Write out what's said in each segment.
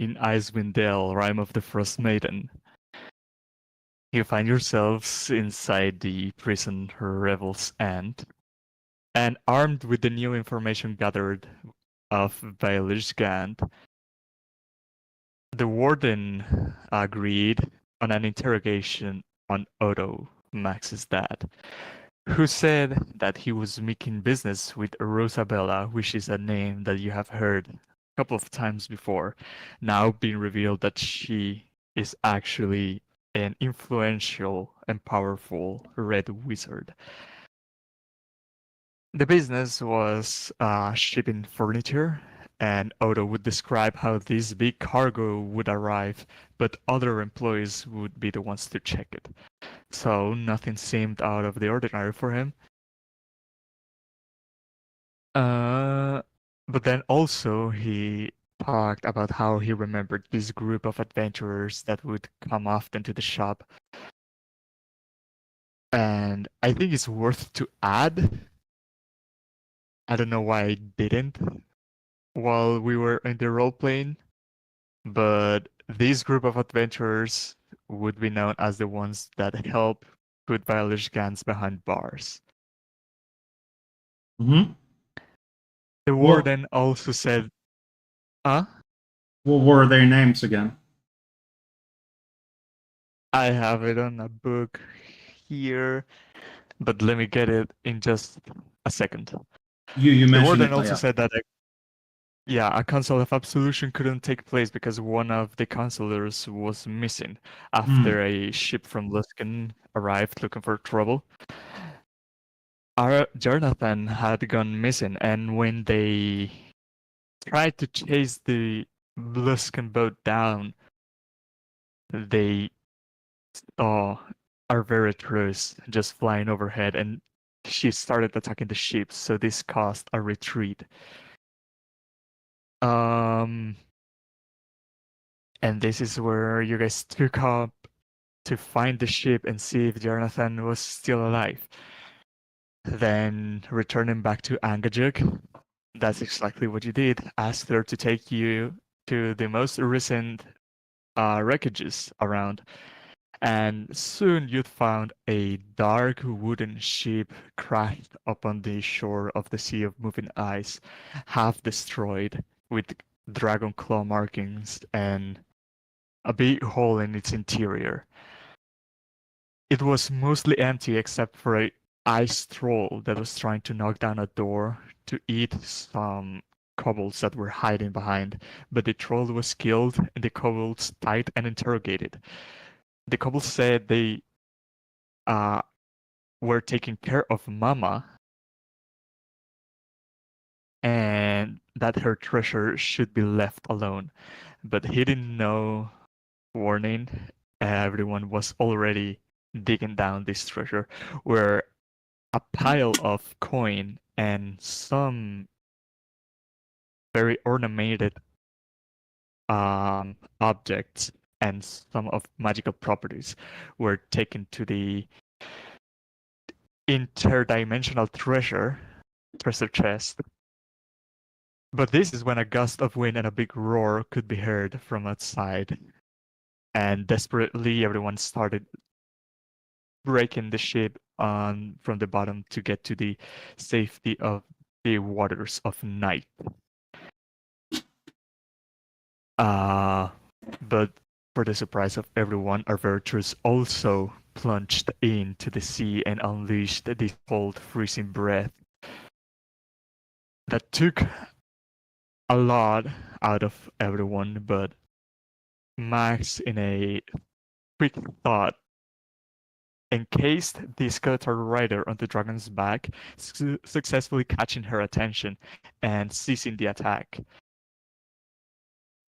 in Icewind Dale, Rime of the Frost Maiden. You find yourselves inside the prison Revel's End, and armed with the new information gathered of Baelish Gant, the warden agreed on an interrogation on Otto, Max's dad, who said that he was making business with Rosabella, which is a name that you have heard a couple of times before, now being revealed that she is actually an influential and powerful red wizard. The business was shipping furniture, and Otto would describe how this big cargo would arrive, but other employees would be the ones to check it. So nothing seemed out of the ordinary for him. But then also he talked about how he remembered this group of adventurers that would come often to the shop. And I think it's worth to add, I don't know why I didn't while we were in the role playing, but this group of adventurers would be known as the ones that help put Baelish Gans behind bars. Mm-hmm. The warden also said, what were their names again? I have it on a book here, but let me get it in just a second. You The mentioned warden it, also said that a council of absolution couldn't take place because one of the councilors was missing after a ship from Luskan arrived looking for trouble. Jonathan had gone missing, and when they tried to chase the Luskan boat down, they saw Arveritrus just flying overhead, and she started attacking the ship, so this caused a retreat. And this is where you guys took up to find the ship and see if Jonathan was still alive. Then returning back to Angajuk, that's exactly what you did. Asked her to take you to the most recent wreckages around. And soon you'd found a dark wooden ship crashed upon the shore of the Sea of Moving Ice, half destroyed, with dragon claw markings and a big hole in its interior. It was mostly empty except for a ice troll that was trying to knock down a door to eat some kobolds that were hiding behind, but the troll was killed and the kobolds tied and interrogated. The kobolds said they were taking care of Mama and that her treasure should be left alone. But he didn't know, warning, everyone was already digging down this treasure, where a pile of coin and some very ornamented objects and some of magical properties were taken to the interdimensional treasure chest. But this is when a gust of wind and a big roar could be heard from outside, and desperately everyone started breaking the ship on from the bottom to get to the safety of the waters of night. But for the surprise of everyone, Arvertrus also plunged into the sea and unleashed this cold, freezing breath that took a lot out of everyone, but Max, in a quick thought, encased the skeletal rider on the dragon's back, successfully catching her attention and ceasing the attack.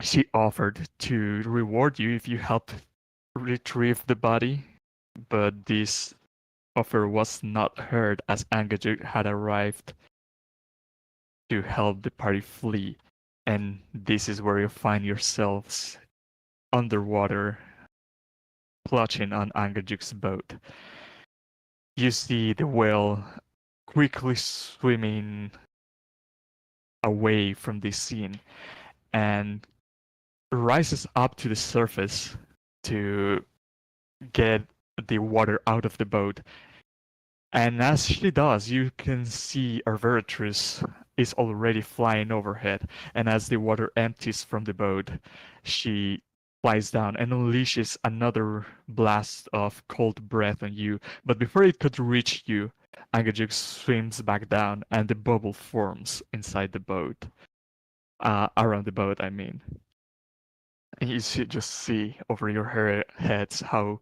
She offered to reward you if you helped retrieve the body, but this offer was not heard as Angajuk had arrived to help the party flee, and this is where you find yourselves underwater, clutching on Angajuk's boat. You see the whale quickly swimming away from this scene, and rises up to the surface to get the water out of the boat. And as she does, you can see Arveratrus is already flying overhead. And as the water empties from the boat, she flies down and unleashes another blast of cold breath on you. But before it could reach you, Angajuk swims back down and the bubble forms inside the boat. Around the boat, I mean. And you just see over your heads how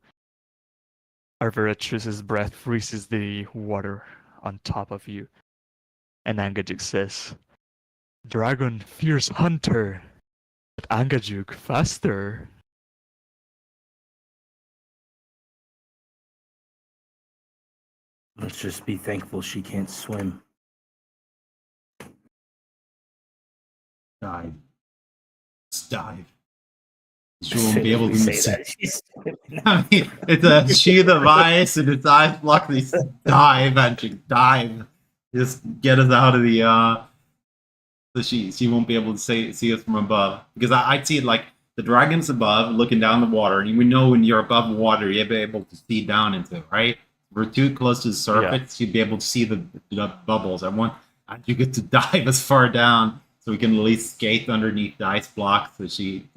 Arveratrus's breath freezes the water on top of you. And Angajuk says, Dragon, fierce hunter! But Angajuk, faster! Let's just be thankful she can't swim. Dive. Just dive. She won't be able to say miss that. it. She's I mean, it's a sheath of ice and its eyes block these dive and she dive. Just get us out of the so she won't be able to see us from above. Because I'd see it like the dragon's above looking down the water, and we know when you're above water you'll be able to see down into it, right? If we're too close to the surface, you'd be able to see the bubbles. I want you get to dive as far down so we can at least skate underneath the ice blocks so she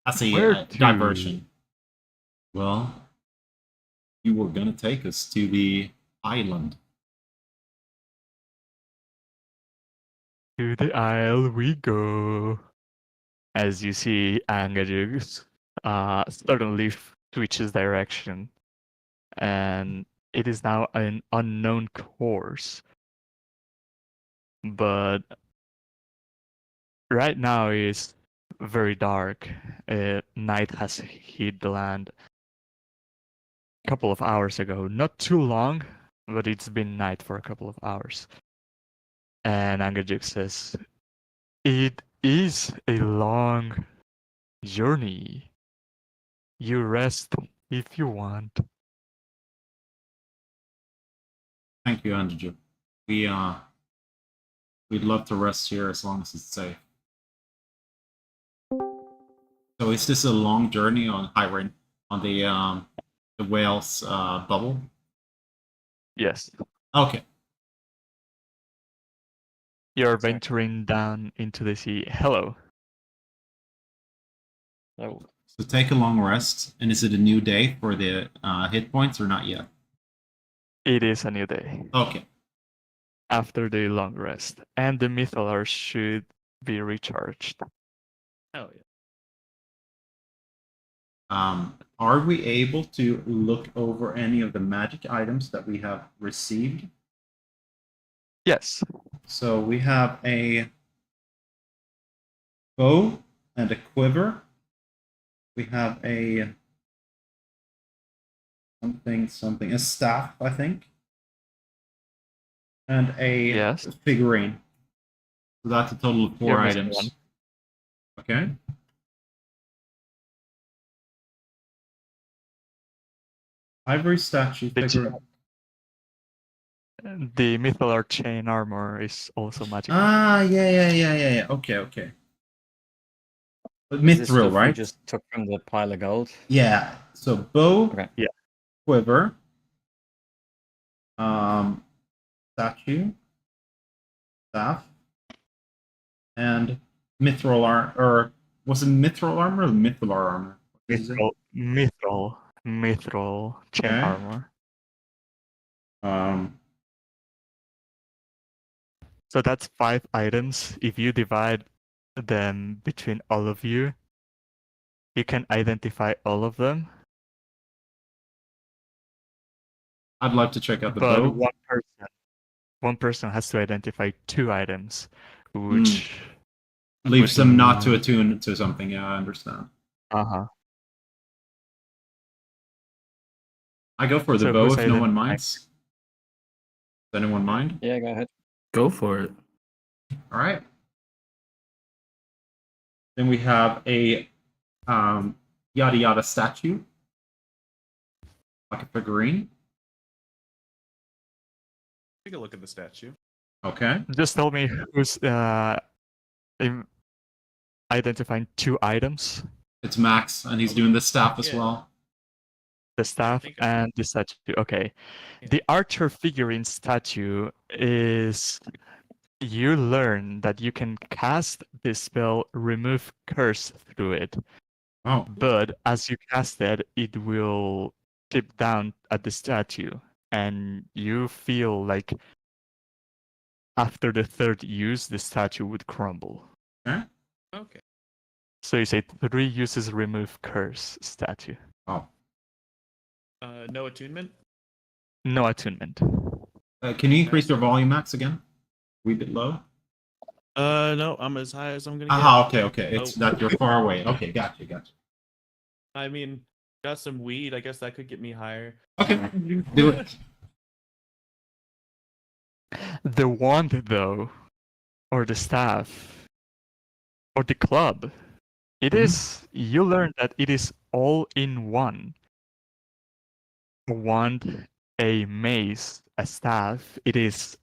that's a diversion. Well, you were gonna take us to the island. To the isle we go. As you see, Angajuk suddenly switches direction. And it is now an unknown course. But right now is very dark. Night has hit the land a couple of hours ago. Not too long, but it's been night for a couple of hours. And Angajuk says, it is a long journey. You rest if you want. Thank you, Andrew. We'd love to rest here as long as it's safe. So is this a long journey on Highrain on the whale's bubble? Yes. Okay. You're venturing down into the sea. Hello. Oh, So take a long rest. And is it a new day for the hit points or not yet? It is a new day. Okay. After the long rest. And the Mythalar should be recharged. hell yeah. Are we able to look over any of the magic items that we have received? Yes. So we have a bow and a quiver. We have a something, a staff, I think, and a Yes. figurine. So that's a total of 4 You're missing items. one. Okay. Ivory statue The figure. The Mythalar chain armor is also magical. Ah, yeah. Okay. But Is this mithril, stuff we right? just took from the pile of gold. Yeah. So bow, Okay. Yeah. quiver, statue, staff, and mithril armor. Or was it mithril armor or mythalar armor? Mithril chain Okay. armor. Um, So that's 5 items. If you divide them between all of you, you can identify all of them. I'd love to check out the But bow. one person has to identify 2 items, which Leaves them not to attune to something. Yeah, I understand. uh-huh. I go for the So bow who's if no one identifying? minds. Does anyone mind? Yeah, go ahead. Go for it. All right. Then we have a yada yada statue, like a figurine. Take a look at the statue. Okay. Just tell me who's identifying 2 items, It's Max, and he's doing the staff as Yeah. well. the staff think- and the statue. Okay. Yeah. The archer figurine statue is you learn that you can cast the spell remove curse through it, Oh, but as you cast it, it will chip down at the statue, and you feel like after the 3rd use, the statue would crumble. Okay. So you say 3 uses remove curse statue. oh. No attunement. No attunement. Can you increase your volume, Max, again? Wee bit low. No, I'm as high as I'm gonna get. Aha, okay. It's Oh. that you're far away. Okay, gotcha. I mean, got some weed. I guess that could get me higher. Okay, do it. The wand, though, or the staff, or the club, it Mhm. is. You learn that it is all in one. A wand, a mace, a staff. It is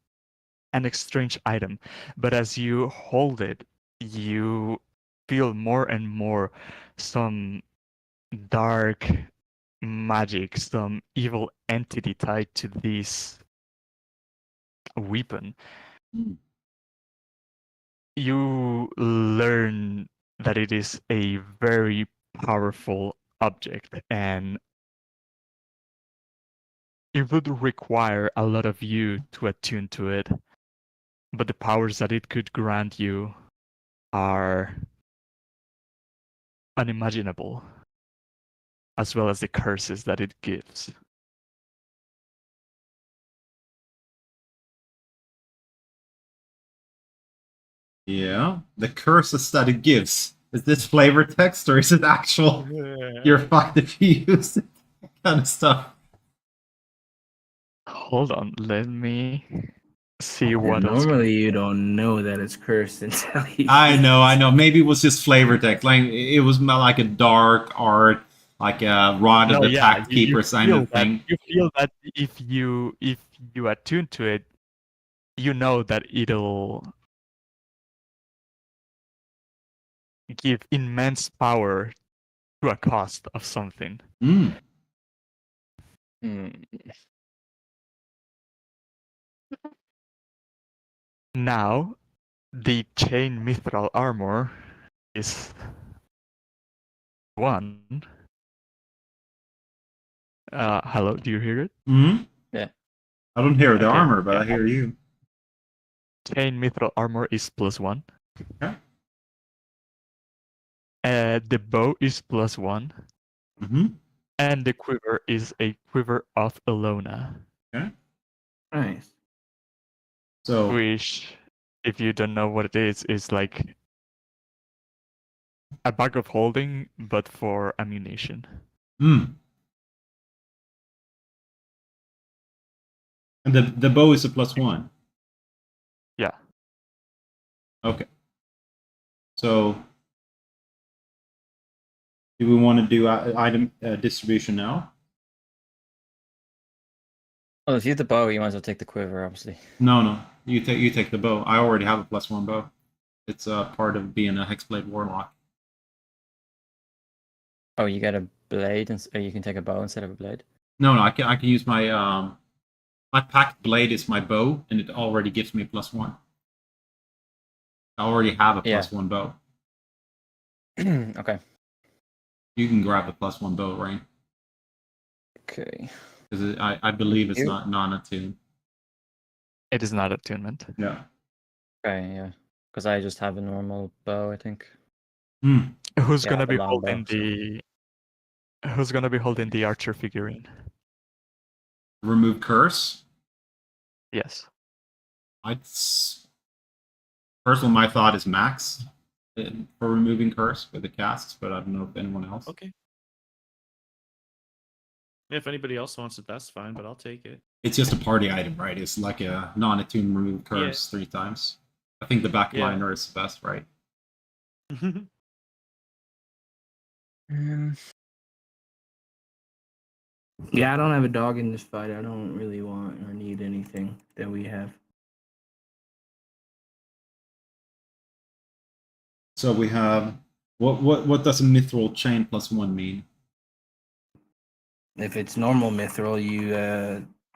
an exchange item, but as you hold it, you feel more and more some dark magic, some evil entity tied to this weapon. Mm. You learn that it is a very powerful object, and it would require a lot of you to attune to it, but the powers that it could grant you are unimaginable, as well as the curses that it gives. Yeah, the curses that it gives. Is this flavor text or is it actual? You're fucked if you use it. Kind of stuff. Hold on, let me see And what else. normally you don't know that it's cursed until you. I know. Maybe it was just flavor text. Like it was more like a dark art, like a Rod of No, the yeah, Pact Keeper kind feel of thing. you feel that if you attune to it, you know that it'll give immense power to a cost of something. Mm. Hmm. Now, the chain mithril armor is one. Hello, do you hear it? Hmm. Yeah. I don't hear the Okay, armor, but yeah. I hear you. Chain mithril armor is +1. Okay. The bow is +1, Mm-hmm. and the quiver is a quiver of Elona, Nice. So which, if you don't know what it is like a bag of holding, but for ammunition. mm. And the bow is a +1. Yeah. Okay. So do we want to do item distribution now? Well, if you have the bow, you might as well take the quiver, obviously. No. You take the bow. I already have a +1 bow. It's part of being a Hexblade Warlock. Oh, you get a blade, and you can take a bow instead of a blade. No, I can use my my packed blade is my bow, and it already gives me a +1. I already have a Yeah. +1 bow. Okay. You can grab the +1 bow, right? Okay. Because I believe it's You- not non-attuned. It is not attunement. Yeah. Okay, yeah. Because I just have a normal bow, I think. Hmm. Who's Yeah, gonna the be long holding bow, so- Who's gonna be holding the archer figurine? Remove curse. Yes. Personally, my thought is Max for removing curse with the casts, but I don't know if anyone else. Okay. If anybody else wants it, that's fine, but I'll take it. It's just a party item, right? It's like a non-attuned remove curse 3 times. I think the backliner is the best, right? Yeah, I don't have a dog in this fight. I don't really want or need anything that we have. So we have what does a mithril chain +1 mean? If it's normal mithril, you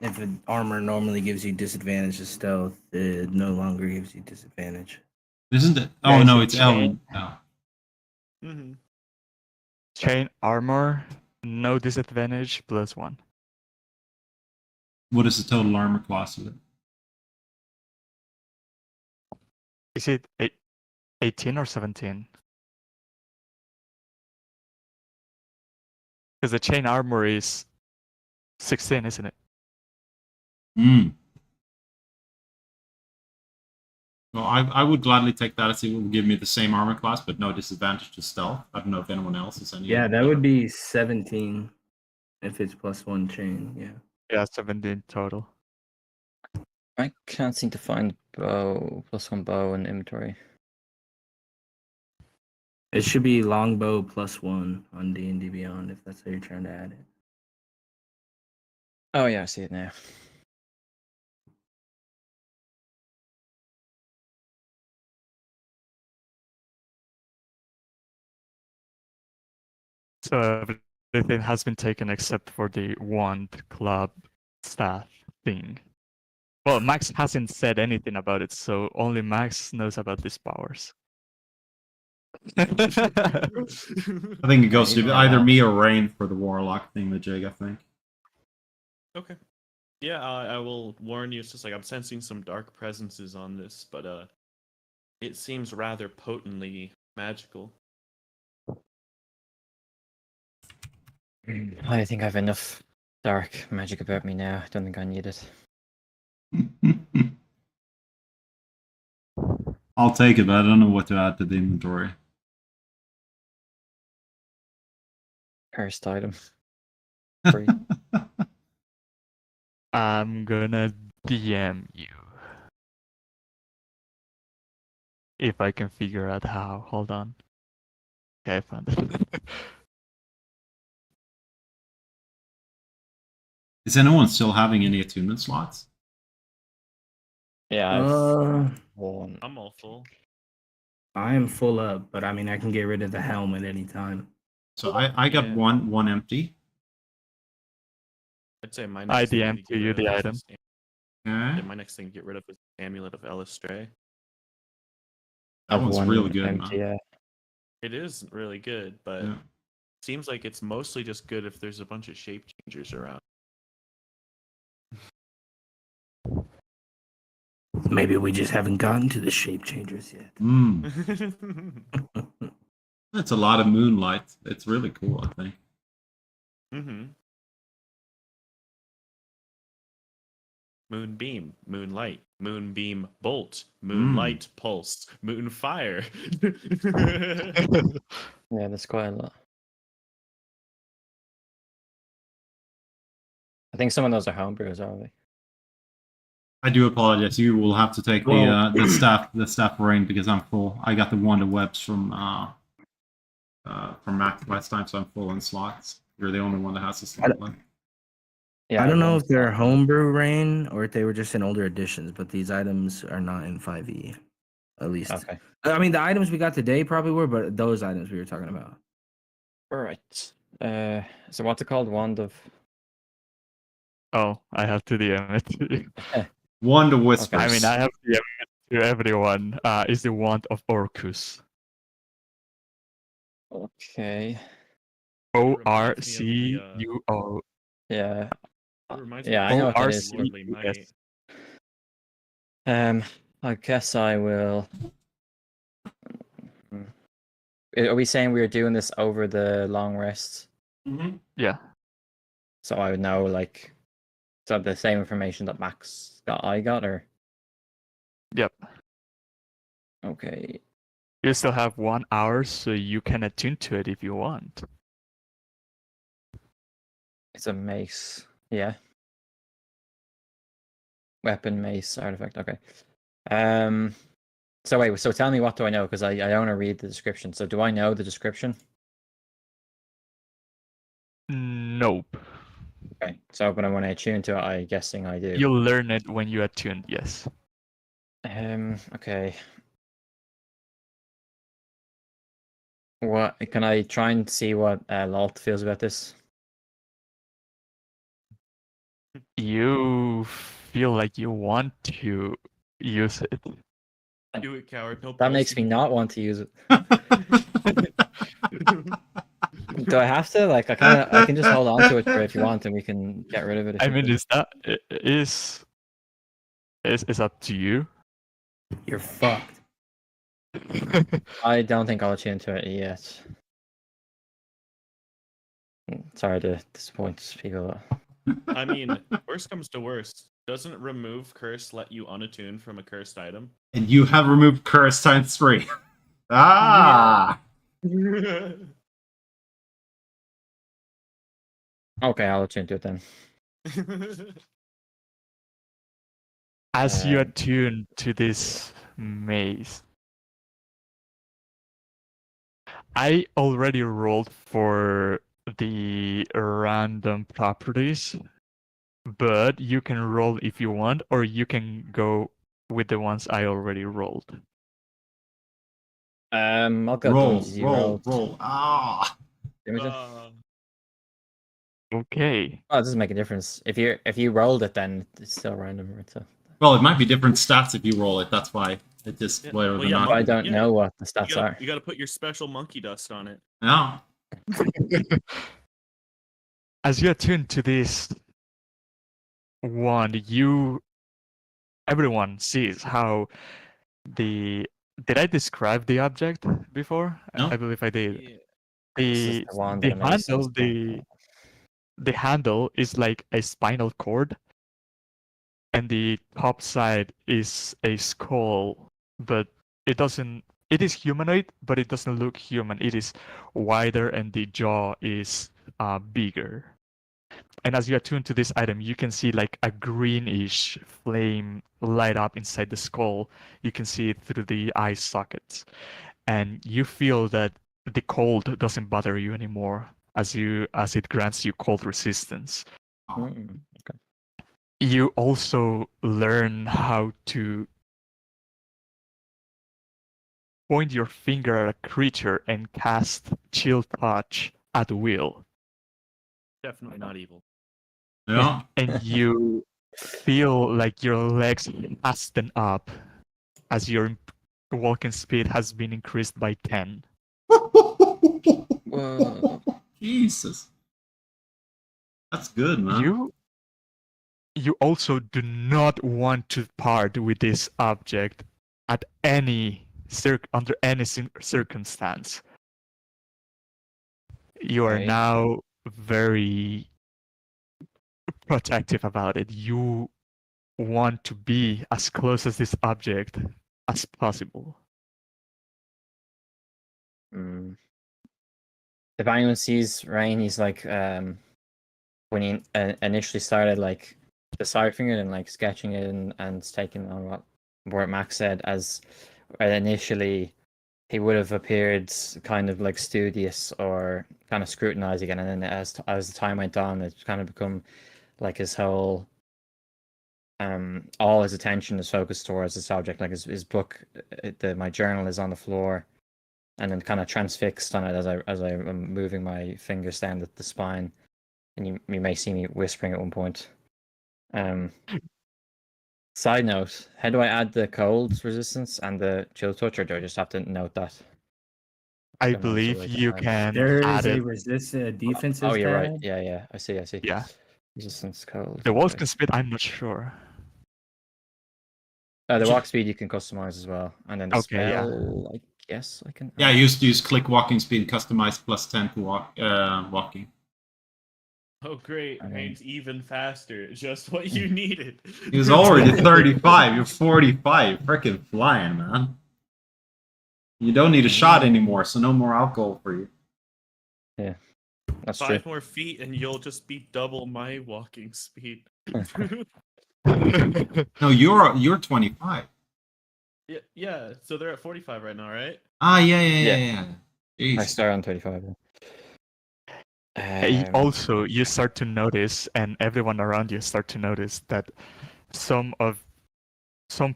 if an armor normally gives you disadvantage to stealth, it no longer gives you disadvantage. Isn't it? Yeah, Oh it's no, a it's chain. Elven. Oh. Mm-hmm. Chain armor, no disadvantage, +1. What is the total armor class of it? Is it 18 or 17? Because the chain armor is 16, isn't it? Hmm. Well, I would gladly take that as it will give me the same armor class, but no disadvantage to stealth. I don't know if anyone else is any. Yeah, that would be 17 if it's +1 chain. Yeah. Yeah, 17 total. I can't seem to find bow +1 bow in inventory. It should be longbow +1 on D&D Beyond if that's how you're trying to add it. Oh yeah, I see it now. So everything has been taken except for the wand, club, staff thing. Well, Max hasn't said anything about it, so only Max knows about these powers. I think it goes to either me or Rain for the warlock thing, the jig. I think. Okay. Yeah, I will warn you. It's just like I'm sensing some dark presences on this, but it seems rather potently magical. I think I have enough dark magic about me now. I don't think I need it. I'll take it, but I don't know what to add to the inventory. Cursed item. Free. I'm gonna DM you. If I can figure out how. Hold on. Okay, I found it. Is anyone still having any attunement slots? Yeah, I've Uh, one. I'm all full. I am full up, but I mean I can get rid of the helm at any time. So I got Yeah. one empty. I'd say my I next thing DM'd to get you rid the of is item. this- Okay. yeah, my next thing to get rid of is Amulet of Elistray. That I've one's one really good, empty, man. yeah. It is really good, but Yeah. seems like it's mostly just good if there's a bunch of shape changers around. Maybe we just haven't gotten to the shape changers yet. Mm. That's a lot of moonlight. It's really cool, I think. Mm-hmm. Moonbeam, moonlight, moonbeam bolt, moonlight pulse, moonfire. Yeah, there's quite a lot. I think some of those are homebrews, are they? I do apologize. You will have to take Well- the staff rain because I'm full. I got the wonder webs from Mac last time, so I'm full in slots. You're the only one that has a slot left. Yeah, I don't know one if they're slot. homebrew rain or if they were just in older editions, but these items are not in 5e. At least. Okay. I mean, the items we got today probably were, but those items we were talking about. Alright. So what's it called? Wand of... Oh, I have to DM it to you. Wonder whispers. I mean, I have to DM it to everyone. Is the wand of Orcus. Okay. ORCUO. Yeah. It reminds me Yeah, of I know what that Lordly is. ORCUS. Might. I guess I will... Are we saying we were doing this over the long rest? Mm-hmm. Yeah. So I would know, like... So the same information that Max got, I got, or... Yep. Okay. You still have 1 hour, so you can attune to it if you want. It's a mace. Yeah. Weapon, mace, artifact. Okay. So wait. So tell me, what do I know? Because I want to read the description. So do I know the description? Nope. Okay. So but when I attune to it, I'm guessing I do. You'll learn it when you attune. Yes. Okay. What can I try and see what Lalt feels about this? You feel like you want to use it. Do it, coward. No That makes me pulse. not want to use it. Do I have to? Like, I can just hold on to it for if you want, and we can get rid of it. If I you mean, could. is that is up to you? You're fucked. I don't think I'll tune to it yet. Sorry to disappoint people. I mean, worst comes to worst. Doesn't remove curse let you unattune from a cursed item? And you have removed curse times 3. Ah! Okay, I'll tune to it then. As you Um, attune to this maze, I already rolled for the random properties, but you can roll if you want, or you can go with the ones I already rolled. I'll go Roll, ones you roll, rolled. roll. Ah! Damage it. Okay. Oh, it doesn't make a difference. If you rolled it, then it's still random. Right? So. Well, it might be different stats if you roll it. That's why. It just Yeah. whether Well, or yeah, not. But I don't Yeah. know what the You stats gotta, are. you gotta put your special monkey dust on it. Yeah. As you attune to this wand, everyone sees how the. Did I describe the object before? No. I believe I did. Yeah. It's The just the wand the that makes sense. handle the handle is like a spinal cord, and the top side is a skull, but it doesn't. It is humanoid, but it doesn't look human. It is wider, and the jaw is bigger. And as you attune to this item, you can see like a greenish flame light up inside the skull. You can see it through the eye sockets, and you feel that the cold doesn't bother you anymore as it grants you cold resistance. Mm, okay. You also learn how to point your finger at a creature and cast chill touch at will. Definitely not evil. Yeah. And you feel like your legs hasten up as your walking speed has been increased by 10. Whoa. Jesus. That's good, man. You also do not want to part with this object at under any circumstance. You are Okay. now very protective about it. You want to be as close as this object as possible. Mm. If anyone sees Rain, he's like when he initially started like deciphering it and like sketching it and taking on what Max said as initially he would have appeared kind of like studious or kind of scrutinizing it, and then as the time went on, it's kind of become like his whole all his attention is focused towards the subject. Like his book, my journal is on the floor, and then kind of transfixed on it as I am moving my fingers down the spine, and you may see me whispering at one point. Side note: how do I add the cold resistance and the chill touch, or do I just have to note that? I don't know, so believe like, you can There add is a it. resist defensive Oh, you're right. tab. Yeah. I see. Yeah. Resistance cold. The walls okay. can spit, I'm not sure. The walk speed you can customize as well, and then the Okay, yeah. spell. I guess I can. Yeah, I used to use click walking speed, customize plus 10 to walking. Oh, great. I mean- Rain's even faster. Just what you needed. He was already 35. You're 45. Freaking flying, man. You don't need a shot anymore, so no more alcohol for you. That's 5 true. more feet and you'll just be double my walking speed. No, you're 25. Yeah, so they're at 45 right now, right? Ah, yeah. I Jeez. start on 35. Also, you start to notice, and everyone around you start to notice that some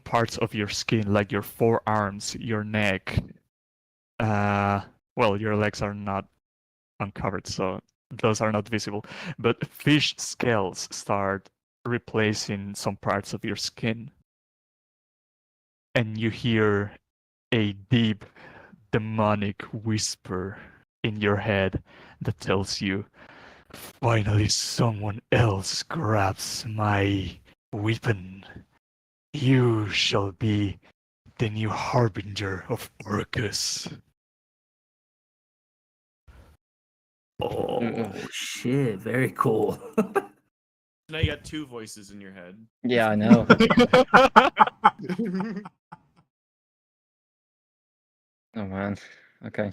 parts of your skin, like your forearms, your neck, well, your legs are not uncovered, so those are not visible. But fish scales start replacing some parts of your skin. And you hear a deep, demonic whisper in your head that tells you, finally someone else grabs my weapon. You shall be the new harbinger of Orcus. Oh Oh, shit! Very cool. Now you got two voices in your head. Yeah, I know. Oh man. Okay.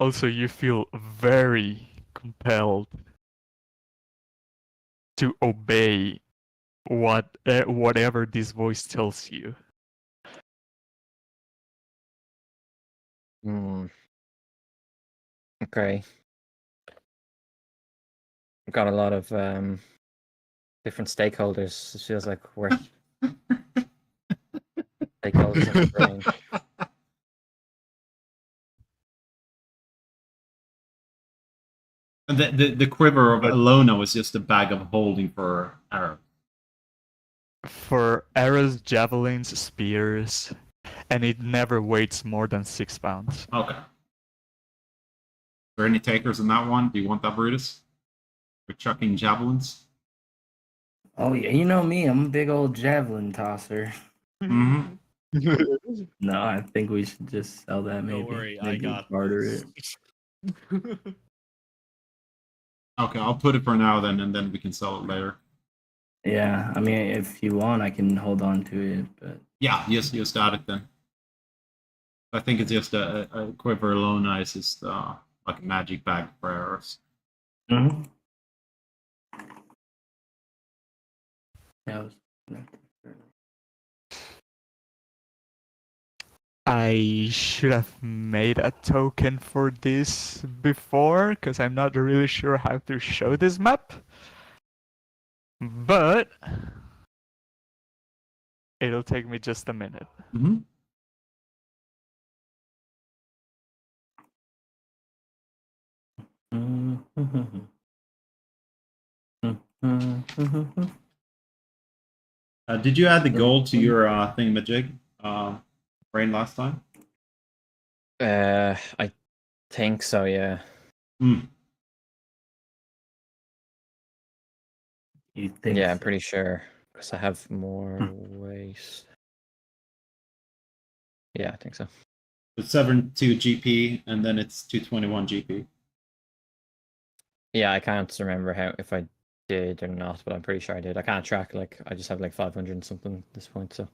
Also, you feel very compelled to obey whatever this voice tells you. Hmm. Okay. We've got a lot of different stakeholders. It feels like we're stakeholders in my brain. And the quiver of Alona was just a bag of holding for arrow. For arrows, javelins, spears, and it never weighs more than 6 pounds. Okay. Are there any takers in that one? Do you want that, Brutus? For chucking javelins? Oh yeah, you know me. I'm a big old javelin tosser. Mhm. No, I think we should just sell that. Maybe. Don't worry, I Maybe got barter this. it. Okay, I'll put it for now then, and then we can sell it later. Yeah, I mean, if you want, I can hold on to it. But Yeah, just add it then. I think it's just a quiver alone. It's just like a magic bag for arrows. mm-hmm. Yeah, I should have made a token for this before, because I'm not really sure how to show this map. But it'll take me just a minute. Mm-hmm. Did you add the gold to your thingamajig brain last time? I think so. Yeah. Mm. You think? Yeah, I'm so? pretty sure because I have more waste. Yeah, I think so. It's 72 GP, and then it's 221 GP. Yeah, I can't remember if I did or not, but I'm pretty sure I did. I can't track. Like, I just have like 500 and something at this point, so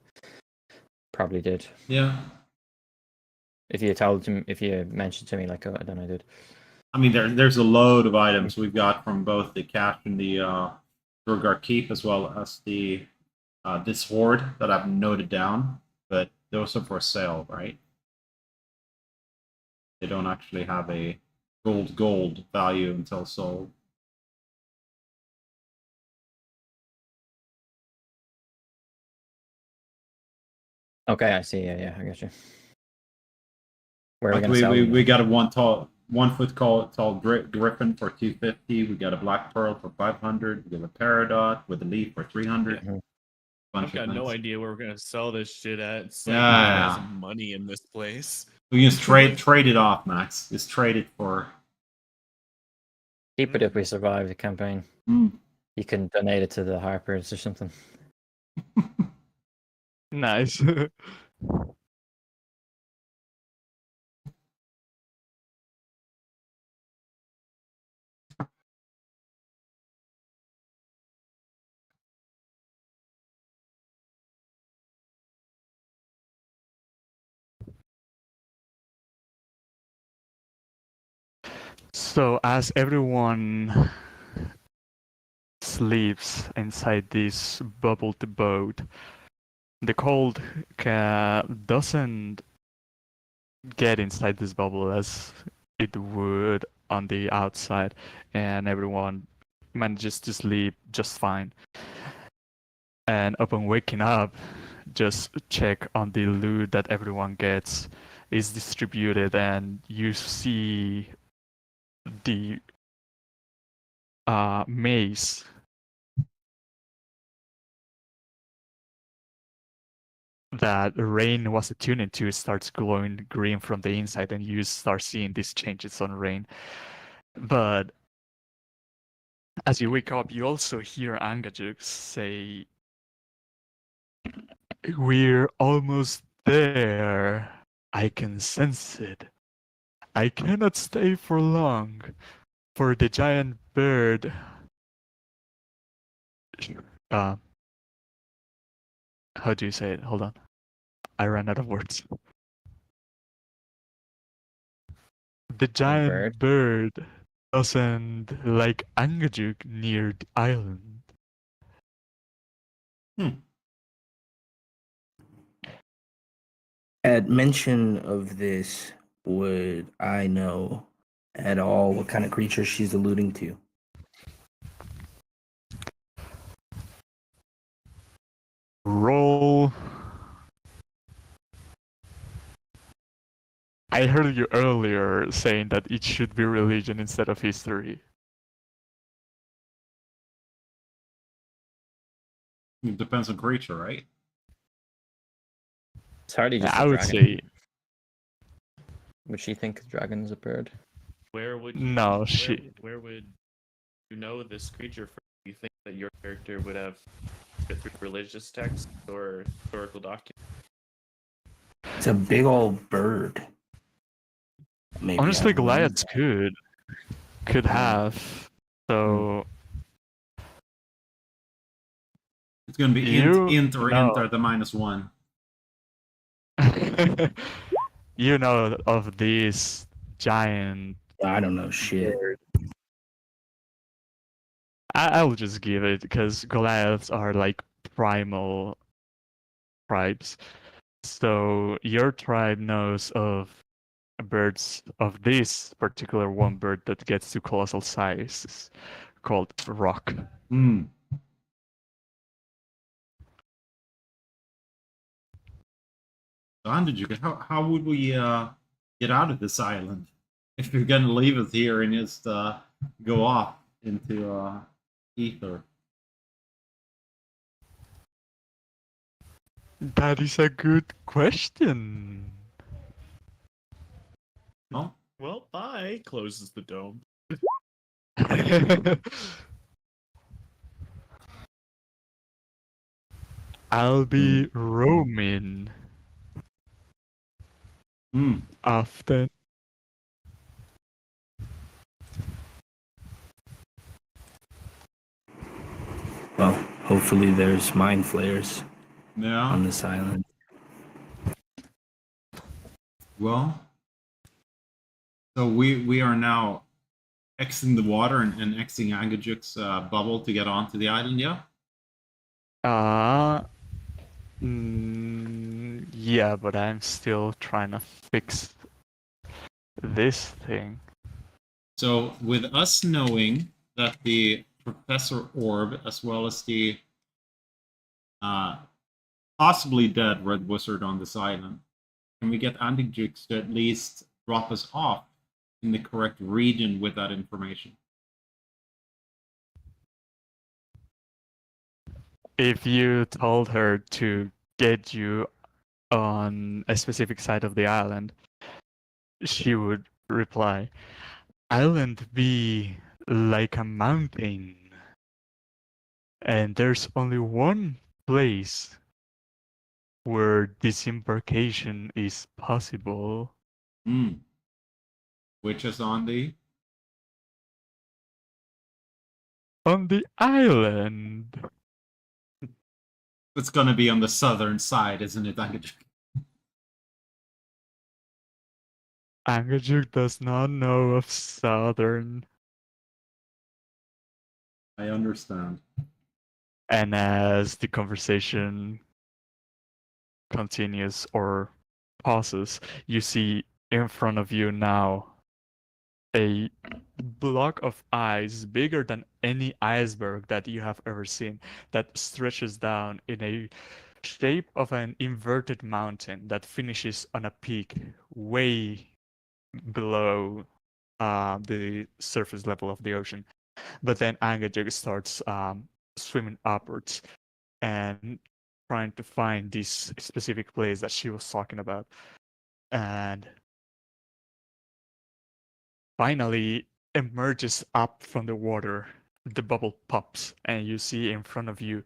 probably did. Yeah. If you mentioned to me, like, then I did. I mean, there's a load of items we've got from both the cache and the Durgar Keep, as well as the this hoard that I've noted down. But those are for sale, right? They don't actually have a gold value until sold. Okay, I see. Yeah, I got you. Where are we Like gonna sell them? we got a 1 foot tall griffin for 250. We got a black pearl for 500. We got a peridot with a leaf for 300. Mhm. I've got no idea where we're gonna sell this shit at. It's like Yeah. there's money in this place. We can just trade it off, Max. Just trade it for. Keep it if we survive the campaign. You can donate it to the Harpers or something. Nice. So as everyone sleeps inside this bubbled boat, the cold doesn't get inside this bubble as it would on the outside, and everyone manages to sleep just fine. And upon waking up, just check on the loot that everyone gets. is distributed, and you see the maze that Rain was attuned to starts glowing green from the inside, and you start seeing these changes on Rain. But as you wake up, you also hear Angajuk say, "We're almost there. I can sense it. I cannot stay for long, for the giant bird." Uh, how do you say it? Hold on. I ran out of words. The giant bird doesn't like Angajuk near the island. At mention of this, would I know at all what kind of creature she's alluding to? Roll. I heard you earlier saying that it should be religion instead of history. It depends on creature, right? It's hardly just I a would dragon. say Would she think a dragon is a bird? Where would you, no. where would you know this creature from? Do you think that your character would have it through religious texts or historical documents? It's a big old bird. Maybe Honestly, I will use Goliaths that. could have. So It's gonna be You int or know. enter the -1. you know of these giant I don't know shit. bird. I'll just give it because Goliaths are like primal tribes. So your tribe knows of birds of this particular one bird that gets to colossal size called rock. Hmm. So, Andrew, how would we get out of this island if you're gonna leave us here and just go off into ether? That is a good question. No? Well, bye. Closes the dome. I'll be roaming Hmm. often. Well, hopefully there's mind flayers Yeah. on this island. Well, so we are now exiting the water and exiting Angajuk's bubble to get onto the island. Yeah. Yeah, but I'm still trying to fix this thing. So with us knowing that the Professor Orb, as well as the possibly dead Red Wizard on this island, can we get Antigix to at least drop us off in the correct region with that information? If you told her to get you on a specific side of the island, she would reply, "Island be like a mountain, and there's only one place where disembarkation is possible." Hmm. Which is on the island. It's gonna be on the southern side, isn't it, Angajuk? Angajuk does not know of southern. I understand. And as the conversation continues or pauses, you see in front of you now a block of ice bigger than any iceberg that you have ever seen that stretches down in a shape of an inverted mountain that finishes on a peak way below the surface level of the ocean. But then Angajig starts swimming upwards and trying to find this specific place that she was talking about. And finally emerges up from the water. The bubble pops, and you see in front of you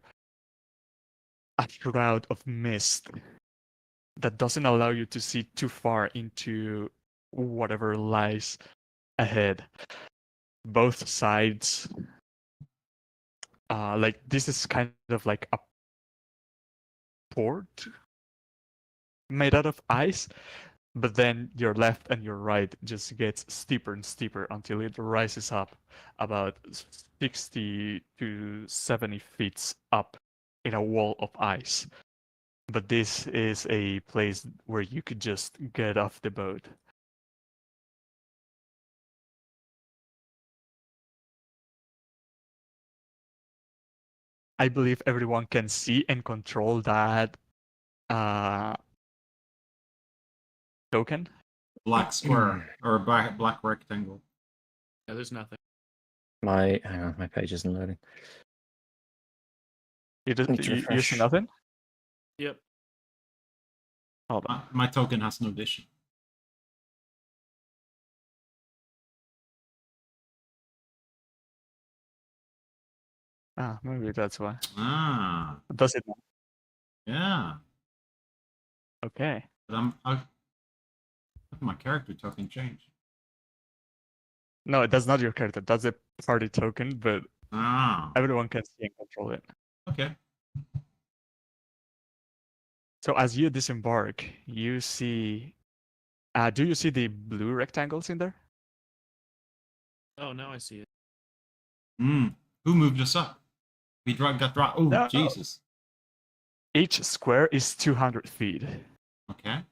a shroud of mist that doesn't allow you to see too far into whatever lies ahead. Both sides, like this is kind of like a port made out of ice, but then your left and your right just gets steeper and steeper until it rises up about 60 to 70 feet up in a wall of ice. But this is a place where you could just get off the boat. I believe everyone can see and control that token. Black square or black rectangle. Yeah, there's nothing. Hang on, my page isn't loading. You Need to see refresh. nothing? Yep. Hold on. My token has no vision. Maybe that's why. Ah, Does it? yeah. Okay. But my character token changed. No, that's not your character. That's a party token, but Ah, everyone can see and control it. okay. So as you disembark, you see. Do you see the blue rectangles in there? Oh, now I see it. Who moved us up? We got dropped. Oh, No. Jesus. Each square is 200 feet. Okay.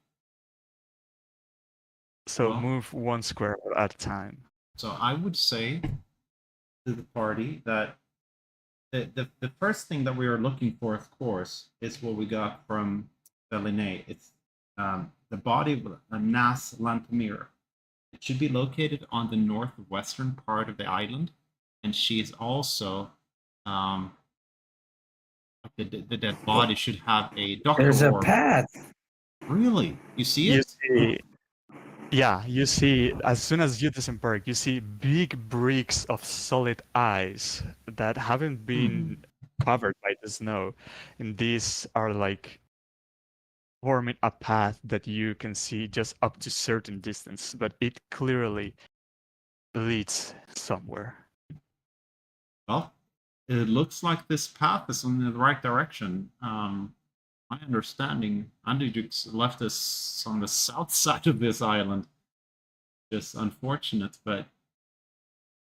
So Well. move one square at a time. So I would say to the party that the first thing that we are looking for, of course, is what we got from Belinay. It's the body of a Nas Lantamir. It should be located on the northwestern part of the island, and she is also the dead body should have a doctor. There's a orb. path. Really? You see You it? see, yeah, you see, as soon as you disembark, you see big bricks of solid ice that haven't been covered by the snow. And these are like forming a path that you can see just up to certain distance, but it clearly leads somewhere. Well, it looks like this path is in the right direction. My understanding, Andijux left us on the south side of this island. Just unfortunate, but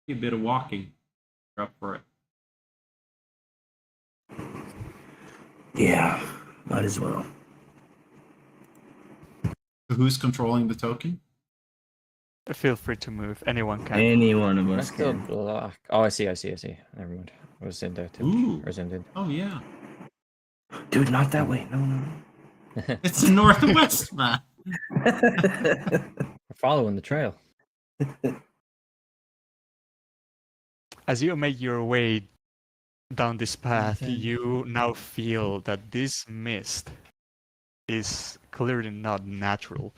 a bit of walking. We're up for it. Yeah, might as well. So who's controlling the token? Feel free to move. Anyone can. Any one of Let's us go can. black. Oh, I see. Never mind. I was in there too. Ooh. Or Zin did. Oh yeah, Dude, not that way. No. it's the northwest, man. We're following the trail. As you make your way down this path, Okay. you now feel that this mist is clearly not natural.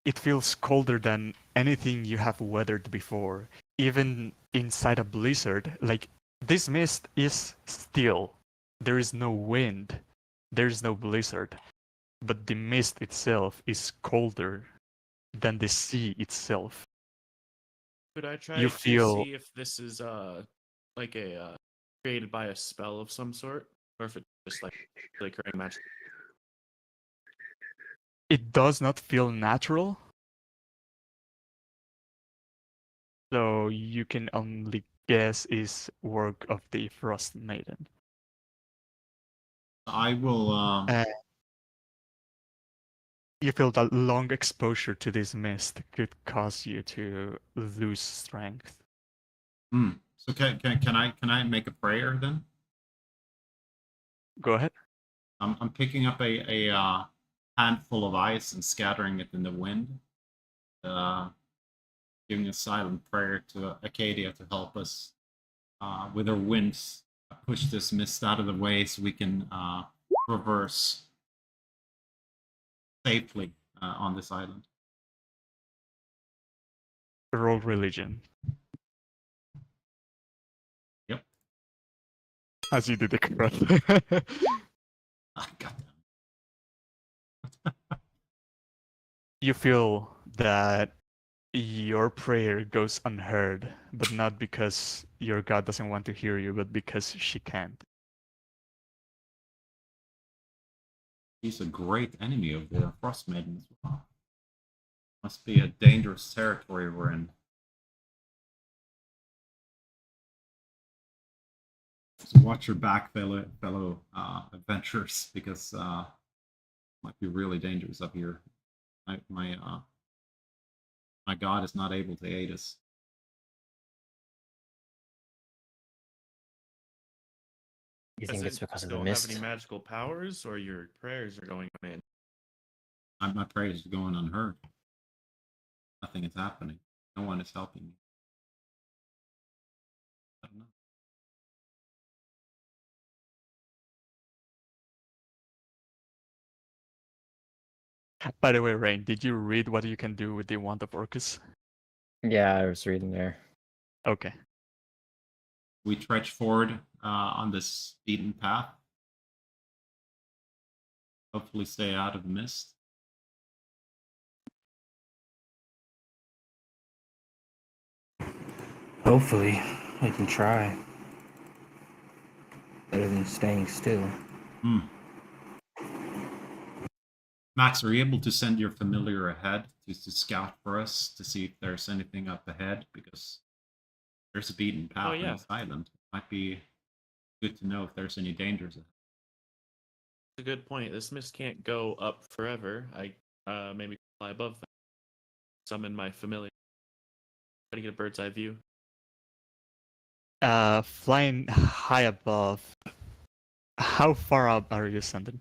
It feels colder than anything you have weathered before. Even inside a blizzard, like this mist is still. There is no wind. There is no blizzard. But the mist itself is colder than the sea itself. Could I try You to feel- see if this is like a created by a spell of some sort, or if it's just like flickering magic? It does not feel natural. So you can only guess is work of the Frost Maiden. I will. You feel that long exposure to this mist could cause you to lose strength. So can I make a prayer then? Go ahead. I'm picking up a handful of ice and scattering it in the wind. Giving a silent prayer to Acadia to help us with her winds push this mist out of the way so we can reverse safely on this island. Roll religion. Yep. As you did the correct. God You feel that your prayer goes unheard, but not because your God doesn't want to hear you, but because she can't. He's a great enemy of the Frost Maiden as well. Must be a dangerous territory we're in. So watch your back, fellow adventurers, because might be really dangerous up here. My god is not able to aid us. You think it's because of the don't mist? have any magical powers, or your prayers are going in? My prayers are going unheard. Nothing is happening. No one is helping me. I don't know. By the way, Rain, did you read what you can do with the Wand of Orcus? Yeah, I was reading there. Okay. We trudge forward on this beaten path. Hopefully stay out of the mist. Hopefully, we can try. Better than staying still. Max, are you able to send your familiar ahead to scout for us to see if there's anything up ahead? Because there's a beaten path on this island. Might be good to know if there's any dangers. That's a good point. This mist can't go up forever. I maybe fly above that. Summon my familiar. Try to get a bird's eye view. Flying high above. How far up are you sending?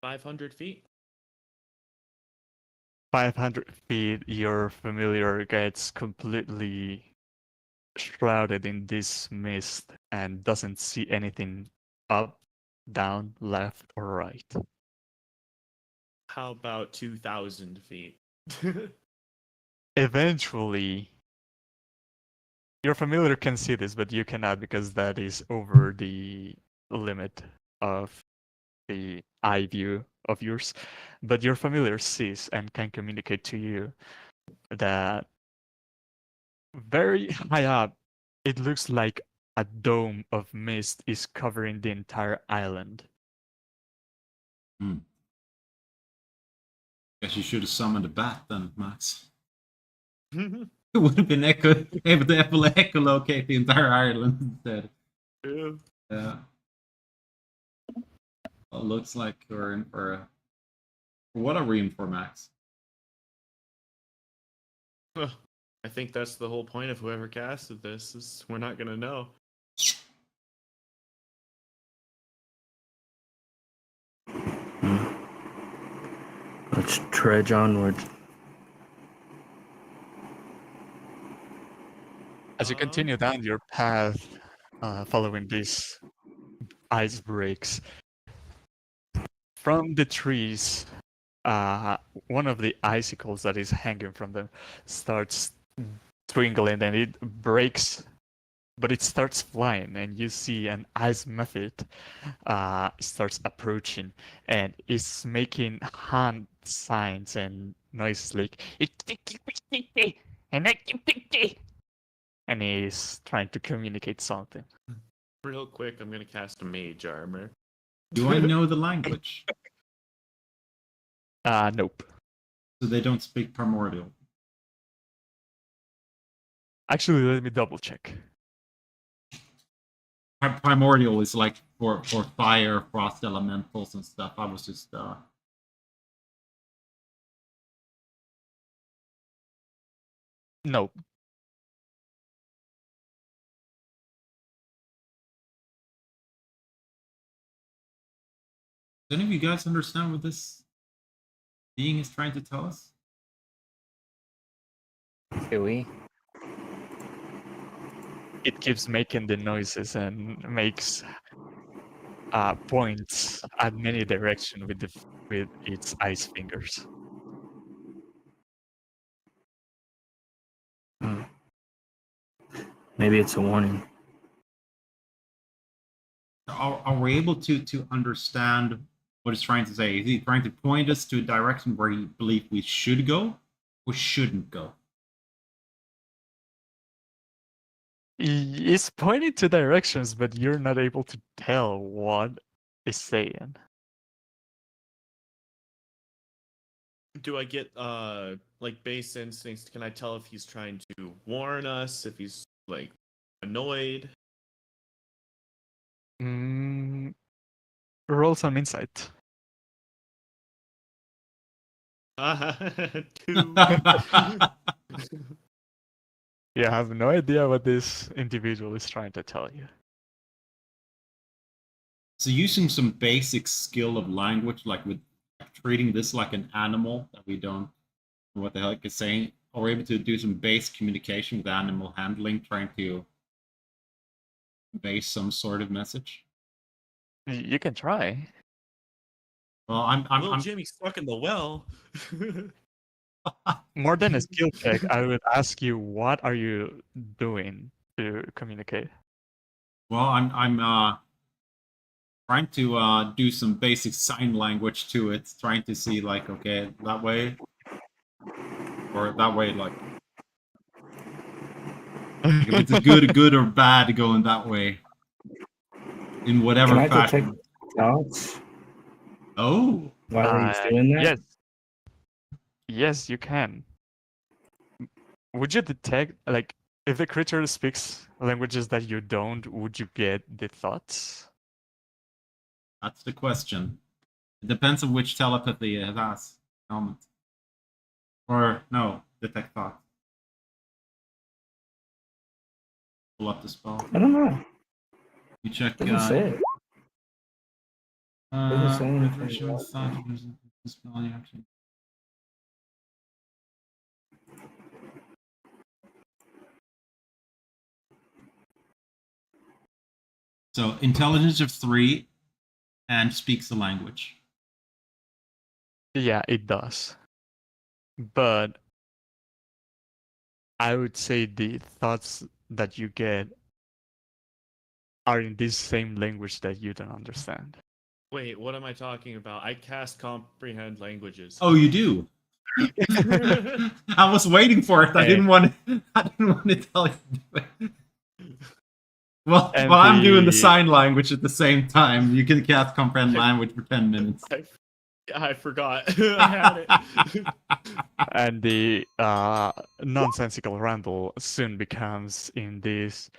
500 feet. 500 feet, your familiar gets completely shrouded in this mist and doesn't see anything up, down, left, or right. How about 2,000 feet? Eventually, your familiar can see this, but you cannot because that is over the limit of the eye view of yours. But your familiar sees and can communicate to you that very high up, it looks like a dome of mist is covering the entire island. Guess you should have summoned a bat then, Max. It would have been able to echolocate the entire island instead. Yeah. Well, looks like we're in for a. What are we in for, Max? I think that's the whole point of whoever casted this, is we're not gonna know. Let's trudge onward. As you continue down your path, following these ice breaks, from the trees, one of the icicles that is hanging from them starts twinkling and it breaks, but it starts flying, and you see an ice mephit starts approaching and is making hand signs and noises like and he's trying to communicate something. Real quick, I'm gonna cast a mage armor. Do I know the language? Nope. So they don't speak primordial. Actually, let me double check. Primordial is like for fire, frost elementals and stuff. I was just Nope. any of you guys understand what this being is trying to tell us? Do we? It keeps making the noises and makes points at many directions with its ice fingers. Maybe it's a warning. Are we able to understand what it's trying to say? Is he trying to point us to a direction where he believes we should go or shouldn't go? It's pointing to directions, but you're not able to tell what it's saying. Do I get like base instincts? Can I tell if he's trying to warn us? If he's like annoyed? Roll some insight. 2. You have no idea what this individual is trying to tell you. So using some basic skill of language, like with treating this like an animal that we don't know what the heck it's saying, are we able to do some base communication with animal handling, trying to base some sort of message? You can try. Well, I'm Jimmy stuck in the well. More than a skill check, I would ask you, what are you doing to communicate? well, I'm trying to do some basic sign language to it, trying to see like, okay, that way or that way, like if it's good or bad going that way in whatever Can I fashion. detect thoughts Oh, while he's doing that? Yes. Yes, you can. Would you detect, like, if the creature speaks languages that you don't, would you get the thoughts? that's the question. It depends on which telepathy it has. Element. Or no, detect thought. Pull up the spell. I don't know. You check. Doesn't say it. Doesn't say anything Reflection, about thought, that. use the spell, you actually- So intelligence of 3 and speaks the language. Yeah, it does. But I would say the thoughts that you get are in this same language that you don't understand. Wait, what am I talking about? I cast comprehend languages. Oh, you do. I was waiting for it. I didn't want to. I didn't want to tell you to do it. Well, And while I'm doing the the- sign language at the same time, you can cast comprehend language for 10 minutes. I forgot. I had it. And the nonsensical ramble soon becomes in this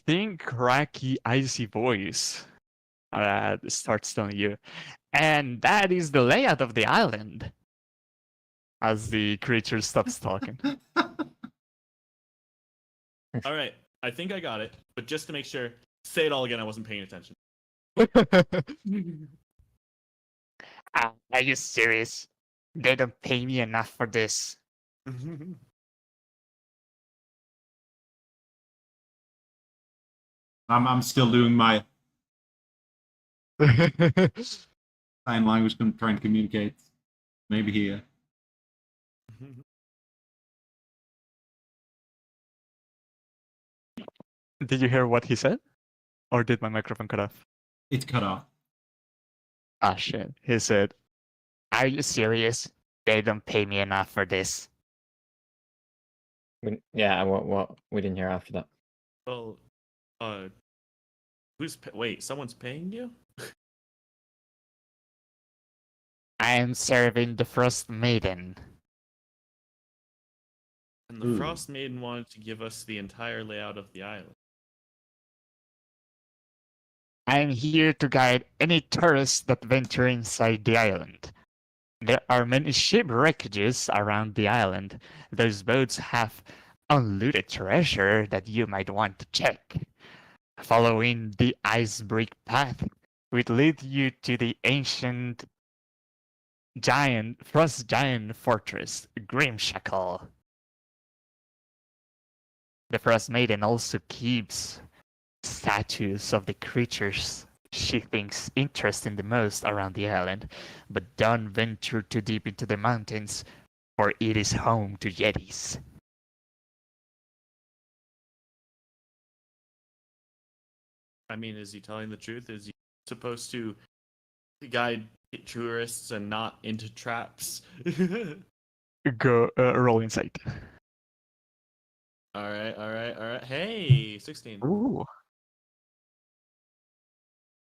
thin, cracky, icy voice that starts telling you, and that is the layout of the island. As the creature stops talking. All right, I think I got it. But just to make sure, say it all again. I wasn't paying attention. Are you serious? They don't pay me enough for this. I'm still doing my sign language, trying to communicate. Maybe here. Did you hear what he said? Or did my microphone cut off? It's cut off. Ah, shit. He said, are you serious? They don't pay me enough for this. Yeah, what we didn't hear after that. Well, wait? Someone's paying you? I am serving the Frost Maiden. And the Frost Maiden wanted to give us the entire layout of the island. I am here to guide any tourists that venture inside the island. There are many shipwreckages around the island. Those boats have unlooted treasure that you might want to check. Following the ice brick path, would lead you to the ancient frost giant fortress, Grimshackle. The Frost Maiden also keeps statues of the creatures she thinks interesting the most around the island, but don't venture too deep into the mountains, for it is home to Yetis. I mean, is he telling the truth? Is he supposed to guide tourists and not into traps? Go roll insight. All right, all right, all right. Hey, 16. Ooh.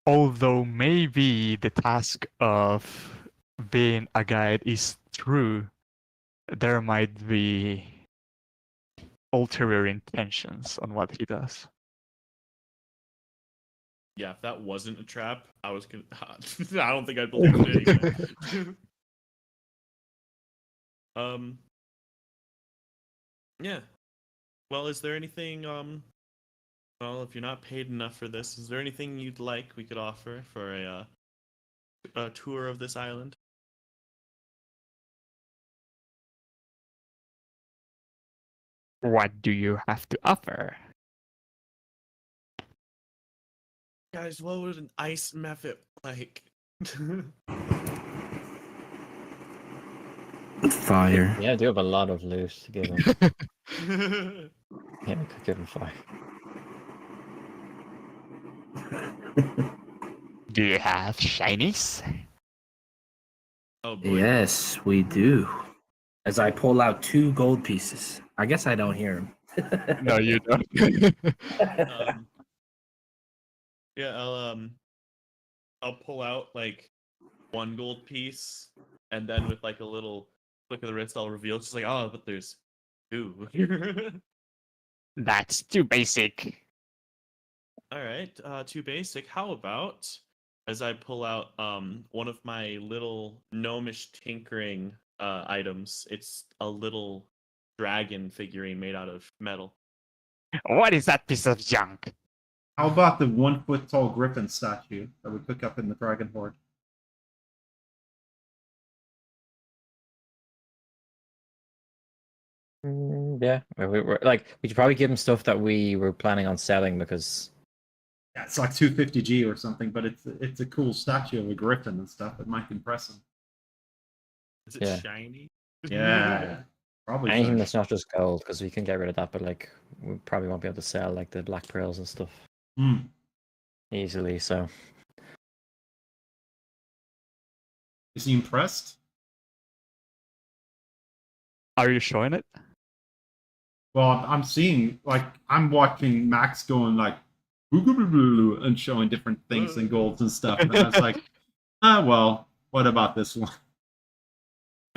Although maybe the task of being a guide is true, there might be ulterior intentions on what he does. Yeah, if that wasn't a trap, I was gonna. I don't think I'd believe it anyway. Yeah. Well, is there anything? Well, if you're not paid enough for this, is there anything you'd like we could offer for a tour of this island? What do you have to offer? Guys, what would an ice method like? Fire. Yeah, I do have a lot of loot to give him. Yeah, I could give him fire. Do you have shinies? Oh boy. Yes, we do. As I pull out 2 gold pieces. I guess I don't hear him. No, you don't. Yeah, I'll pull out like 1 gold piece, and then with like a little flick of the wrist, I'll reveal it's just like, oh, but there's 2. That's too basic. All right, too basic. How about as I pull out one of my little gnomish tinkering items? It's a little dragon figurine made out of metal. What is that piece of junk? How about the 1 foot tall griffin statue that we pick up in the Dragon Horde? Yeah, we're like we should probably give him stuff that we were planning on selling because Yeah, it's like 250G or something, but it's a cool statue of a griffin and stuff. It might impress him. Is it Yeah. shiny? Yeah, probably. anything so. that's not just gold, because we can get rid of that, but like we probably won't be able to sell like the black pearls and stuff Hmm. easily. So Is he impressed? Are you showing it? Well, I'm seeing, like, I'm watching Max going like, and showing different things and golds and stuff. And I was like, well, what about this one?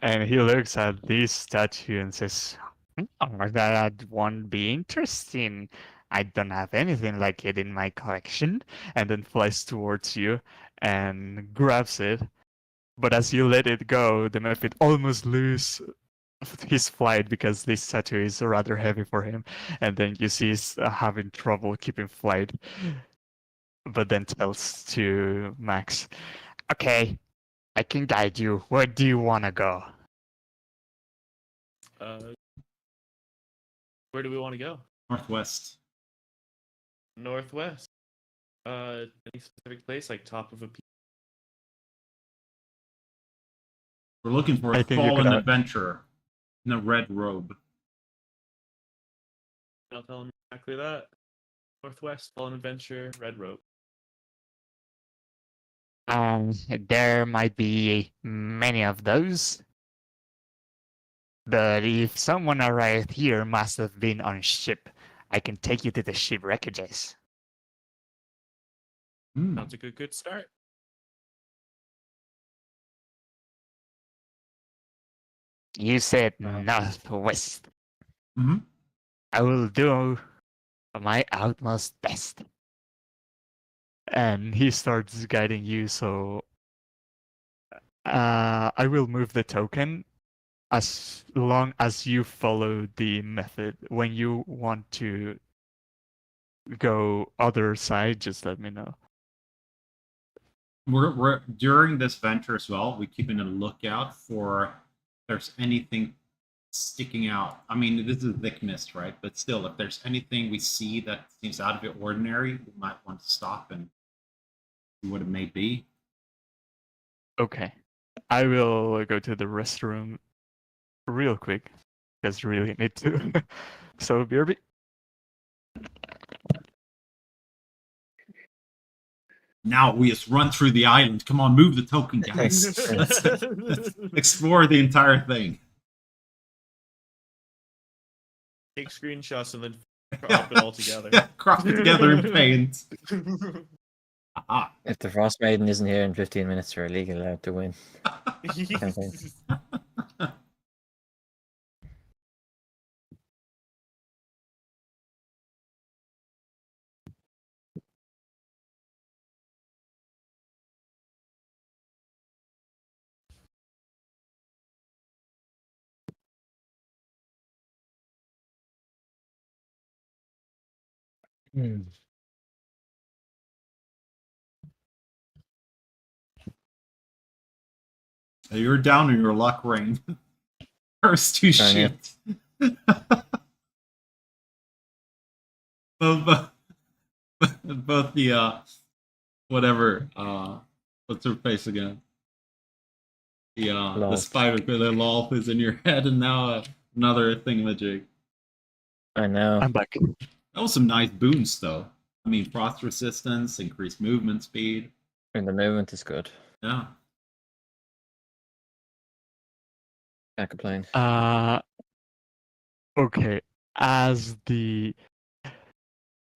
And he looks at this statue and says, that won't be interesting. I don't have anything like it in my collection. And then flies towards you and grabs it. But as you let it go, the Mephit almost loses his flight because this statue is rather heavy for him. And then you see he's having trouble keeping flight. But then tells to Max, okay, I can guide you. Where do you want to go? Where do we want to go? Northwest. Northwest. Any specific place, like top of a peak? We're looking for I a think you fallen could, adventurer in a red robe. I'll tell him exactly that. Northwest, Fallen Adventure, Red Rope. There might be many of those. But if someone arrived here, must have been on ship. I can take you to the ship wreckages. Sounds like a good start. You said Wow. northwest. Mm-hmm. I will do my utmost best. And he starts guiding you, so I will move the token as long as you follow the method. When you want to go other side, just let me know. we're during this venture as well. We're keeping a lookout for if there's anything sticking out. I mean, this is a thick mist, right? But still, if there's anything we see that seems out of the ordinary, we might want to stop and see what it may be. Okay. I will go to the restroom real quick because really need to. So, BRB. Now we just run through the island. Come on, move the token, guys. let's explore the entire thing. Take screenshots and then crop it all together. Yeah, crop it together in paint. Aha. If the Frost Maiden isn't here in 15 minutes, you're legally allowed to win. Campaign. Hmm. You're down in your luck ring. First two Darn shit. both the whatever what's her face again? The spider, the lol is in your head, and now another thingamajig. I know. I'm back. That was some nice boons, though. I mean, frost resistance, increased movement speed. And the movement is good. Yeah. Can't complain. Okay. As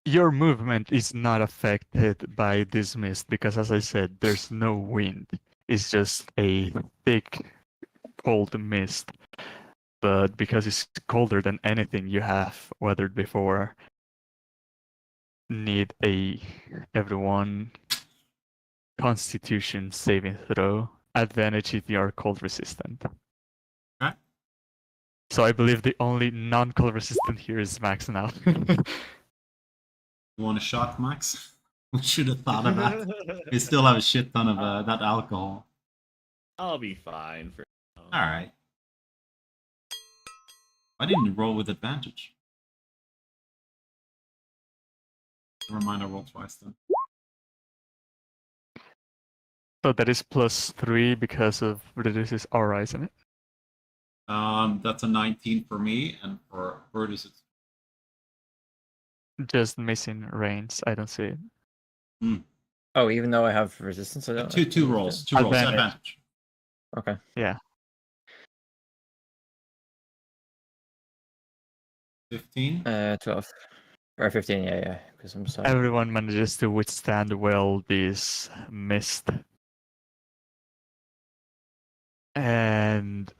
your movement is not affected by this mist because, as I said, there's no wind. It's just a thick, cold mist. But because it's colder than anything you have weathered before, need everyone Constitution saving throw. Advantage if you are cold resistant. Okay. So I believe the only non-cold resistant here is Max now. You want a shot, Max? We should have thought of that. We still have a shit ton of that alcohol. I'll be fine for now. All right. Why didn't you roll with advantage? Never mind, I rolled twice then. So that is +3 because of Brutus's aura, isn't it? That's a 19 for me, and for Brutus it's Just missing range. I don't see it. Oh, even though I have resistance, I don't. two rolls. Two rolls. Advantage. Advantage. Okay. Yeah. 15. 12 or 15. Yeah, because I'm sorry. Everyone manages to withstand well this mist. And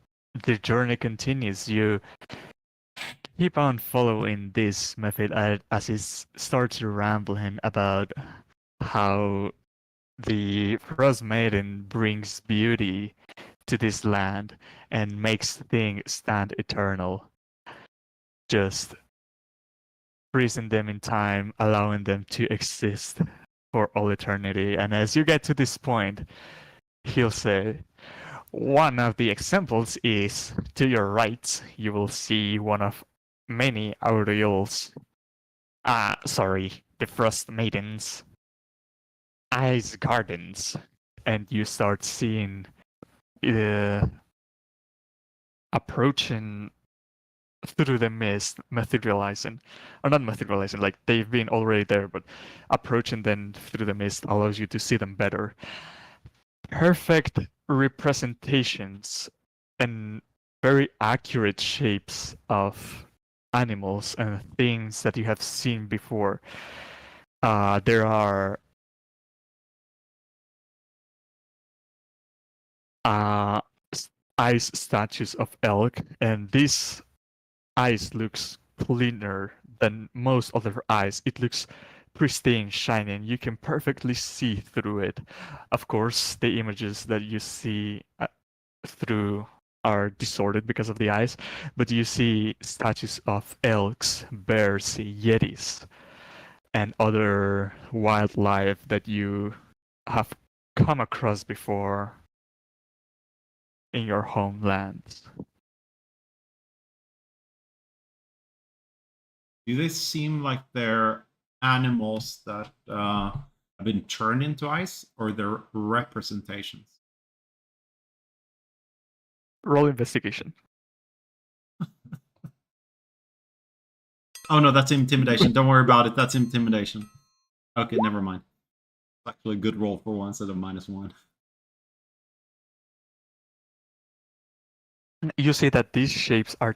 the journey continues. You keep on following this method as it starts rambling about how the Frost Maiden brings beauty to this land and makes things stand eternal. Just freezing them in time, allowing them to exist for all eternity. And as you get to this point, he'll say, one of the examples is to your right, you will see one of many aureoles. The Frost Maidens. Ice Gardens. And you start seeing approaching through the mist, materializing. Or not materializing, like they've been already there, but approaching them through the mist allows you to see them better. Perfect representations and very accurate shapes of animals and things that you have seen before. There are ice statues of elk, and this ice looks cleaner than most other ice. It looks pristine, shiny, and you can perfectly see through it. Of course, the images that you see through are distorted because of the ice, but you see statues of elks, bears, yetis, and other wildlife that you have come across before in your homeland. Do they seem like they're animals that have been turned into ice, or they're representations? Roll investigation. Oh no, that's intimidation. Don't worry about it. That's intimidation. Okay, never mind. It's actually a good roll for one instead of -1. You see that these shapes are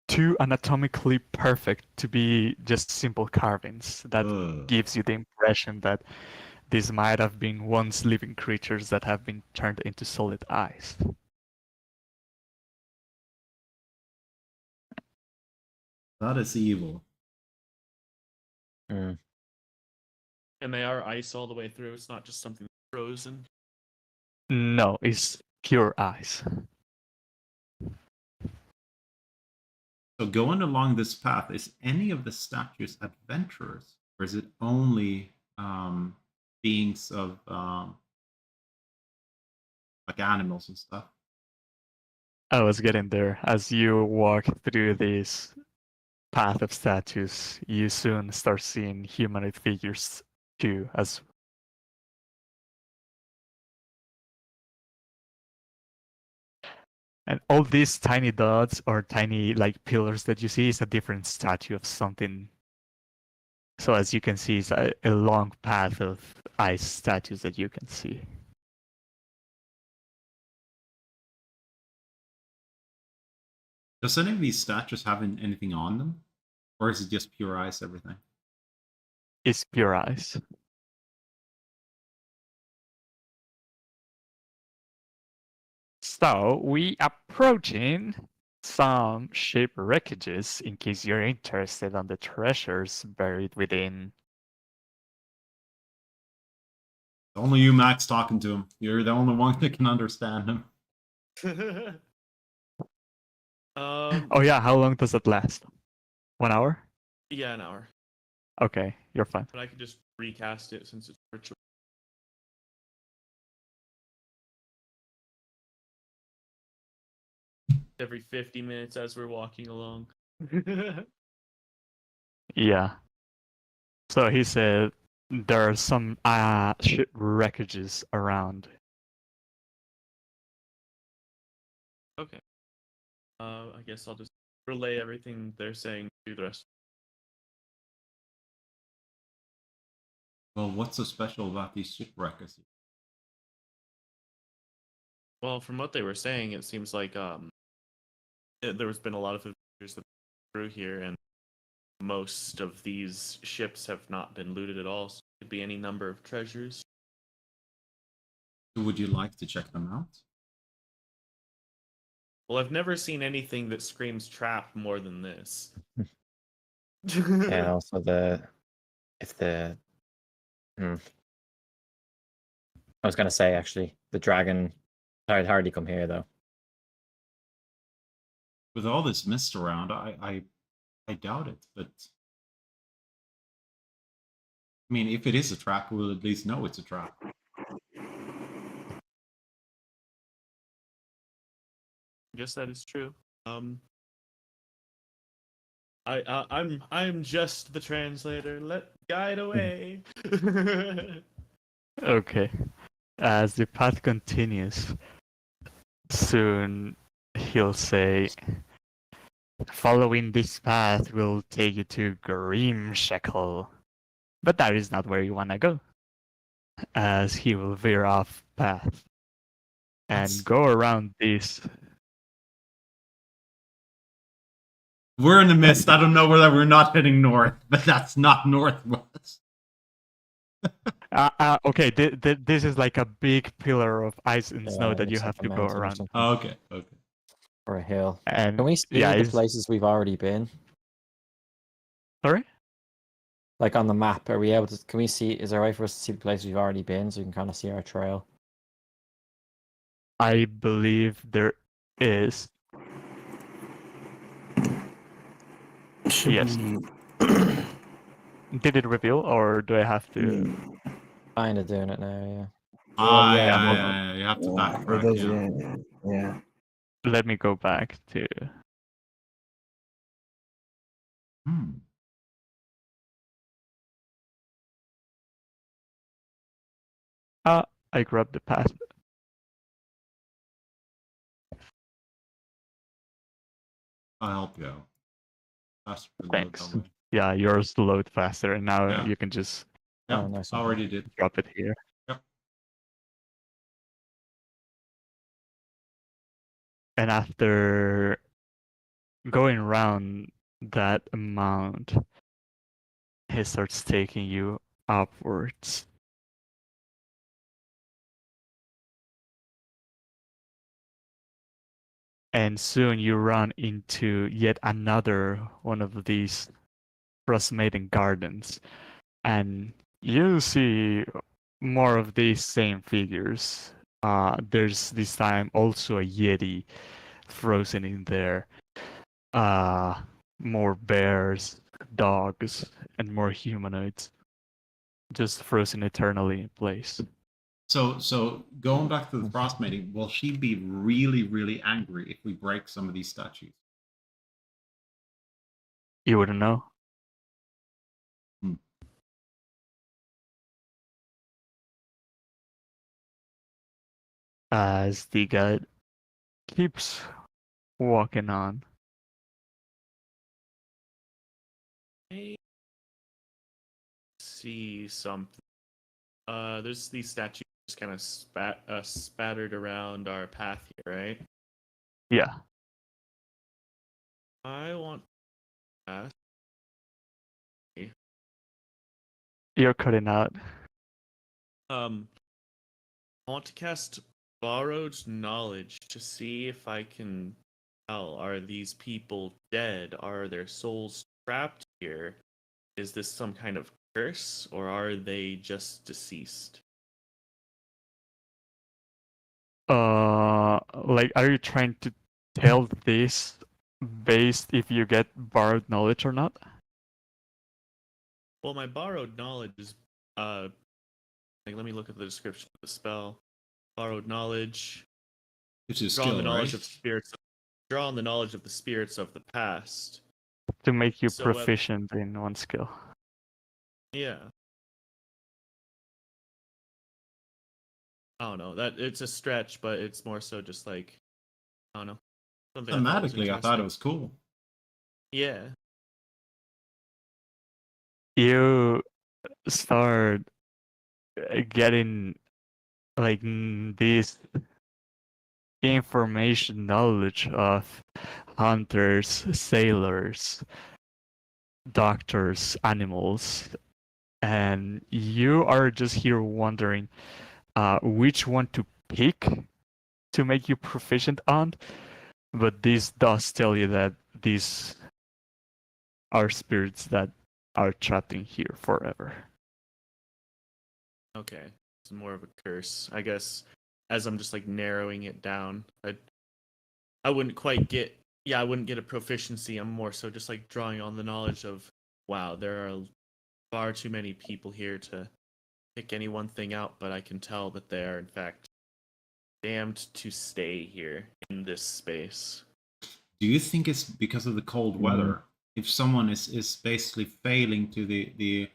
too anatomically perfect to be just simple carvings. That Ugh. gives you the impression that these might have been once living creatures that have been turned into solid ice. That is evil. Mm. And they are ice all the way through. It's not just something frozen. No, it's pure ice. So going along this path, is any of the statues adventurers, or is it only beings of like animals and stuff? I was getting there. As you walk through this path of statues, you soon start seeing humanoid figures too, as and all these tiny dots or tiny like pillars that you see is a different statue of something. So as you can see, it's a long path of ice statues that you can see. Does any of these statues have anything on them? Or is it just pure ice, everything? It's pure ice. So we approaching some ship wreckages in case you're interested on the treasures buried within. Only you, Max, talking to him. You're the only one that can understand him. Oh yeah, how long does it last? 1 hour? Yeah, an hour. Okay, you're fine. But I could just recast it since it's virtual. Every 50 minutes as we're walking along. Yeah. So he said there are some ship wreckages around. Okay. I guess I'll just relay everything they're saying to the rest. Well, what's so special about these shipwrecks? Well, from what they were saying, it seems like there's been a lot of adventures that through here, and most of these ships have not been looted at all. So it could be any number of treasures. Would you like to check them out? Well, I've never seen anything that screams trap more than this. And also I was gonna say actually the dragon I'd hardly come here though. With all this mist around, I doubt it, but I mean, if it is a trap, we'll at least know it's a trap. I guess that is true. I'm just the translator. Let guide away. Okay. As the path continues, soon he'll say, following this path will take you to Grimshackle. But that is not where you want to go. As he will veer off path and That's- go around this. We're in the mist. I don't know whether we're not heading north, but that's not northwest. Okay, this is like a big pillar of ice and Yeah, snow it that you looks have like a to go mountain or around. something. Oh, okay, okay. Or a hill. And Can we see yeah, the it's- places we've already been? Sorry? Like on the map, are we able to? Can we see? Is there a way for us to see the places we've already been, so we can kind of see our trail? I believe there is. Yes. Did it reveal, or do I have to? Kind of doing it now, yeah. Ah, yeah, yeah. You have to it backtrack. does, Yeah. yeah. Let me go back to. Hmm. I grabbed the path. I'll help you out. Faster load Thanks. that way. Yeah, yours load faster, and now Yeah. you can just Yep, Oh, nice. already did. drop it here. Yep. And after going around that amount, he starts taking you upwards. And soon you run into yet another one of these frostmaiden gardens. And you see more of these same figures. There's this time also a Yeti frozen in there. More bears, dogs, and more humanoids. Just frozen eternally in place. So going back to the frost mating, will she be really, really angry if we break some of these statues? You wouldn't know. Hmm. As the guide keeps walking on. I see something. There's these statues kind of spattered around our path here, right? Yeah. I want to ask. You're cutting out. I want to cast borrowed knowledge to see if I can tell, are these people dead? Are their souls trapped here? Is this some kind of curse, or are they just deceased? Like, are you trying to tell this based if you get borrowed knowledge or not? Well, my borrowed knowledge is like, let me look at the description of the spell. Borrowed knowledge. Which is Draw on skill, the knowledge right? of spirits. Draw on the knowledge of the spirits of the past. To make you So, proficient in one skill. Yeah. I don't know. That it's a stretch, but it's more so just like, I don't know. Something Thematically, I thought it interesting. was cool. Yeah. You start getting like this information knowledge of hunters, sailors, doctors, animals, and you are just here wondering which one to pick to make you proficient on. But this does tell you that these are spirits that are trapped in here forever. Okay. It's more of a curse. I guess as I'm just like narrowing it down, I wouldn't quite get I wouldn't get a proficiency. I'm more so just like drawing on the knowledge of, wow, there are far too many people here to pick any one thing out, but I can tell that they are in fact damned to stay here in this space. Do you think it's because of the cold weather? If someone is basically failing to the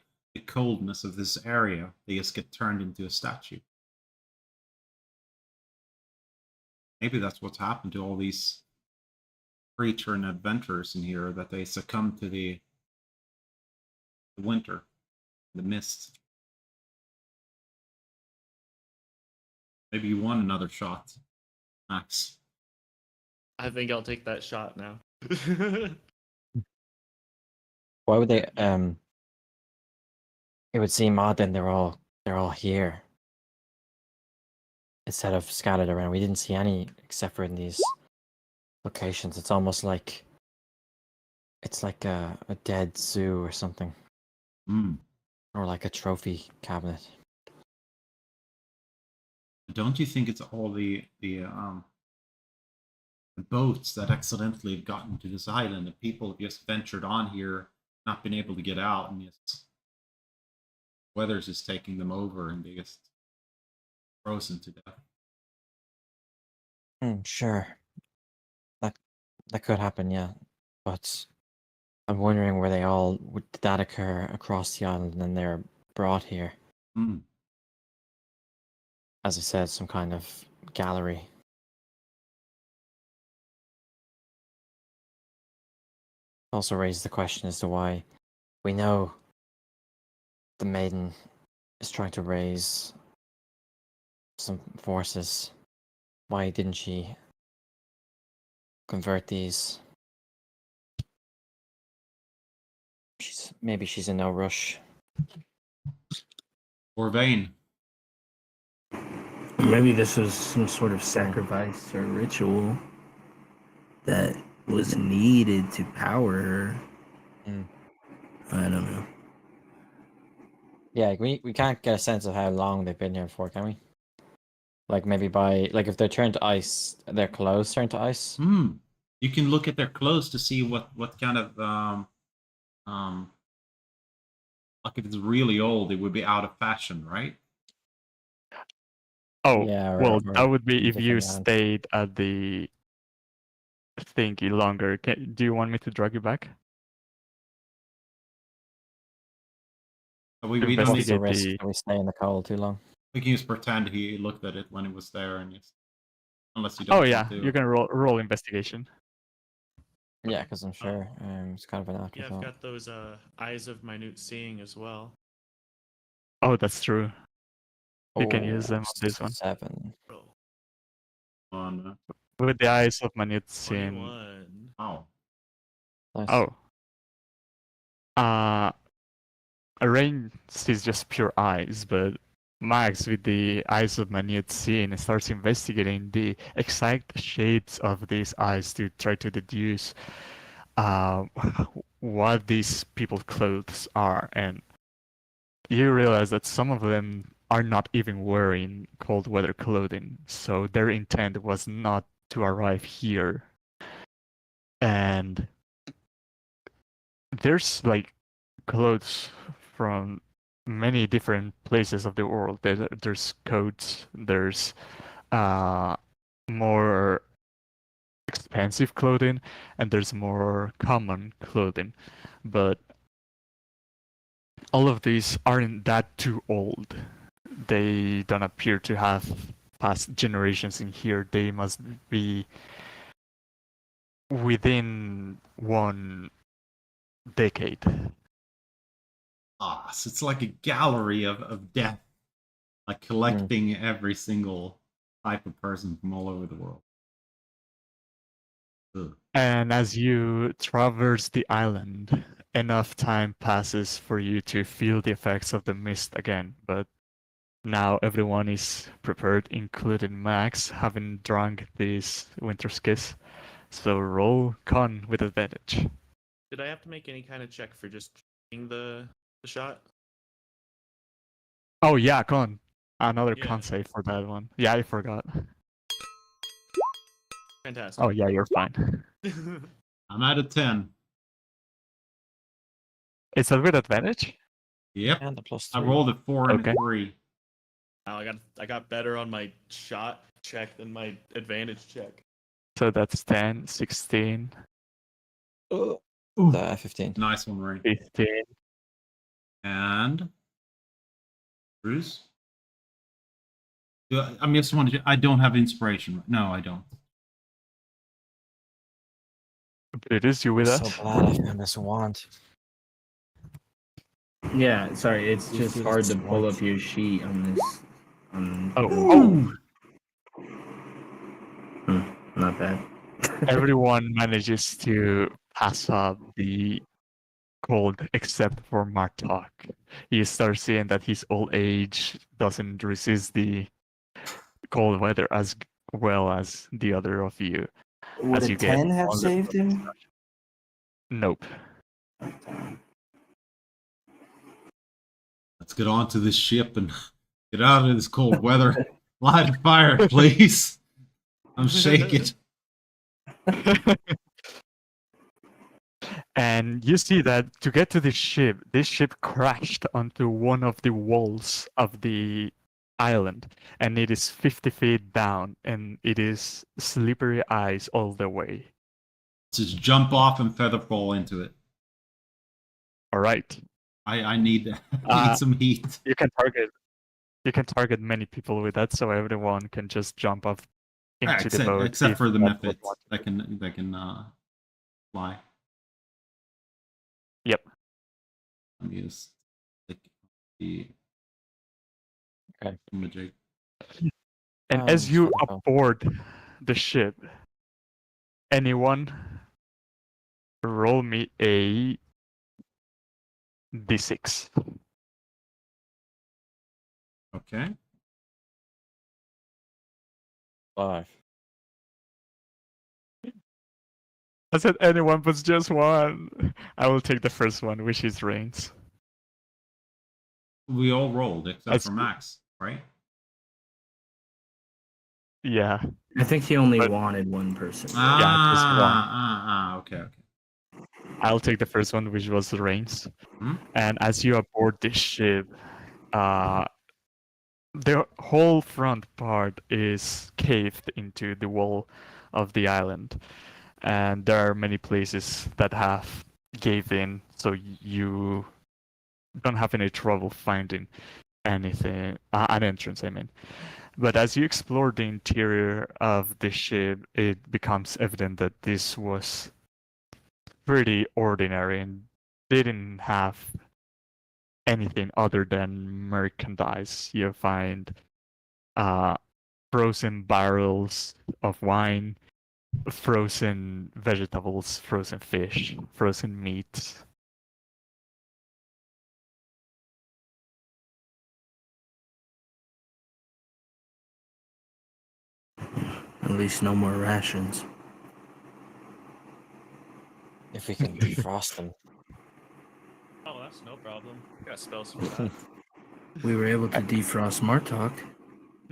coldness of this area, they just get turned into a statue. Maybe that's what's happened to all these creature and adventurers in here, that they succumb to the winter, the mist. Maybe you want another shot, Max. I think I'll take that shot now. Why would they? It would seem odd then they're all here instead of scattered around. We didn't see any except for in these locations. It's almost like it's like a dead zoo or something, or like a trophy cabinet. Don't you think it's all the boats that accidentally have gotten to this island, and people have just ventured on here, not been able to get out, and just weather's just taking them over, and they just frozen to death. Sure. That could happen, yeah. But I'm wondering where did that occur across the island and then they're brought here? Hmm. As I said, some kind of gallery. Also raises the question as to why we know the maiden is trying to raise some forces. Why didn't she convert these? Maybe she's in no rush. Or vain. Maybe this was some sort of sacrifice or ritual that was needed to power her. I don't know. Yeah, we can't get a sense of how long they've been here for, can we? Like maybe if they turn to ice, their clothes turn to ice. You can look at their clothes to see what kind of like if it's really old, it would be out of fashion, right? Oh, Yeah, well, or that would be if you different land. stayed at the thingy longer. Do you want me to drag you back? We don't What's need the investigate risk the. that we stay in the cold too long? we can just pretend he looked at it when it was there and just unless you Oh don't yeah, want to. you can roll investigation. Yeah, because I'm sure it's kind of an Yeah, I've afterthought. got those eyes of minute seeing as well. Oh, that's true. You can use them on this one. 7. Roll. On With the eyes of minute seeing. 21. oh, Nice. Oh. Rain sees just pure eyes, but Max, with the eyes of minute seeing, starts investigating the exact shades of these eyes to try to deduce what these people's clothes are, and you realize that some of them are not even wearing cold weather clothing, so their intent was not to arrive here. And there's like clothes from many different places of the world. There's coats, there's more expensive clothing, and there's more common clothing. But all of these aren't that too old. They don't appear to have past generations in here. They must be within one decade. so it's like a gallery of death, like collecting every single type of person from all over the world. Ugh. And as you traverse the island, enough time passes for you to feel the effects of the mist again, but now everyone is prepared, including Max, having drunk this winter's kiss. So roll con with advantage. Did I have to make any kind of check for just shooting the shot? Oh yeah, con. Another Yeah. con save for that one. Yeah, I forgot. Fantastic. Oh yeah, you're fine. I'm at a 10. Is that with advantage? Yep. And the plus I 3. rolled a 4 and Okay. a 3. Wow, I got better on my shot check than my advantage check. So that's 10, 16, 15. Nice one, Ray. 15. And Bruce? I'm just wondering, I don't have inspiration. No, I don't. It is you with So us? glad I found this wand. Yeah, sorry, it's You just feel hard it's to pull white. up your sheet on this. Oh. Not bad. Everyone manages to pass up the cold except for Martok. You start seeing that his old age doesn't resist the cold weather as well as the other of you. Would As a you get 10 have on the- saved him? Nope. Let's get onto this ship and get out of this cold weather. Light a fire, please. I'm shaking. And you see that to get to this ship crashed onto one of the walls of the island, and it is 50 feet down, and it is slippery ice all the way. Just jump off and feather fall into it. All right. I need I need some heat. You can target many people with that, so everyone can just jump off into the boat. Except if for the that's what methods want to do. that can fly. Yep. Let me just take the Okay. magic. And as you Oh. aboard the ship, anyone roll me a d6. Okay. 5. I said anyone, but just one. I will take the first one, which is Reigns. We all rolled except That's for good. Max, right? Yeah. I think he only But- wanted one person. just one. Okay. I'll take the first one, which was Reigns. Hmm? And as you aboard this ship, the whole front part is caved into the wall of the island. And there are many places that have caved in, so you don't have any trouble finding anything, an entrance, I mean. But as you explore the interior of the ship, it becomes evident that this was pretty ordinary and didn't have anything other than merchandise. You find frozen barrels of wine, frozen vegetables, frozen fish, frozen meat. At least no more rations. If we can defrost them. Oh, that's no problem. Got spells for that. We were able to defrost Martok.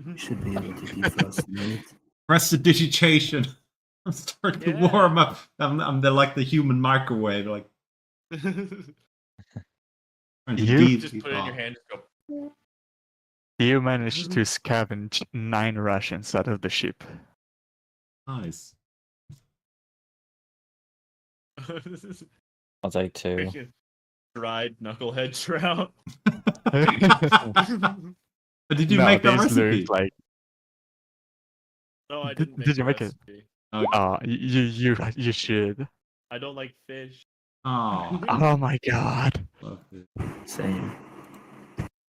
We should be able to defrost meat. Press the digitation. I'm starting to Yeah. warm up. I'm the like the human microwave, like trying to You Just put it in your hand. Just go. You managed to scavenge 9 rations out of the ship. Nice. I'll take 2. Dried knucklehead trout. But did you No, make the these recipe? look like No, I Did- didn't make did you the make it? recipe. you should. I don't like fish. Oh, Oh my god. love it. Same.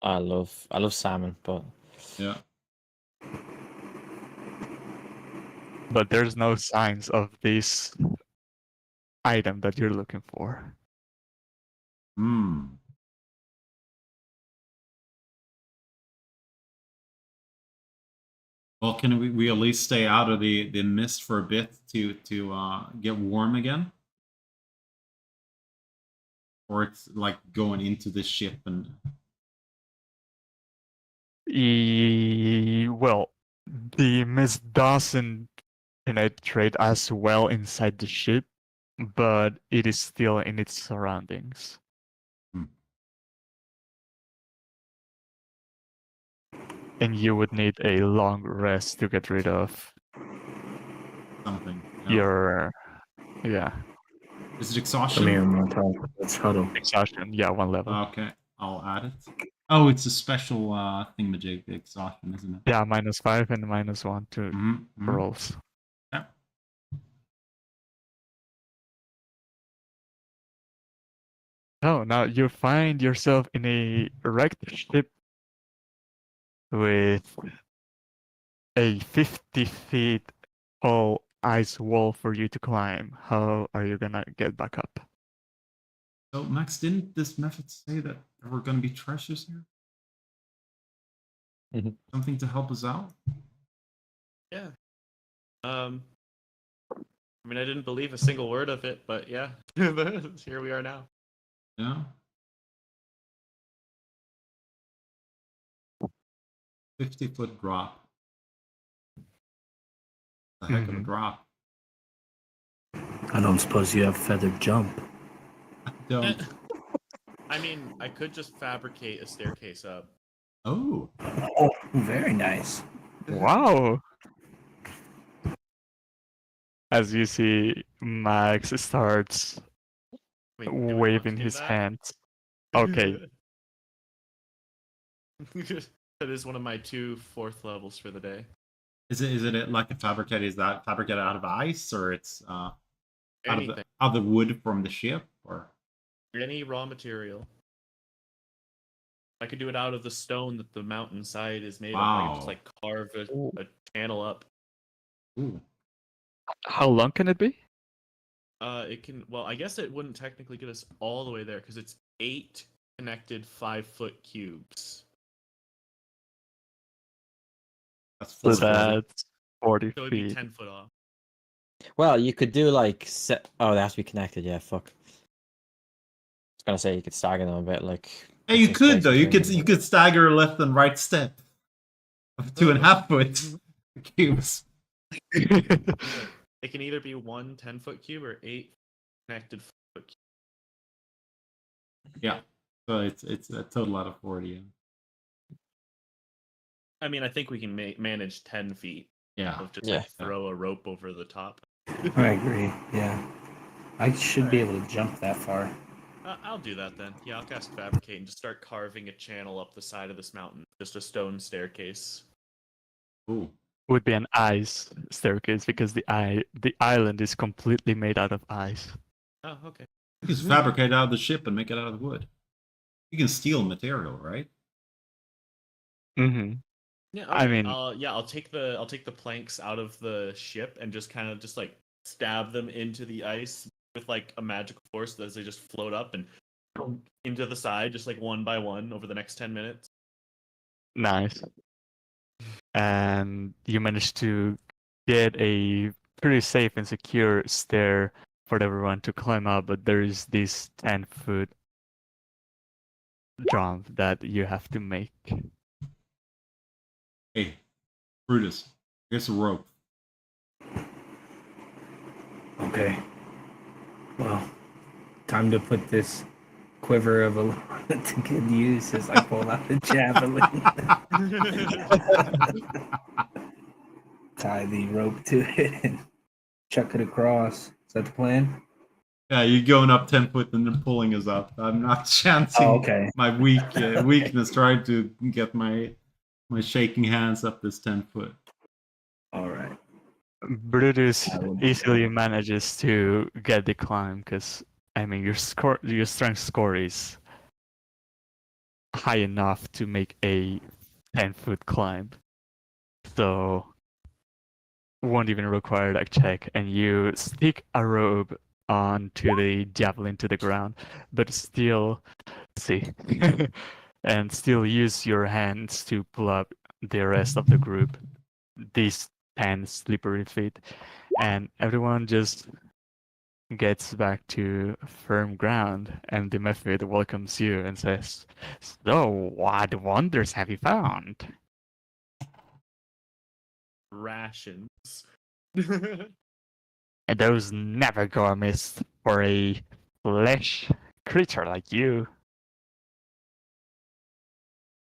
I love salmon, but Yeah. But there's no signs of this item that you're looking for. Hmm. Well, can we at least stay out of the mist for a bit to get warm again? Or it's like going into the ship and Well, the mist doesn't penetrate as well inside the ship, but it is still in its surroundings. Hmm. And you would need a long rest to get rid of something. your, yeah, Is it Come exhaustion? here, Martok. Let's huddle. exhaustion. Yeah, 1 level. Okay, I'll add it. Oh, it's a special thingamajig, the exhaustion, isn't it? Yeah, -5 and -1 to Mm-hmm. rolls. Yeah. Oh, now you find yourself in a wrecked ship with a 50 feet tall ice wall for you to climb. How are you gonna get back up? So, Max, didn't this method say that there were going to be treasures here? Mhm. Something to help us out? Yeah. I mean, I didn't believe a single word of it, but yeah, here we are now. Yeah. 50-foot drop. A heck of a Mhm. drop. I don't suppose you have feathered jump. Don't. I mean, I could just fabricate a staircase up. Oh, Oh, very nice. Wow. As you see, Max starts Wait, do we want to waving do his that? hands. Okay. That is one of my 2 4th levels for the day. is it like a fabricated? Is that fabricated out of ice, or it's out Anything. of the wood from the ship, or? Any raw material. I could do it out of the stone that the mountainside is made of. I could just Wow. like carve Ooh. a channel up. Ooh. How long can it be? It can. Well, I guess it wouldn't technically get us all the way there because it's 8 connected 5-foot cubes. That's So 40. that's 40 So it'd be feet. 10 foot off. Well, you could do like oh, they have to be connected. Yeah, fuck. I was gonna say you could stagger them a bit, like. Hey, put you some could space though. You between could them. you could stagger a left and right step of 2.5 foot cubes. It can either be 1 10-foot cube or 8 connected foot cube. Yeah. So it's a total out of 40. Yeah. I mean, I think we can manage 10 feet Yeah. of just Yeah. like throw a rope over the top. I agree. Yeah, I should be able to jump that far. I'll do that then. Yeah, I'll cast Fabricate and just start carving a channel up the side of this mountain. Just a stone staircase. Ooh. Would be an ice staircase because the island is completely made out of ice. Oh, okay. You can fabricate it out of the ship and make it out of wood. You can steal material, right? Mm-hmm. Yeah, I okay. mean- I'll take the planks out of the ship and just kind of just like stab them into the ice with like a magical force as they just float up and into the side, just like one by one over the next 10 minutes. Nice. And you managed to get a pretty safe and secure stair for everyone to climb up, but there is this 10-foot jump that you have to make. Hey, Brutus, here's a rope. Okay. Well, time to put this quiver of a to good use as I pull out the javelin. Tie the rope to it and chuck it across. Is that the plan? Yeah, you're going up 10 foot and then pulling us up. I'm not chancing okay. my weakness trying to get my shaking hands up this 10 foot. All right. Brutus I will do easily that. manages to get the climb because I mean your strength score is high enough to make a 10-foot climb. So won't even require that check, and you stick a rope onto the javelin to the ground, but still and still use your hands to pull up the rest of the group. These 10 slippery feet, and everyone just gets back to firm ground, and the method welcomes you and says, "So, what wonders have you found?" Rations. And those never go amiss for a flesh creature like you.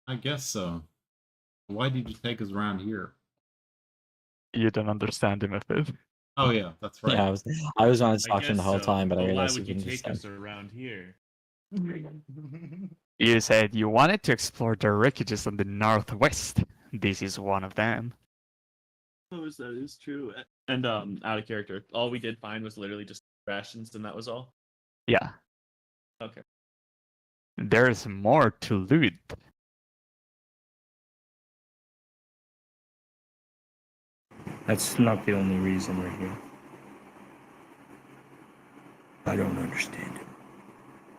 I guess so. Why did you take us around here? You don't understand the method. Oh yeah, that's right. Yeah, I was wanting to I talk to him the guess whole so, time, but I why realized would he you couldn't take us understand. around here? You said you wanted to explore the wreckages on the northwest. This is one of them. Oh, that is true. And out of character, all we did find was literally just rations, and that was all. Yeah. Okay. There's more to loot. That's not the only reason we're here. I don't understand it.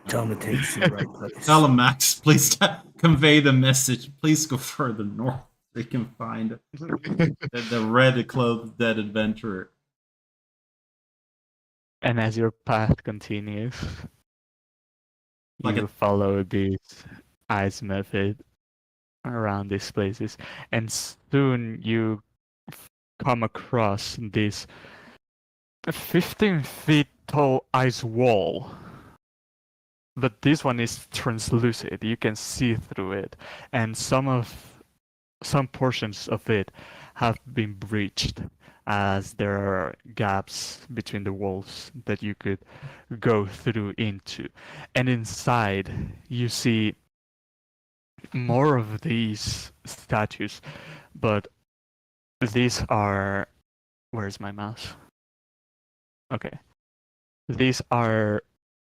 Tell him to take us to the right place. Tell him, Max, please convey the message. Please go further north. They can find the red-clothed dead adventurer. And as your path continues, Like you a- follow this ice method around these places, and soon you come across this 15 feet tall ice wall but this one is translucid. You can see through it, and some portions of it have been breached, as there are gaps between the walls that you could go through into. And inside, you see more of these statues, but these are. Where's my mouse? Okay. These are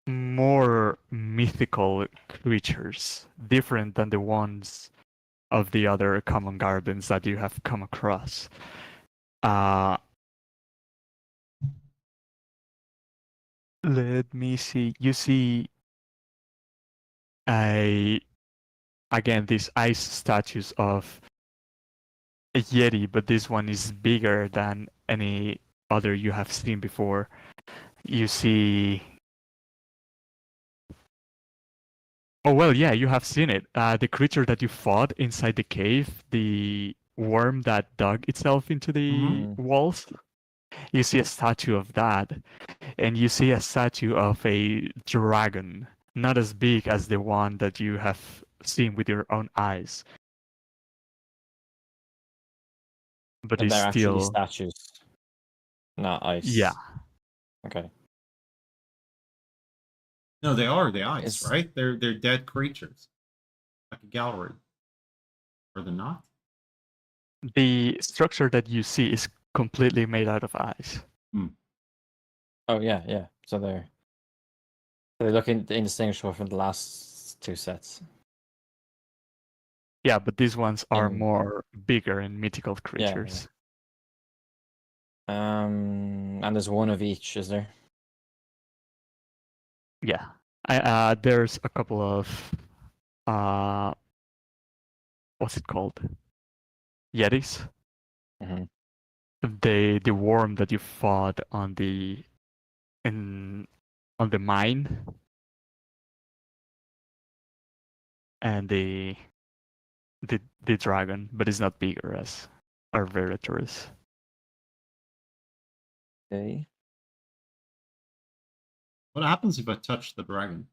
more mythical creatures, different than the ones of the other common gardens that you have come across. Let me see. You see again these ice statues of a Yeti, but this one is bigger than any other you have seen before. You see. Oh well, yeah, you have seen it. The creature that you fought inside the cave, the worm that dug itself into the walls. You see a statue of that, and you see a statue of a dragon, not as big as the one that you have seen with your own eyes, but And it's they're actually still, statues, not ice. yeah. Okay. No, they are the ice, Is- right? They're dead creatures, like a gallery. Are they not? The structure that you see is completely made out of ice. Oh yeah, yeah. So they look indistinguishable from the last two sets. Yeah, but these ones are And- more bigger and mythical Yeah, creatures. And there's one of each, is there? Yeah. There's a couple of what's it called? Yetis. Mm-hmm. The worm that you fought on the mine, and the dragon, but it's not bigger as our Veritors. Okay. What happens if I touch the dragon?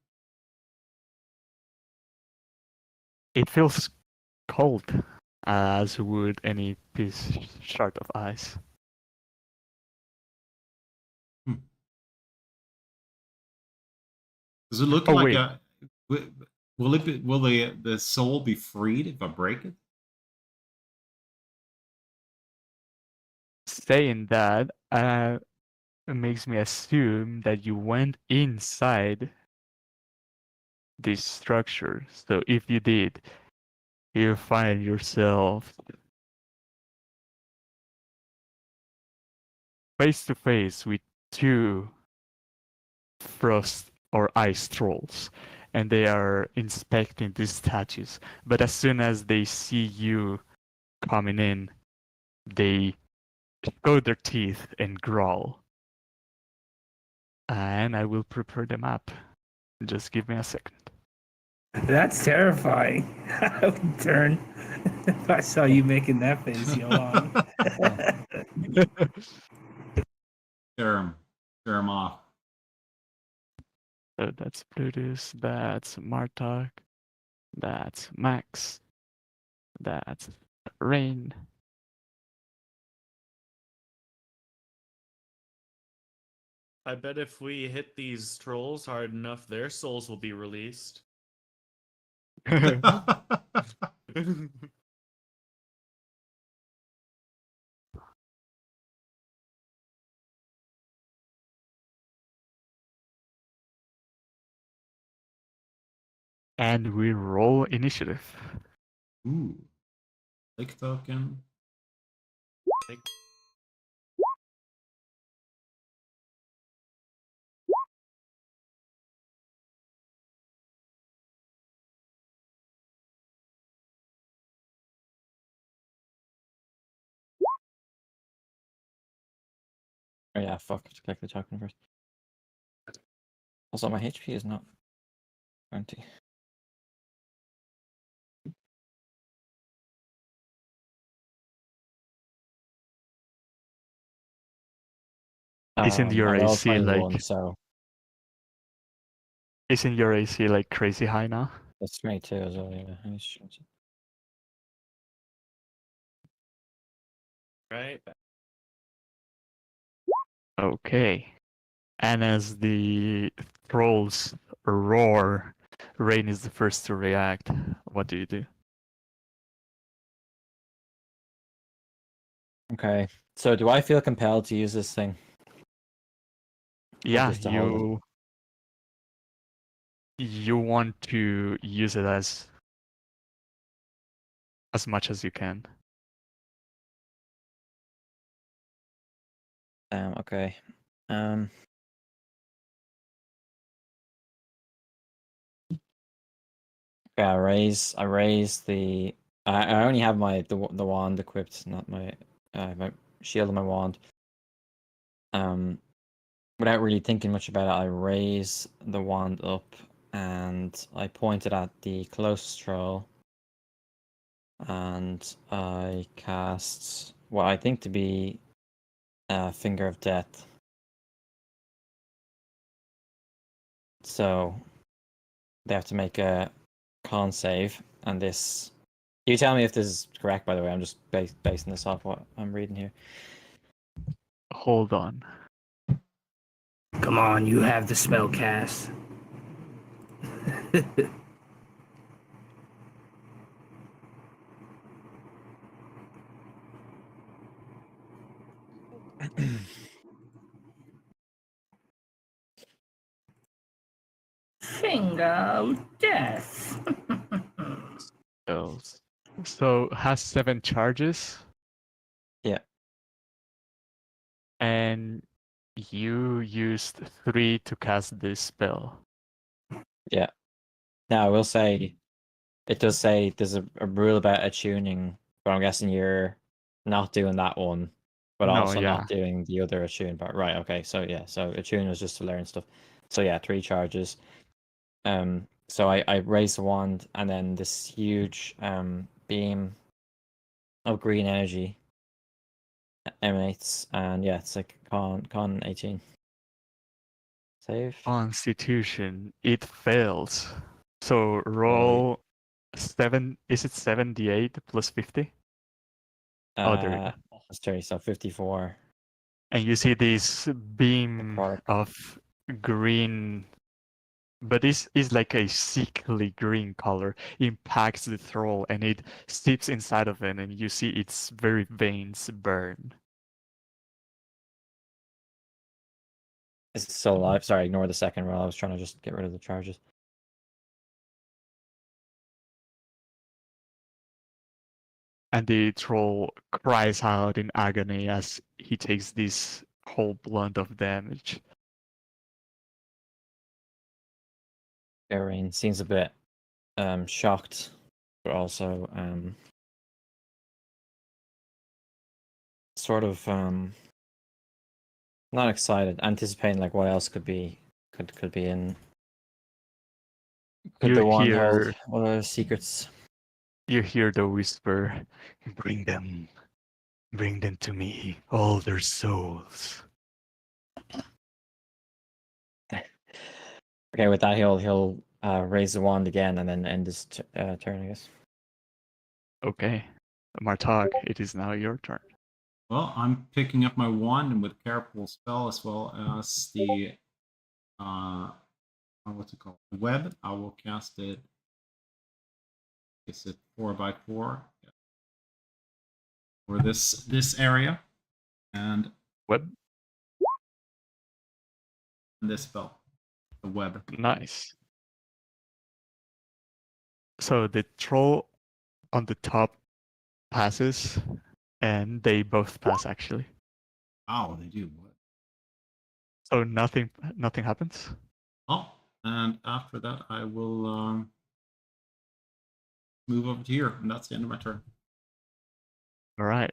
It feels cold, as would any piece shard of ice. Does it look Oh, like wait. a? Will the soul be freed if I break it? Saying that, it makes me assume that you went inside this structure. So if you did, you find yourself face to face with two frost or ice trolls, and they are inspecting these statues. But as soon as they see you coming in, they show their teeth and growl. And I will prepare the map. Just give me a second. That's terrifying. I would turn if I saw you making that face, Johan. Tear him off. So that's Plutus, that's Martok, that's Max, that's Rain. I bet if we hit these trolls hard enough, their souls will be released. And we roll initiative. Ooh. Click token. Oh yeah, fuck. Just click the token first. Also, my HP is not 20. Isn't your I rolled AC like 21, so Isn't your AC like crazy high now? That's me too as well. Yeah. I just- Right. Okay. And as the trolls roar, Rain is the first to react. What do you do? Okay. So do I feel compelled to use this thing? Yeah, just to hold you want to use it as much as you can. Okay. Yeah, I raise the. I only have the wand equipped, not my my shield and my wand. Without really thinking much about it, I raise the wand up and I point it at the closest troll, and I cast what I think to be Finger of Death. So they have to make a con save, and this. You tell me if this is correct, by the way. I'm just basing this off what I'm reading here. Hold on. Come on, you have the spell cast. Finger of death. Spells. So has 7 charges. Yeah. And you used 3 to cast this spell. Yeah. Now I will say, it does say there's a rule about attuning, but I'm guessing you're not doing that one, but No, also yeah. not doing the other attune part. Right. Okay. So yeah. So attune was just to learn stuff. So yeah, 3 charges. So I raise the wand, and then this huge beam of green energy emanates, and yeah, it's like con 18. Save. Constitution. It fails. So Really? roll 7. Is it 78 plus 50? Oh, there you go. That's 30, so 54. And you see this beam Necrotic. of green, but this is like a sickly green color, impacts the troll and it seeps inside of it, and you see its very veins burn. Is it still alive? Sorry, ignore the second roll. I was trying to just get rid of the charges. And the troll cries out in agony as he takes this whole blunt of damage. Erin seems a bit shocked, but also sort of not excited, anticipating like what else could be in. Could You the wand hold hear what are the secrets? you hear the whisper, bring them to me, all their souls. Okay, with that he'll raise the wand again and then end his turn, I guess. Okay, Martag, it is now your turn. Well, I'm picking up my wand and with careful spell as well as the what's it called? The web. I will cast it. Is it 4x4? Yeah. For this area and Web. this spell, the web. Nice. So the troll on the top passes, and they both pass actually. Oh, they do. What? So nothing happens. Oh, and after that, I will move over to here, and that's the end of my turn. All right.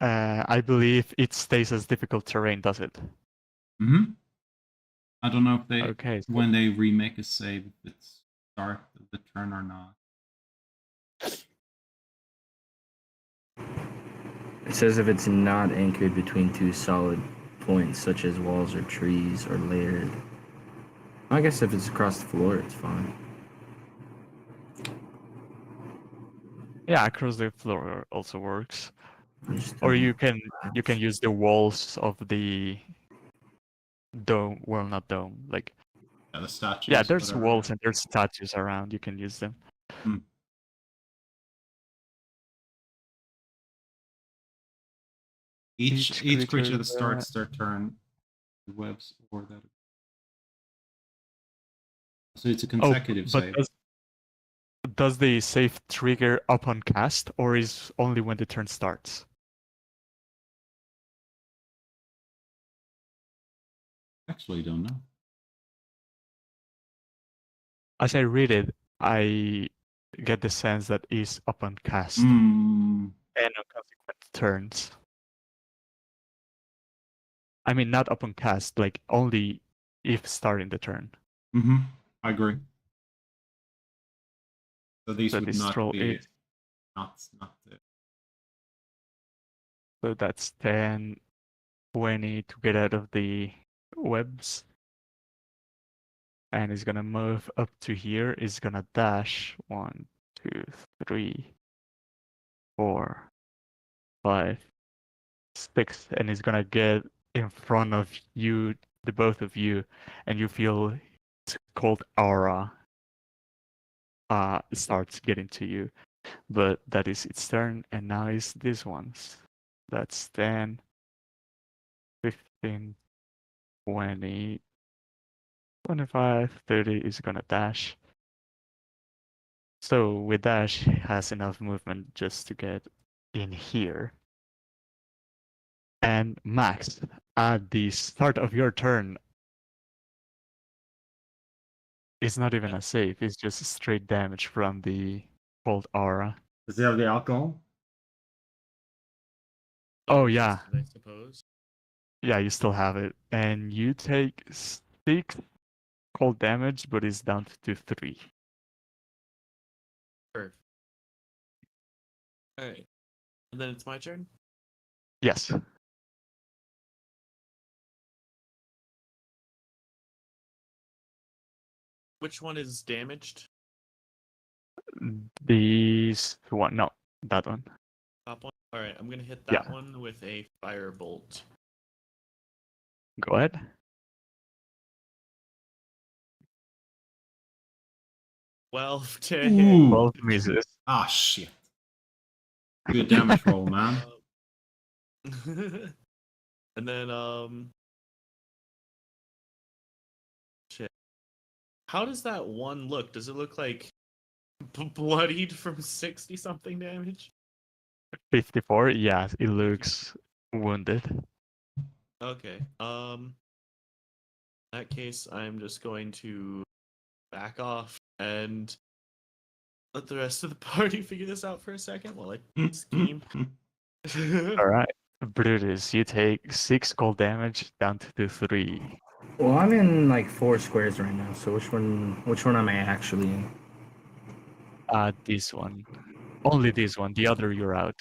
I believe it stays as difficult terrain, does it? Mm-hmm. I don't know if they Okay. So when they remake a save if it's start of the turn or not. It says if it's not anchored between two solid points, such as walls or trees or layered. I guess if it's across the floor, it's fine. Yeah, across the floor also works. Just Or don't you can collapse. use the walls of the dome. Well, not dome. Like Yeah, the statues. yeah, or there's whatever, walls yeah. and there's statues around. You can use them. Each creature that that- starts their turn webs or that. So it's a Oh, consecutive but save. does the save trigger upon cast, or is only when the turn starts? Actually, don't know. As I read it, I get the sense that is upon cast Mm. and on consequent turns. I mean, not upon cast, like only if starting the turn. Mm-hmm. I agree. So these So would this not troll be is not so that's 10, 20 to get out of the webs. And he's gonna move up to here. He's gonna dash 1, 2, 3, 4, 5, 6, and he's gonna get in front of you, the both of you, and you feel it's called aura. Starts getting to you, but that is its turn, and now is this one's. That's 10, 15, 20, 25, 30 is gonna dash. So with dash, he has enough movement just to get in here. And Max, at the start of your turn, it's not even a save, it's just straight damage from the cold aura. Does he have the alcohol? Oh, yeah. resistant, I suppose. Yeah, you still have it. And you take 6 cold damage, but it's down to 3. Perfect. All right, and then it's my turn. Yes. Which one is damaged? These one, no, that one. Top one. All right, I'm gonna hit Yeah. that one with a firebolt. Go ahead. 12 to hit. Ooh. 12 misses. Ah, shit. Good damage roll, man. And then shit. How does that one look? Does it look like bloodied from 60 something damage? 54, yeah, it looks wounded. Okay. In that case, I'm just going to back off and let the rest of the party figure this out for a second while I scheme. Alright. Brutus, you take 6 cold damage down to 3. Well, I'm in like 4 squares right now. So which one am I actually in? This one. Only this one. The other you're out.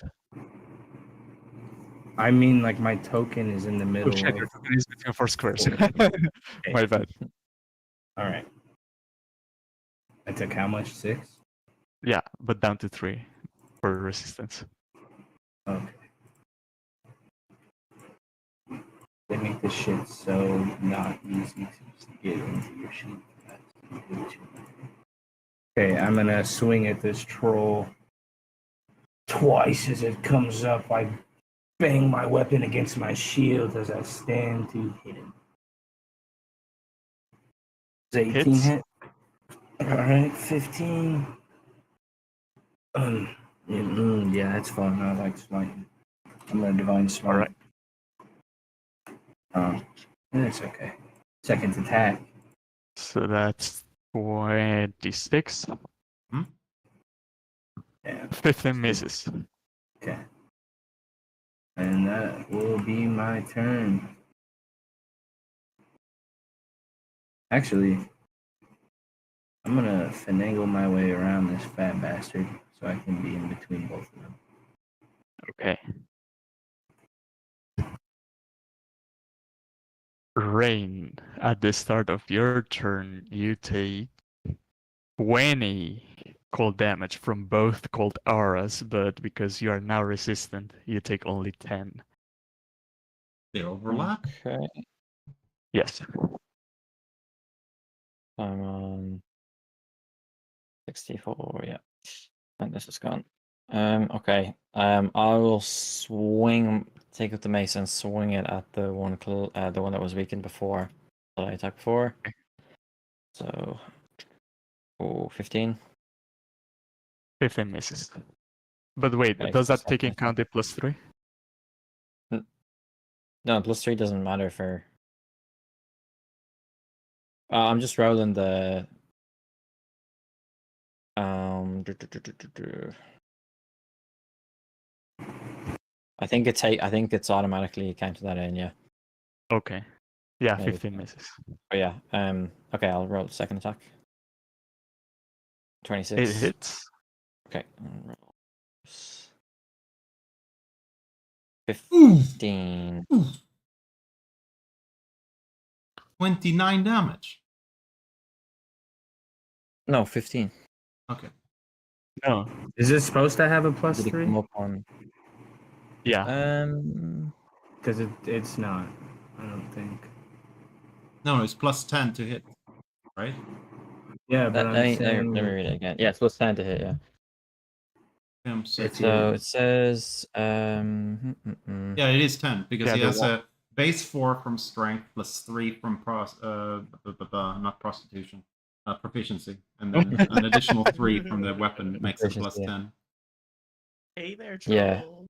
I mean, like my token is in the Oh middle. shit, Of... your token is between 4 squares. Okay. My bad. All right. I took how much? 6. Yeah, but down to 3 for resistance. Okay. They make this shit so not easy to just get into your sheet. Okay, I'm gonna swing at this troll twice as it comes up. I bang my weapon against my shield as I stand to hit him. Is 18 Hits. hit? Alright, 15. Yeah, that's fun. I like smiting. I'm gonna divine smite. Alright. That's okay. Second attack. So that's 26. Yeah. 15 misses. Okay. And that will be my turn. Actually, I'm gonna finagle my way around this fat bastard so I can be in between both of them. Okay. Rain, at the start of your turn, you take 20 cold damage from both cold auras, but because you are now resistant, you take only 10. They overlap. Okay. Yes. I'm on 64, yeah. And this is gone. Okay. I will take up the mace and swing it at the one that was weakened before that I attacked before. Okay. So, 15. 15 misses. But wait, Okay, does so that take in second count the +3? No, +3 doesn't matter for. I'm just rolling the. I think it's automatically counted that in, yeah. Okay. Yeah, Maybe. 15 misses. But yeah, okay, I'll roll the second attack. 26. It hits. Okay. Roll. Ooh, 15. 29 damage. No, 15. Okay. No. Is this supposed to have a plus Did it 3? come up on? Yeah. Because it's not. I don't think. No, it's +10 to hit, right? Yeah, but Let I'm me saying read it again. Yeah, it's plus 10 to hit, yeah. It's So it says Yeah, it is 10 because Yeah, he the has one- a base 4 from strength +3 from not prostitution, proficiency, and then an additional 3 from the weapon makes it Proficiency, yeah. +10. Hey there, Yeah. troll.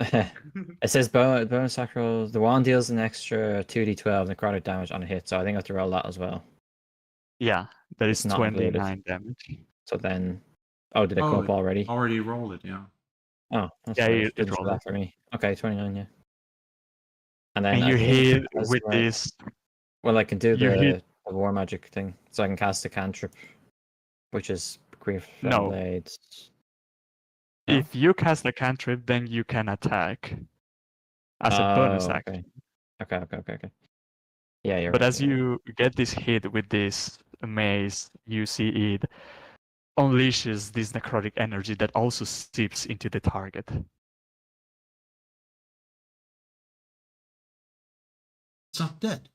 It says bonus attack rolls. The wand deals an extra 2d12 necrotic damage on a hit, so I think I have to roll that as well. Yeah, that It's is not included. 29 damage. So then, did it come up already? Already rolled it, yeah. Oh, that's Yeah, weird. it Didn't show rolled that for me. Okay, 29, yeah. And then And I you think hit that's with right. this. Well, I can do you hit- the war magic thing, so I can cast a cantrip, which is Grief No. Blades. No? If you cast a cantrip, then you can attack as a bonus Oh, action. okay. Yeah, you're But right. as you get this hit with this mace, you see it unleashes this necrotic energy that also seeps into the target. It's not dead.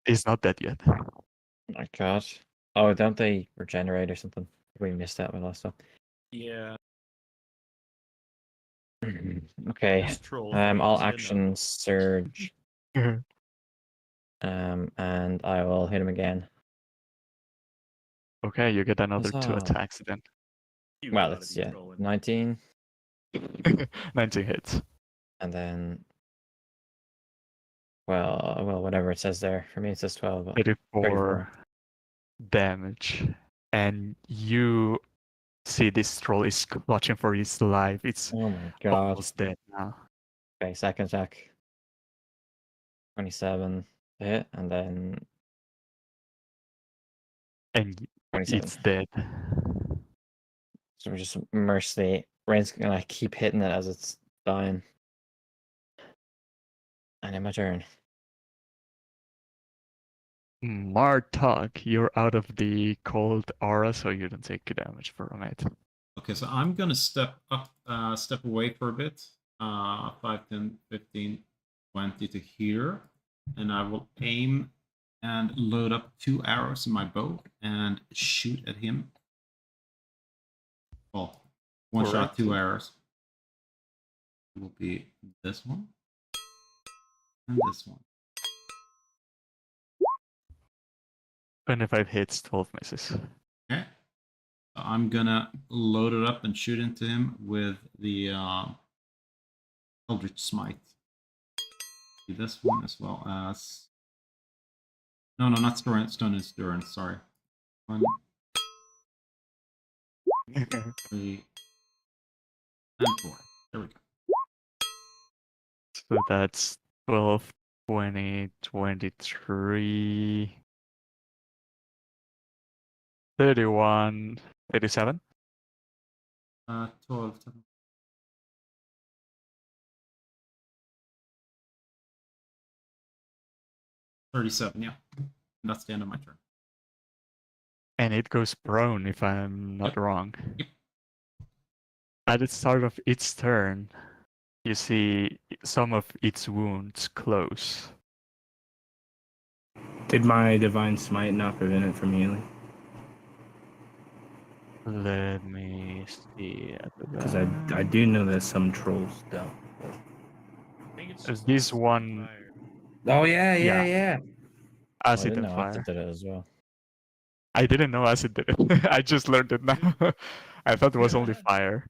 It's not dead yet. Oh my god. Oh, don't they regenerate or something? We missed that one last time. Yeah. Okay. This troll I'll thinks, you know. action surge. And I will hit him again. Okay, you get another 2 Huzzah. attacks then. You Well, gotta it's be trolling. 19, 19 hits. and then well, whatever it says there. For me, it says 12. But 34 damage. And you see this troll is clutching for his life. It's oh my god. almost dead now. Okay, second attack. 27 to hit, and then And 27. it's dead. So we're just mercilessly. Rain's gonna keep hitting it as it's dying. And then my turn. Martok, you're out of the cold aura, so you don't take damage from it. Okay, so I'm gonna step away for a bit. 5, 10, 15, 20 to here, and I will aim and load up 2 arrows in my bow and shoot at him. Well, one shot, Correct. 2 arrows. It will be this one and this one. 25 hits, 12 misses. Okay. So I'm gonna load it up and shoot into him with the Eldritch Smite. Do this one as well as. No, not Stone Endurance, sorry. 1, 3, and 4. There we go. So that's 12, 20, 23, 31, 37. 12, 37, yeah. That's the end of my turn. And it goes prone, if I'm not Yep. wrong. Yep. At the start of its turn, you see some of its wounds close. Did my divine smite not prevent it from healing? Let me see. Because I do know that some trolls don't. I think it's just This acid one, fire. Oh yeah, Yeah. yeah. I acid didn't and know Acid fire. did it as well. I didn't know acid did it. I just learned it now. I thought it was only fire.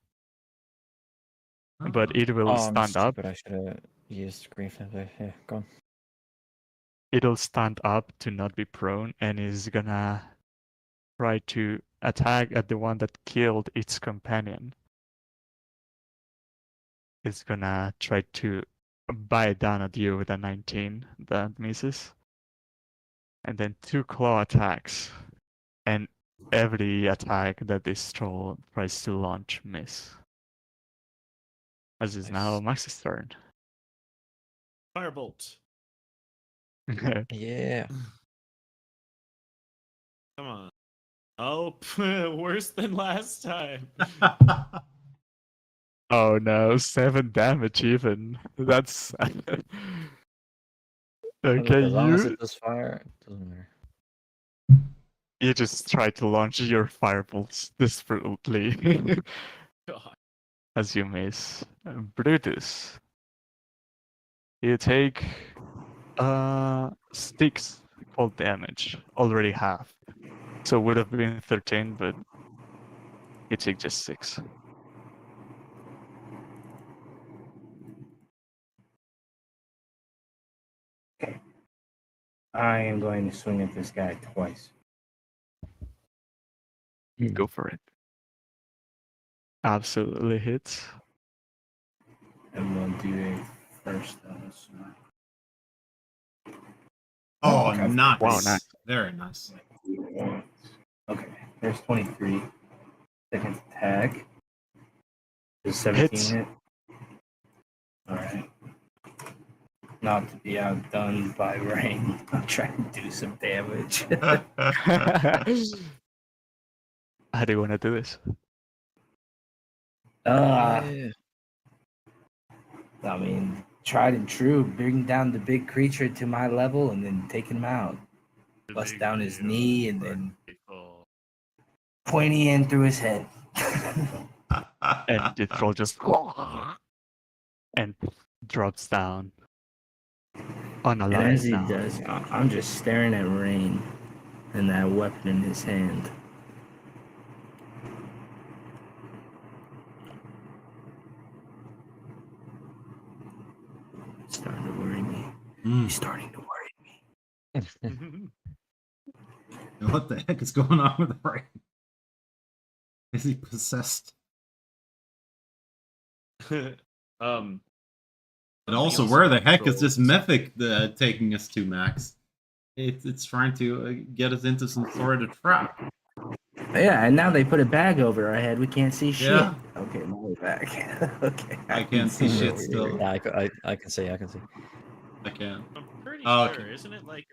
But it will Oh, I'm stand up. stupid. I should have used grief. Yeah, go on. It'll stand up to not be prone and is gonna try to attack at the one that killed its companion. It's gonna try to bite down at you with a 19 that misses. And then 2 claw attacks. And every attack that this troll tries to launch miss. As is now Nice. Max's turn. Firebolt. Yeah. Come on. Oh, worse than last time. Oh no, 7 damage even. That's okay. As long as it does fire, it doesn't matter. You just try to launch your firebolts desperately God. as you miss. Brutus, you take 6 cold damage, already half. So would have been 13, but you take just 6. I am going to swing at this guy twice. Go for it. Absolutely hits. And we'll do a first smite. Oh, Okay. nice. Wow, nice. Very nice. Okay, there's 23. Second attack. Does 17 Hits. hit? Alright. Not to be outdone by rain. I'm trying to do some damage. How do you want to do this? I mean, tried and true. Bring down the big creature to my level and then take him out. Bust down his knee and then pointy in through his head. And the troll just and drops down And unalive as he now. does, I'm just staring at Rain and that weapon in his hand. It's starting to worry me. He's starting to worry me. What the heck is going on with Ray? Is he possessed? um. And also, where the heck is this mythic taking us to, Max? It's trying to get us into some sort of trap. Yeah, and now they put a bag over our head. We can't see shit. Yeah. Okay, now we're back. Okay. I can't see where shit we're still. going. Yeah, I can see. I can see. I can. I'm pretty Oh, sure, okay. isn't it like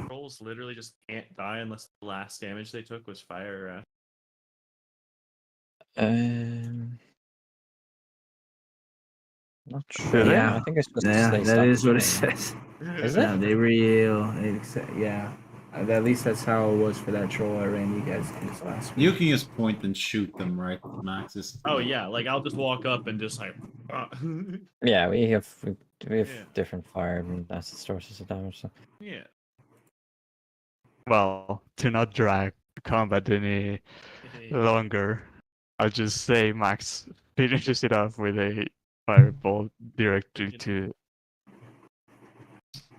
trolls literally just can't die unless the last damage they took was fire? Not Do sure. they? Yeah. I think it's just Yeah, they that stop is what it healing. says. Is it? Yeah, they reel. Yeah. At least that's how it was for that troll I ran you guys this last week. You can just point and shoot them, right, Max? Oh yeah, like I'll just walk up and just like. Yeah, we have Yeah. different fire and acid sources of damage. So. Yeah. Well, to not drag combat any longer, I'll just say Max finishes it off with a fireball directly to.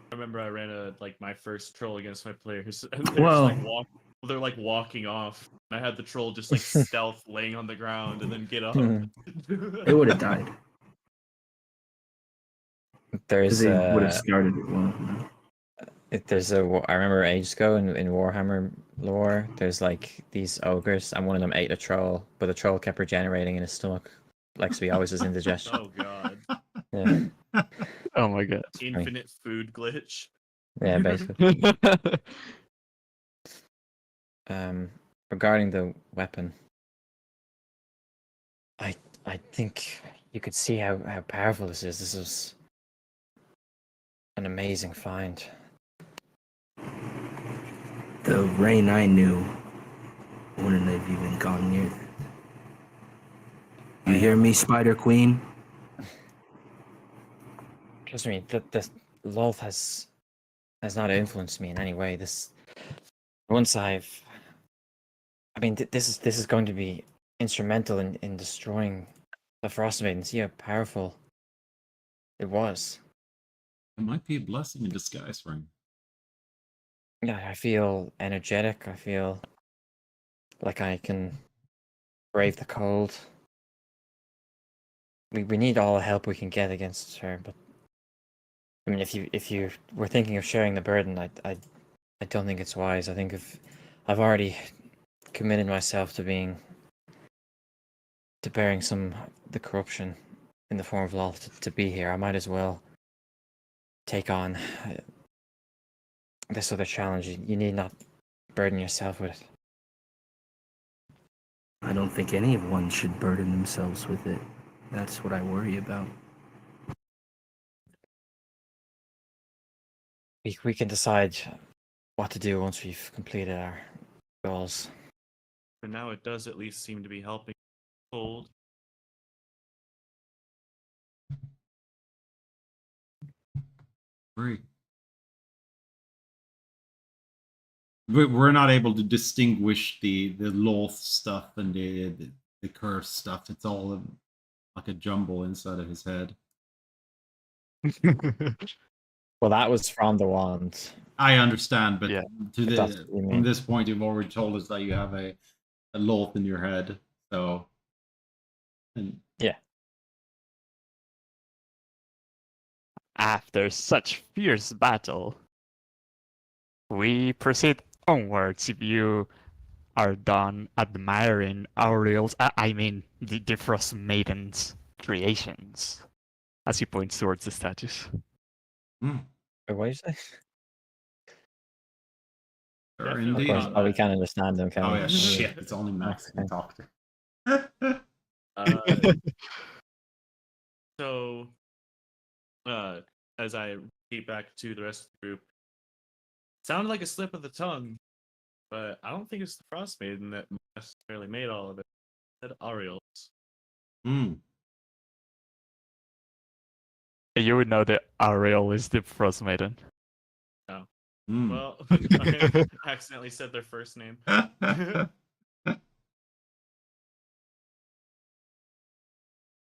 I remember I ran my first troll against my players, and they're Whoa. just like they're like walking off. I had the troll just like stealth laying on the ground and then get up. It would have died. There's They would have started it well. I remember ages ago in Warhammer lore, there's like these ogres, and one of them ate a troll, but the troll kept regenerating in his stomach, like so he always has indigestion. Oh god. Yeah. Oh my god. Infinite food glitch. Yeah, basically. Regarding the weapon, I think you could see how powerful this is. This is an amazing find. The Rain I knew wouldn't have even gone near that. You hear me, Spider Queen? Trust me, the Lolth has not influenced me in any way. This once I mean, this is going to be instrumental in destroying the Frost Maiden. See how powerful it was. It might be a blessing in disguise for him. Yeah, I feel energetic. I feel like I can brave the cold. We need all the help we can get against her, but I mean, if you were thinking of sharing the burden, I don't think it's wise. I think if I've already committed myself to bearing some the corruption in the form of law to be here, I might as well take on this other challenge. You need not burden yourself with it. I don't think anyone should burden themselves with it. That's what I worry about. We can decide what to do once we've completed our goals. For now, it does at least seem to be helping cold. Great. We're not able to distinguish the Loth stuff and the curse stuff. It's all like a jumble inside of his head. Well, that was from the wand. I understand, but Yeah. to If that's what you from mean. this point, you've already told us that you have a Loth in your head. So, and After such fierce battle, we proceed onwards. If you are done admiring Auriel's, I mean, the Frost Maiden's creations, as he points towards the statues. Wait, what did you say? sure, Definitely indeed. not Oh, we that. can't understand them, can Oh we? yeah, shit! It's only Max can Okay. talk to. So, as I repeat back to the rest of the group, sounded like a slip of the tongue, but I don't think it's the Frost Maiden that necessarily made all of it. It said Ariel's. Hmm. You would know that Auriel is the Frost Maiden. Hmm. Well, I accidentally said their first name.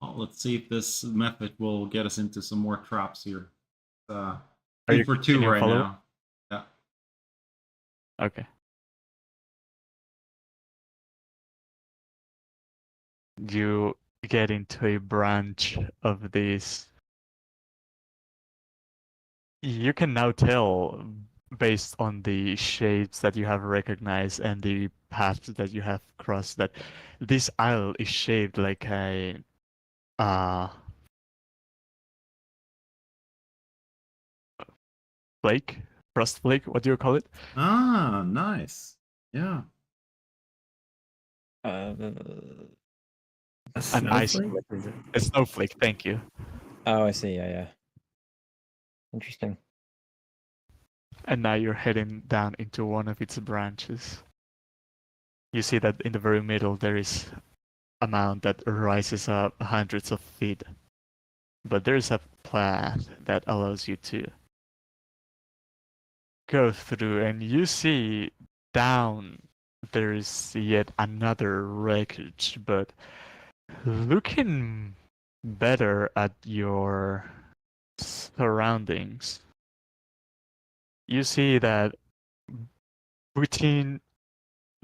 Well, let's see if this method will get us into some more traps here. Are 2 you for 2 continuing right follow? now. Yeah. Okay. You get into a branch of this. You can now tell, based on the shapes that you have recognized and the paths that you have crossed, that this isle is shaped like a flake, frost flake. What do you call it? Ah, nice. Yeah. An ice Snowflake? flake. A snowflake. Thank you. Oh, I see. Yeah. Interesting. And now you're heading down into one of its branches. You see that in the very middle there is a mound that rises up hundreds of feet. But there's a path that allows you to go through, and you see down there is yet another wreckage, but looking better at your surroundings, you see that between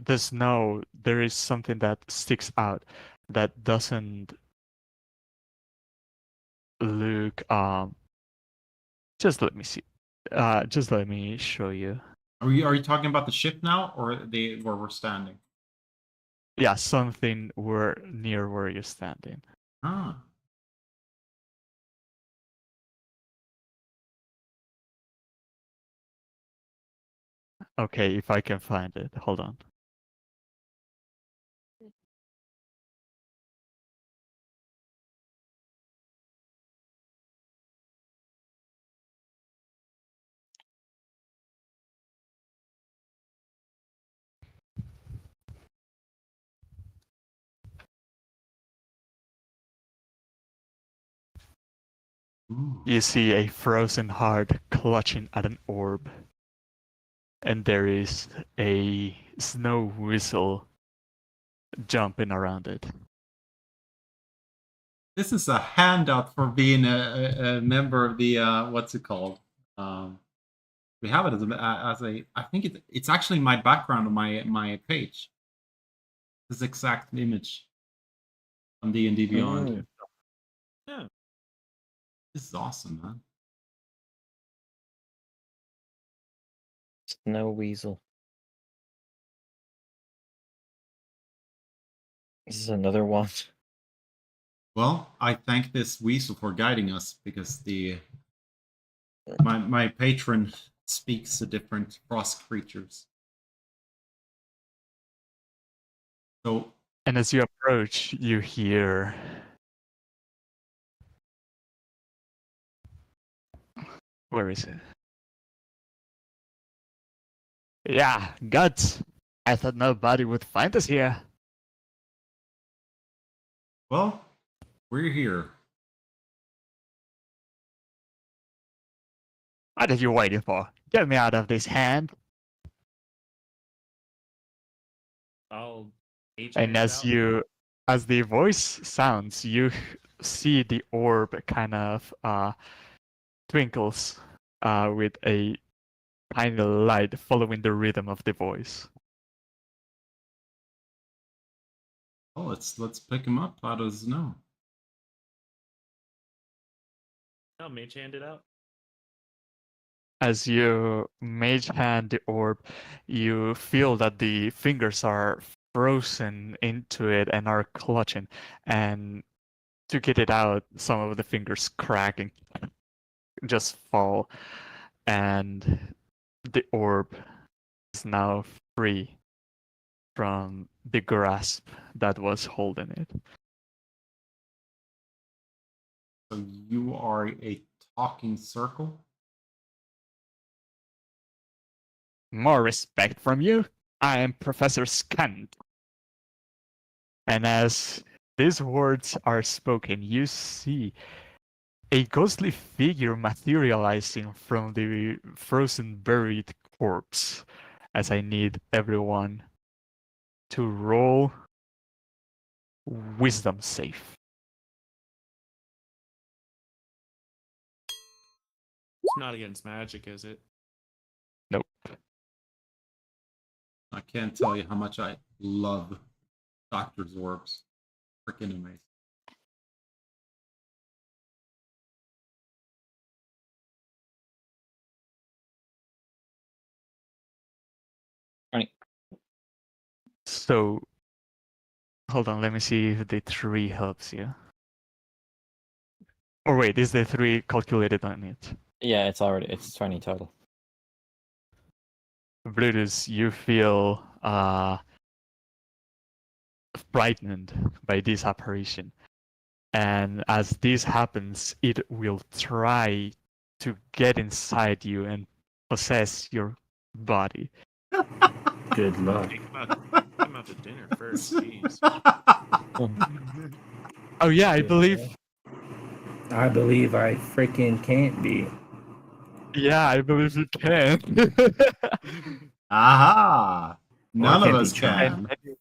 the snow there is something that sticks out that doesn't look just let me see. Just let me show you. Are you talking about the ship now, or the where we're standing? Yeah, something near where you're standing. Ah. Okay, if I can find it. Hold on. Ooh. You see a frozen heart clutching at an orb. And there is a snow whistle jumping around it. This is a handout for being a member of the what's it called? We have it as a. I think it's actually my background on my page. This exact image from D&D Beyond. Mm. Yeah. This is awesome, man. Snow weasel. This is another one. Well, I thank this weasel for guiding us because my patron speaks to different frost creatures. So And as you approach, you hear. Where is it? Yeah, guts. I thought nobody would find us here. well, we're here. What are you waiting for? Get me out of this hand. I'll mage And hand it out. as the voice sounds, you see the orb kind of twinkles with a tiny light following the rhythm of the voice. Oh, let's pick him up out of the snow. I'll mage hand it out. As you mage hand the orb, you feel that the fingers are frozen into it and are clutching. And to get it out, some of the fingers crack and just fall. And the orb is now free from the grasp that was holding it. So you are a talking circle. More respect from you. I am Professor Scant. And as these words are spoken, you see a ghostly figure materializing from the frozen buried corpse. As I need everyone to roll wisdom save. It's not against magic, is it? Nope. I can't tell you how much I love Doctor's orbs. Freaking amazing. So, hold on, let me see if the 3 helps you. Or wait, is the 3 calculated on it? Yeah, it's 20 total. Brutus, you feel frightened by this apparition. And as this happens, it will try to get inside you and possess your body. Good luck. Take him out to dinner first. Jeez. Oh yeah, I Good believe. luck. I believe I freaking can't be. Yeah, I believe you can. Aha! None of can't be us trying. can.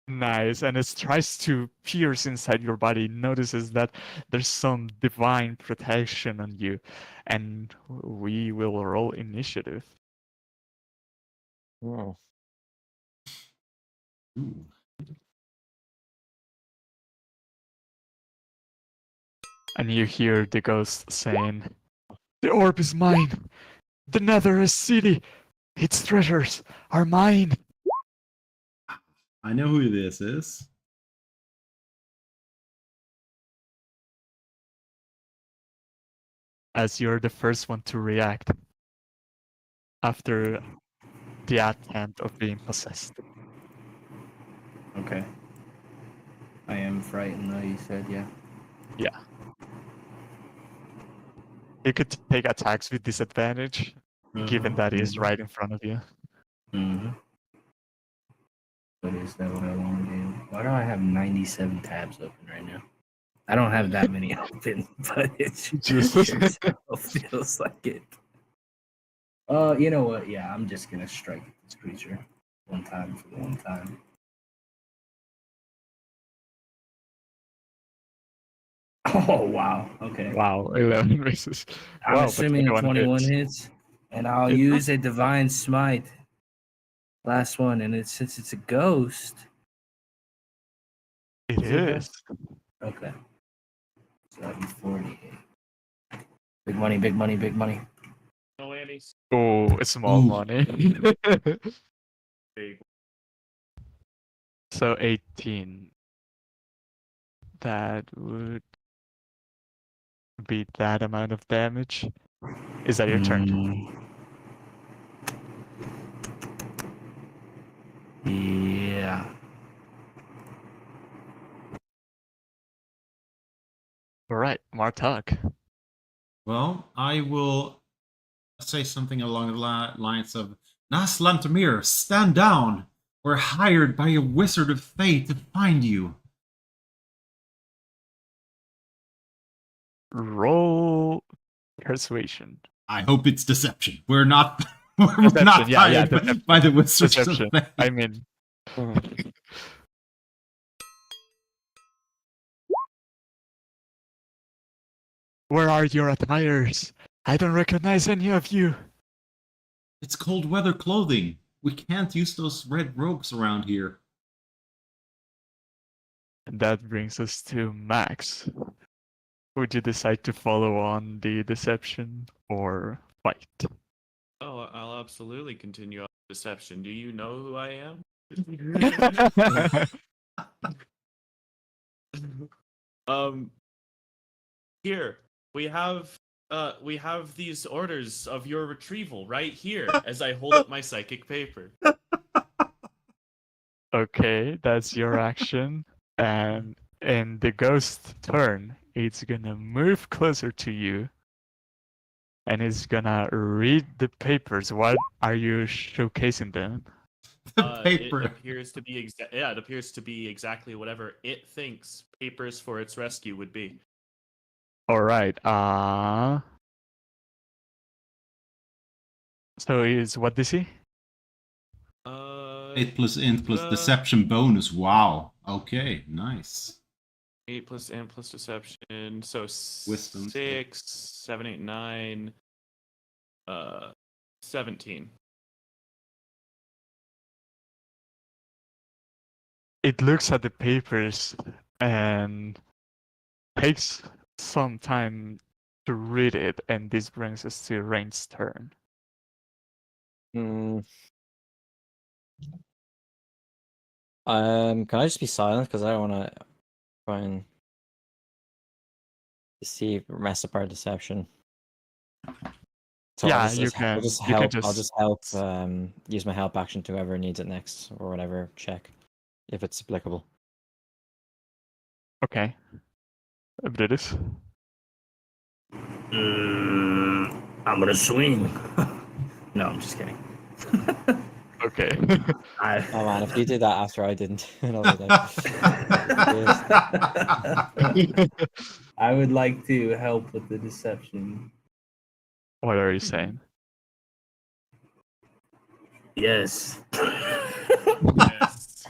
Nice, and it tries to pierce inside your body. Notices that there's some divine protection on you, and we will roll initiative. Oh. Ooh. And you hear the ghost saying, "The orb is mine. The Nether is city. Its treasures are mine." I know who this is. As you're the first one to react, after the attempt of being possessed. Okay. I am frightened, though, you said, yeah. Yeah. You could take attacks with disadvantage, given that he's right in front of you. Mm-hmm. But is that what I want to do? Why do I have 97 tabs open right now? I don't have that many open, but it Jesus. sure as hell feels like it. You know what? Yeah, I'm just gonna strike this creature one time for the one time. Oh wow. Okay. Wow, 11 misses. I'm Wow, but assuming 21 hits. hits, and I'll It use a divine smite. Last one, and since it's a ghost. It Is it a is. Okay. 748. Big money, big money, big money. No Annie's Oh, it's small Ooh. money. big. So 18. That would be that amount of damage. Is that your turn? Yeah. All right, Martok. Well, I will say something along the lines of Naslantamir, stand down. We're hired by a wizard of fate to find you. Roll persuasion. I hope it's deception. We're not we're Deception, not yeah, hired deception. by the wizards Deception. of fate. I mean, where are your attires? I don't recognize any of you. It's cold weather clothing. We can't use those red robes around here. And that brings us to Max. Would you decide to follow on the deception or fight? Oh, I'll absolutely continue on deception. Do you know who I am? Here we have these orders of your retrieval right here as I hold up my psychic paper. Okay, that's your action. And in the ghost turn, it's gonna move closer to you. And it's gonna read the papers. What are you showcasing them? The paper. It appears to be it appears to be exactly whatever it thinks papers for its rescue would be. Alright, so is what DC? 8 plus int plus uh, deception bonus. Wow. Okay, nice. 8 plus int plus deception. So Wisdom. 6, 7, 8, 9, 17. It looks at the papers and takes some time to read it, and this brings us to Rain's turn. Can I just be silent because I don't want to try and mess up our deception. So Yeah, I'll just, you I'll can. just You can help. I'll just- just help. Use my help action to whoever needs it next, or whatever. Check if it's applicable. Okay. Brutus. I'm gonna swing. No, I'm just kidding. Okay. Oh man, if you did that after I didn't, I would like to help with the deception. What are you saying? Yes. Yes.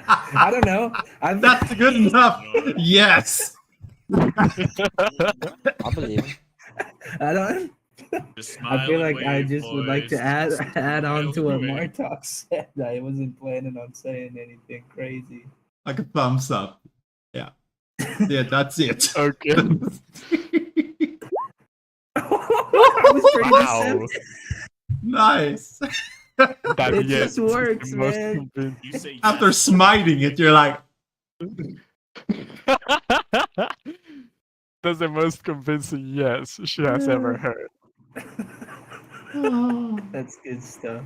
I don't know. That's good enough. Yes. I believe him. I don't. Just I smile feel and like I wave, just would like to boys. Just add on smile to what and wave. Martok said. I wasn't planning on saying anything crazy. Like a thumbs up. Yeah. Yeah, that's it. Okay. I was pretty Wow. deceptive. Nice. That, It yes, just works, is the most man. convincing. You say After yes. smiting it, you're like, That's the most convincing yes she has ever heard. That's good stuff.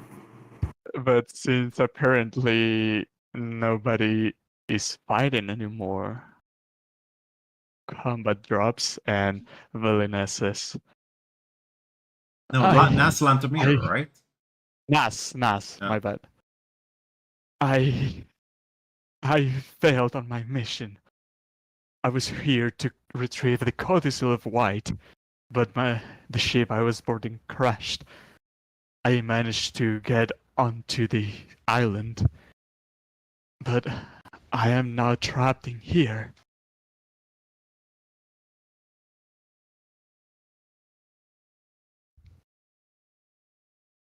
But since apparently nobody is fighting anymore, combat drops and villainesses. No, I, Nas Lantamir, I, right? Nas, Yeah. my bad. I failed on my mission. I was here to retrieve the Codicil of White, but the ship I was boarding crashed. I managed to get onto the island, but I am now trapped in here.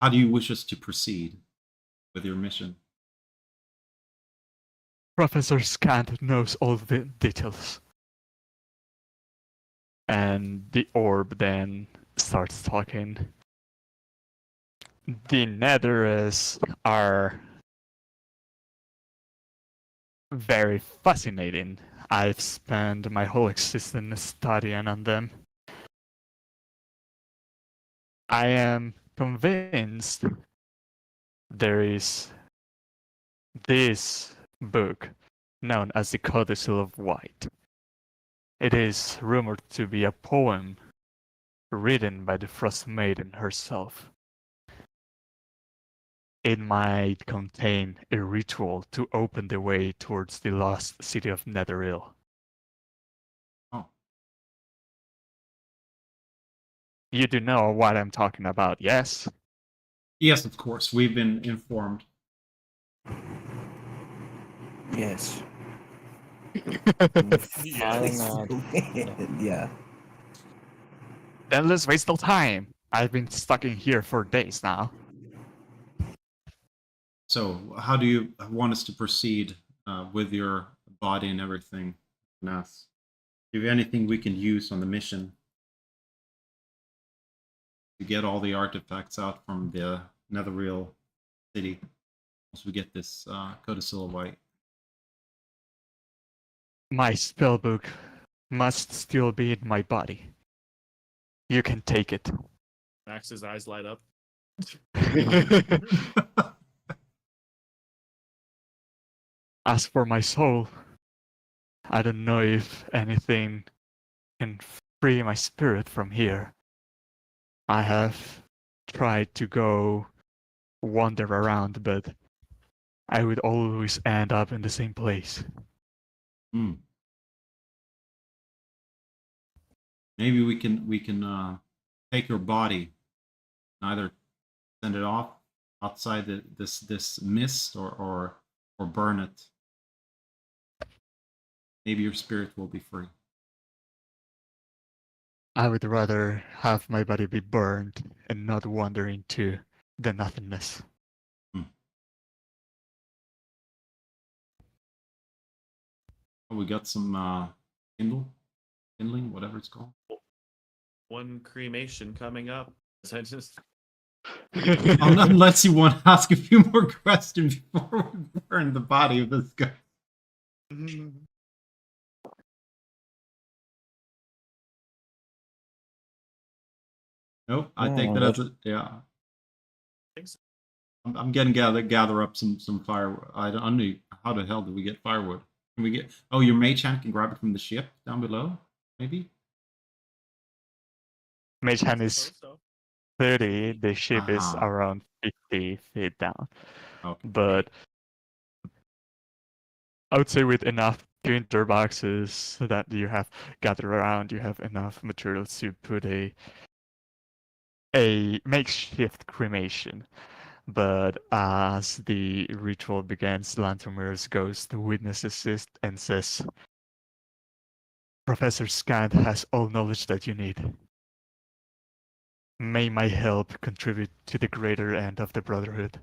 How do you wish us to proceed with your mission? Professor Scant knows all the details. And the orb then starts talking. The Netherers are very fascinating. I've spent my whole existence studying on them. I am convinced there is this book known as the Codicil of White. It is rumored to be a poem written by the Frost Maiden herself. It might contain a ritual to open the way towards the lost city of Netheril. Oh. You do know what I'm talking about, yes? Yes, of course. We've been informed. Yes. Yeah. Then let's waste no time. I've been stuck in here for days now. So, how do you want us to proceed with your body and everything, Nas? Do you have anything we can use on the mission to get all the artifacts out from the Netherreal city once we get this Codicil of White? My spellbook must still be in my body. You can take it. Max's eyes light up. As for my soul, I don't know if anything can free my spirit from here. I have tried to go wander around, but I would always end up in the same place. Hmm. Maybe we can take your body, and either send it off outside this mist or burn it. Maybe your spirit will be free. I would rather have my body be burned and not wander into the nothingness. Oh, we got some kindling, whatever it's called. One cremation coming up. So I just Unless you want to ask a few more questions before we burn the body of this guy. Nope, I think that's it. Yeah. Thanks. I'm getting gather up some firewood. I don't know how the hell do we get firewood? Can we get? Oh, your mage hand can grab it from the ship down below, maybe. Mage hand is Suppose so. 30. The ship is Uh-huh. around 50 feet down. Okay. But I would say with enough tinder boxes that you have gathered around, you have enough materials to put a makeshift cremation. But as the ritual begins, Lantomir's ghost witnesses it and says, Professor Scant has all knowledge that you need. May my help contribute to the greater end of the Brotherhood.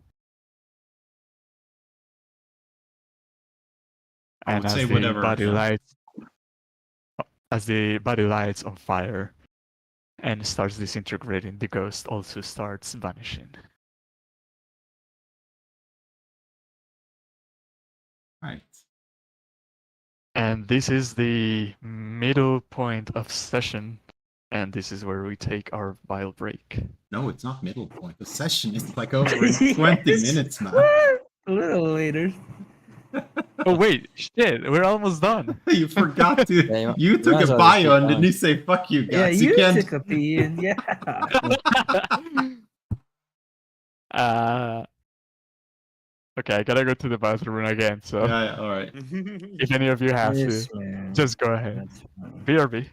I And would say whatever. as the body lights on fire and starts disintegrating, the ghost also starts vanishing. Right. And this is the middle point of session. And this is where we take our vile break. No, it's not middle point. The session is like over in 20 Yes. minutes, man. What? A little later. Oh wait, shit, we're almost done. You forgot to. Yeah, You might took as a well just keep bio and then going. you say "fuck you Yeah, guys." you can't. took a pee in. Yeah. uh, okay, I gotta go to the bathroom again. So Yeah, all right. if any of you have Yes, to, man. just go ahead. That's fine. BRB.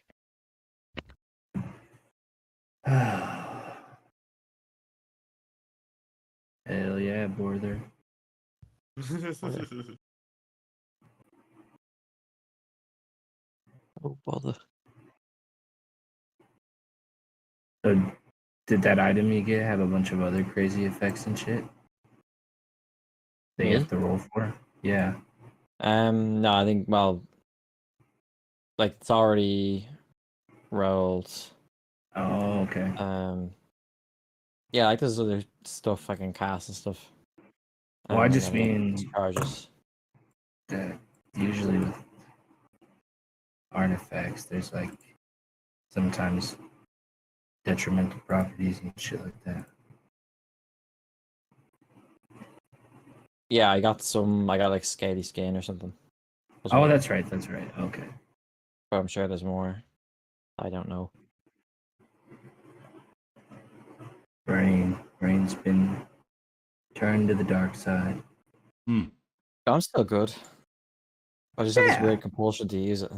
Hell yeah, border. Oh bother. So, did that item you get have a bunch of other crazy effects and shit that you Me? have to roll for? Yeah. No, I think like it's already rolled. Oh, okay. Yeah, like there's other stuff I can cast and stuff. Well, I And just then I get mean charges. that usually with artifacts, there's like sometimes detrimental properties and shit like that. Yeah, I got like scaly skin or something. as Oh, well, that's right. That's right. Okay. but I'm sure there's more. I don't know. Brain's been turned to the dark side. I'm still good. I just have this Yeah. weird compulsion to use it.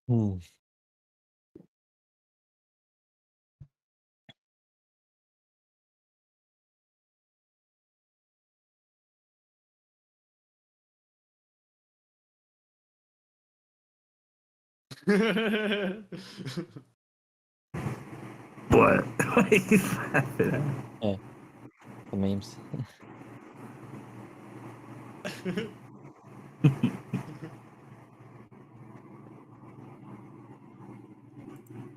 Hmm. What? What are you laughing at? Yeah, the memes.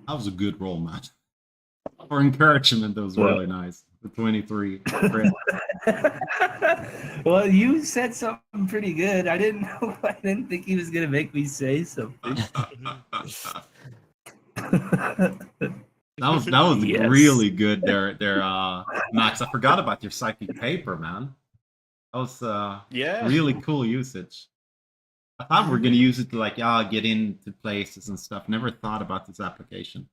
That was a good roll, man. For encouragement, that was Well- really nice. The 23. Great. Well, you said something pretty good. I didn't know. I didn't think he was gonna make me say something. That was Yes. really good there, Max. I forgot about your psychic paper, man. That was Yeah. really cool usage. I thought we were gonna use it to like get into places and stuff. Never thought about this application.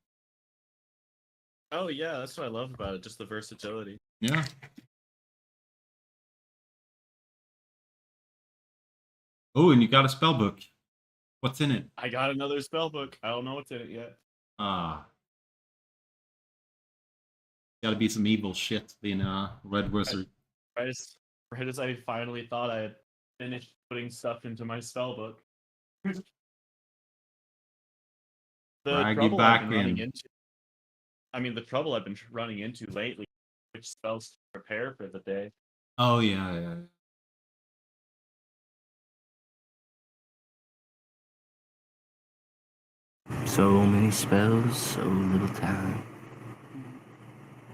Oh yeah, that's what I love about it, just the versatility. Yeah. Oh, and you got a spell book. What's in it? I got another spell book. I don't know what's in it yet. Gotta be some evil shit being a red wizard. Right as I finally thought I had finished putting stuff into my spell book. The Drag you trouble back I've been running in. into. I mean, the trouble I've been running into lately, which spells to prepare for the day. Oh yeah. So many spells, so little time.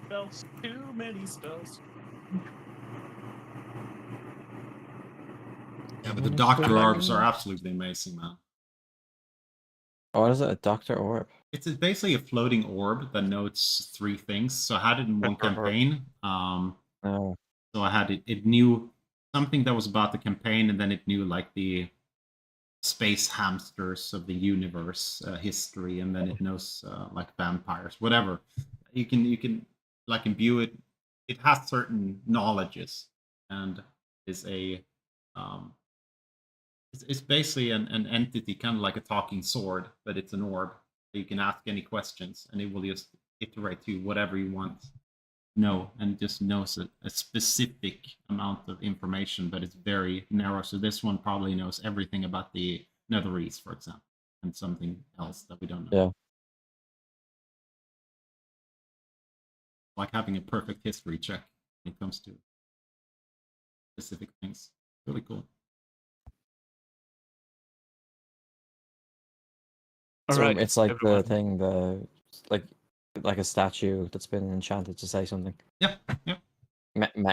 Spells, too many spells. Yeah, but the Doctor Orbs are absolutely amazing, man. Oh, what is it? A Doctor Orb? It's basically a floating orb that notes 3 things. So I had it in one campaign. Oh, So I had it. It knew something that was about the campaign, and then it knew like the space hamsters of the universe history, and then it knows like vampires, whatever. You can like imbue it. It has certain knowledges, and is a it's basically an entity, kind of like a talking sword, but it's an orb. You can ask any questions, and it will just iterate to whatever you want. No, and it just knows a specific amount of information, but it's very narrow. So this one probably knows everything about the Netherese, for example, and something else that we don't know. Yeah. Like having a perfect history check when it comes to specific things. Really cool. So Alright, it's like everyone. the thing, like like a statue that's been enchanted to say something. Yep, yep.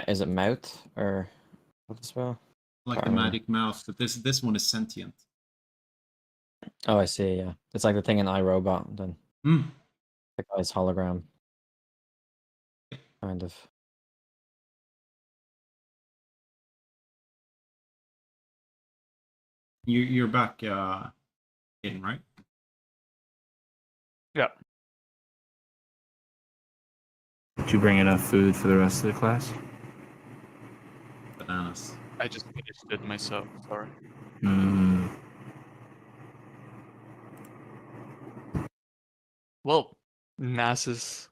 Is it mouth or what the spell? Like Can't the remember. magic mouse, but this one is sentient. Oh, I see. Yeah, it's like the thing in iRobot. Then Hmm. the guy's hologram, kind of. You're back in, right? Yeah. Did you bring enough food for the rest of the class? Bananas. I just finished it myself, sorry. Mm. Well, Nas's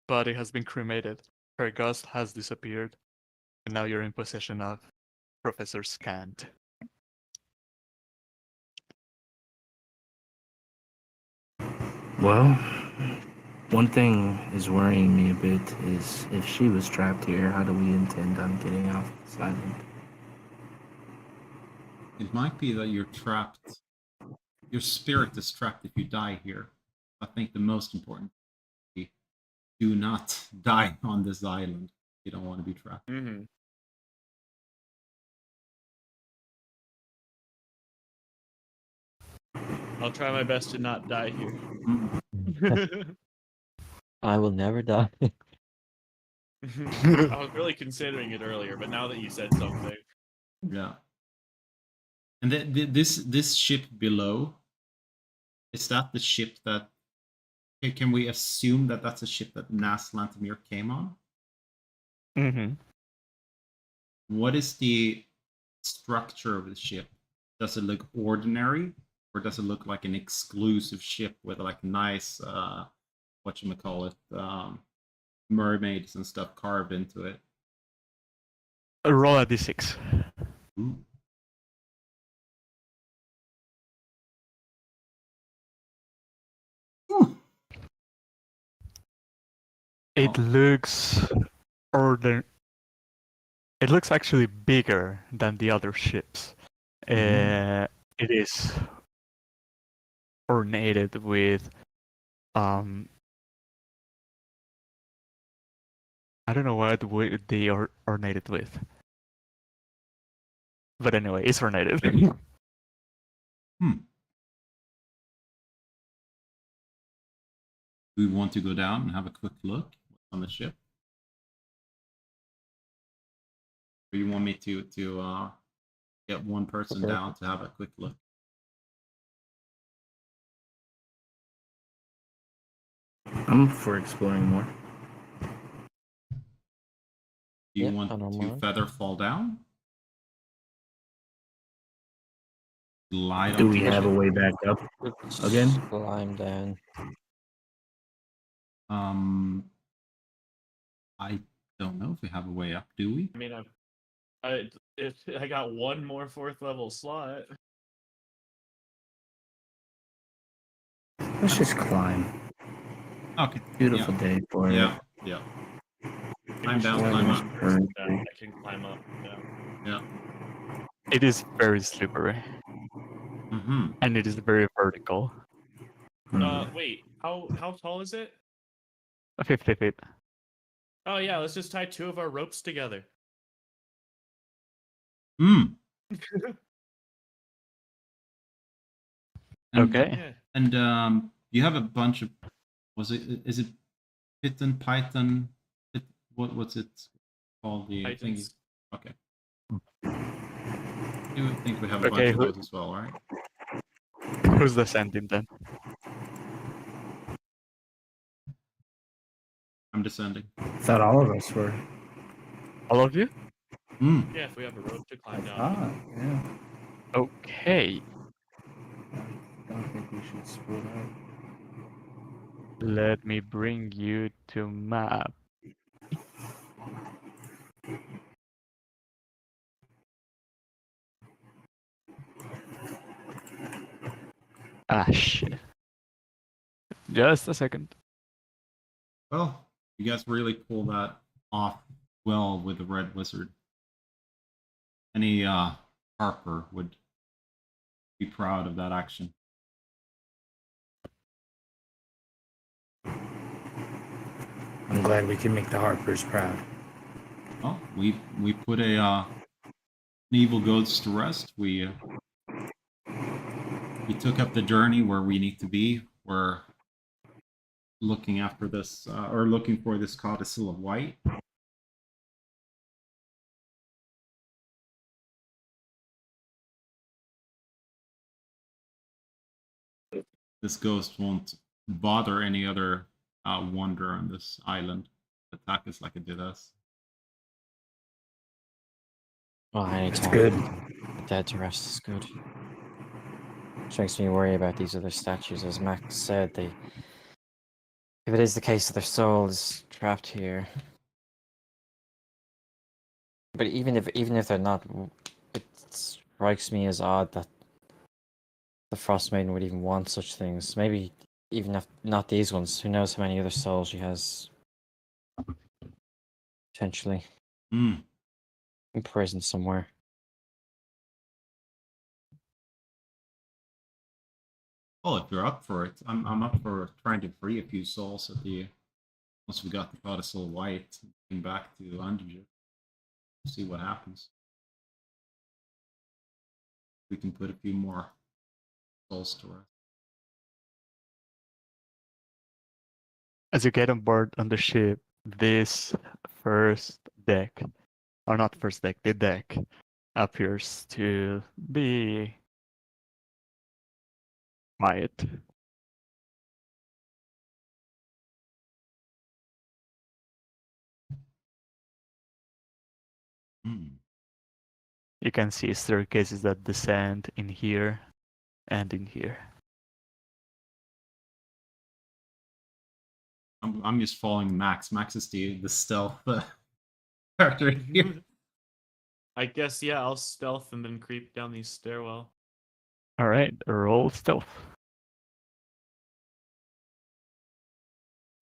body has been cremated. Her ghost has disappeared. And now you're in possession of Professor Scant. Well, one thing is worrying me a bit is if she was trapped here, how do we intend on getting off this island? It might be that you're trapped. Your spirit is trapped if you die here. I think the most important thing, do not die on this island. You don't want to be trapped. Mm-hmm. I'll try my best to not die here. I will never die. I was really considering it earlier, but now that you said something, Yeah. And this ship below, is that the ship that? Can we assume that that's a ship that Nas Lantamir came on? Mm-hmm. What is the structure of the ship? Does it look ordinary, or does it look like an exclusive ship with like nice whatchamacallit, mermaids and stuff carved into it? Roll a d6. Ooh. Ooh. It Oh. looks It looks actually bigger than the other ships. It is ornated with I don't know what they are ornated with. But anyway, it's ornated. We want to go down and have a quick look on the ship. Or you want me to get one person Okay. down to have a quick look? I'm for exploring more. Do you Yeah, want I don't to mind. feather fall down? Glide Do onto we the have a ship? way back up again? Climb down. I don't know if we have a way up, do we? I mean, I got one more 4th level slot. Let's just climb. Okay. Beautiful day for Yeah, it. yeah. Maybe Climb down, she's climb the up. one person that I can climb up. Yeah. Yeah. It is very slippery. Mm-hmm. And it is very vertical. Wait, how tall is it? 50 feet. Oh yeah, let's just tie 2 of our ropes together. Mm. And, Okay. Yeah. And you have a bunch of, is it Python, Python? What's it called? The thing. Titans. Okay. You think we have a Okay, bunch of those as well, right? Who's the sentient then? I'm descending. Thought all of us were. All of you? Mm. Yeah, if we have a rope to climb down. Ah, yeah. Okay. I don't think we should split up. Let me bring you to map. Ah, shit. Just a second. Well, you guys really pull that off well with the Red Wizard. Any Harper would be proud of that action. I'm glad we can make the Harpers proud. Well, we put an evil ghost to rest. We took up the journey where we need to be. We're looking after this, or looking for this codicil of white. This ghost won't bother any other wanderer on this island. Attack us like it did us. Well, That's anytime good. dead to rest is good. Which makes me worry about these other statues. As Max said, if it is the case that their soul is trapped here. But even if they're not, it strikes me as odd that the Frost Maiden would even want such things. Maybe even if not these ones, who knows how many other souls she has potentially imprisoned somewhere. Oh, if you're up for it, I'm up for trying to free a few souls at the once we got the codicil of white and back to Undergy. See what happens. We can put a few more souls to rest. As you get on board on the ship, this first deck, or not first deck, the deck appears to be quiet. You can see staircases that descend in here and in here. I'm just following Max. Max is the stealth character here. I guess, yeah, I'll stealth and then creep down these stairwell. Alright, roll stealth.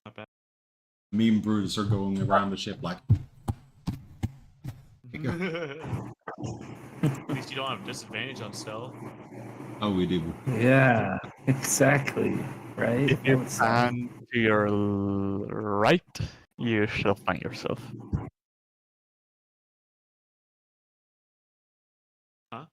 Not bad. Me and Bruce are going around the ship like, At least you don't have disadvantage on stealth. oh, we do. Yeah, exactly. Right? If you pan to your right, you shall find yourself. Huh?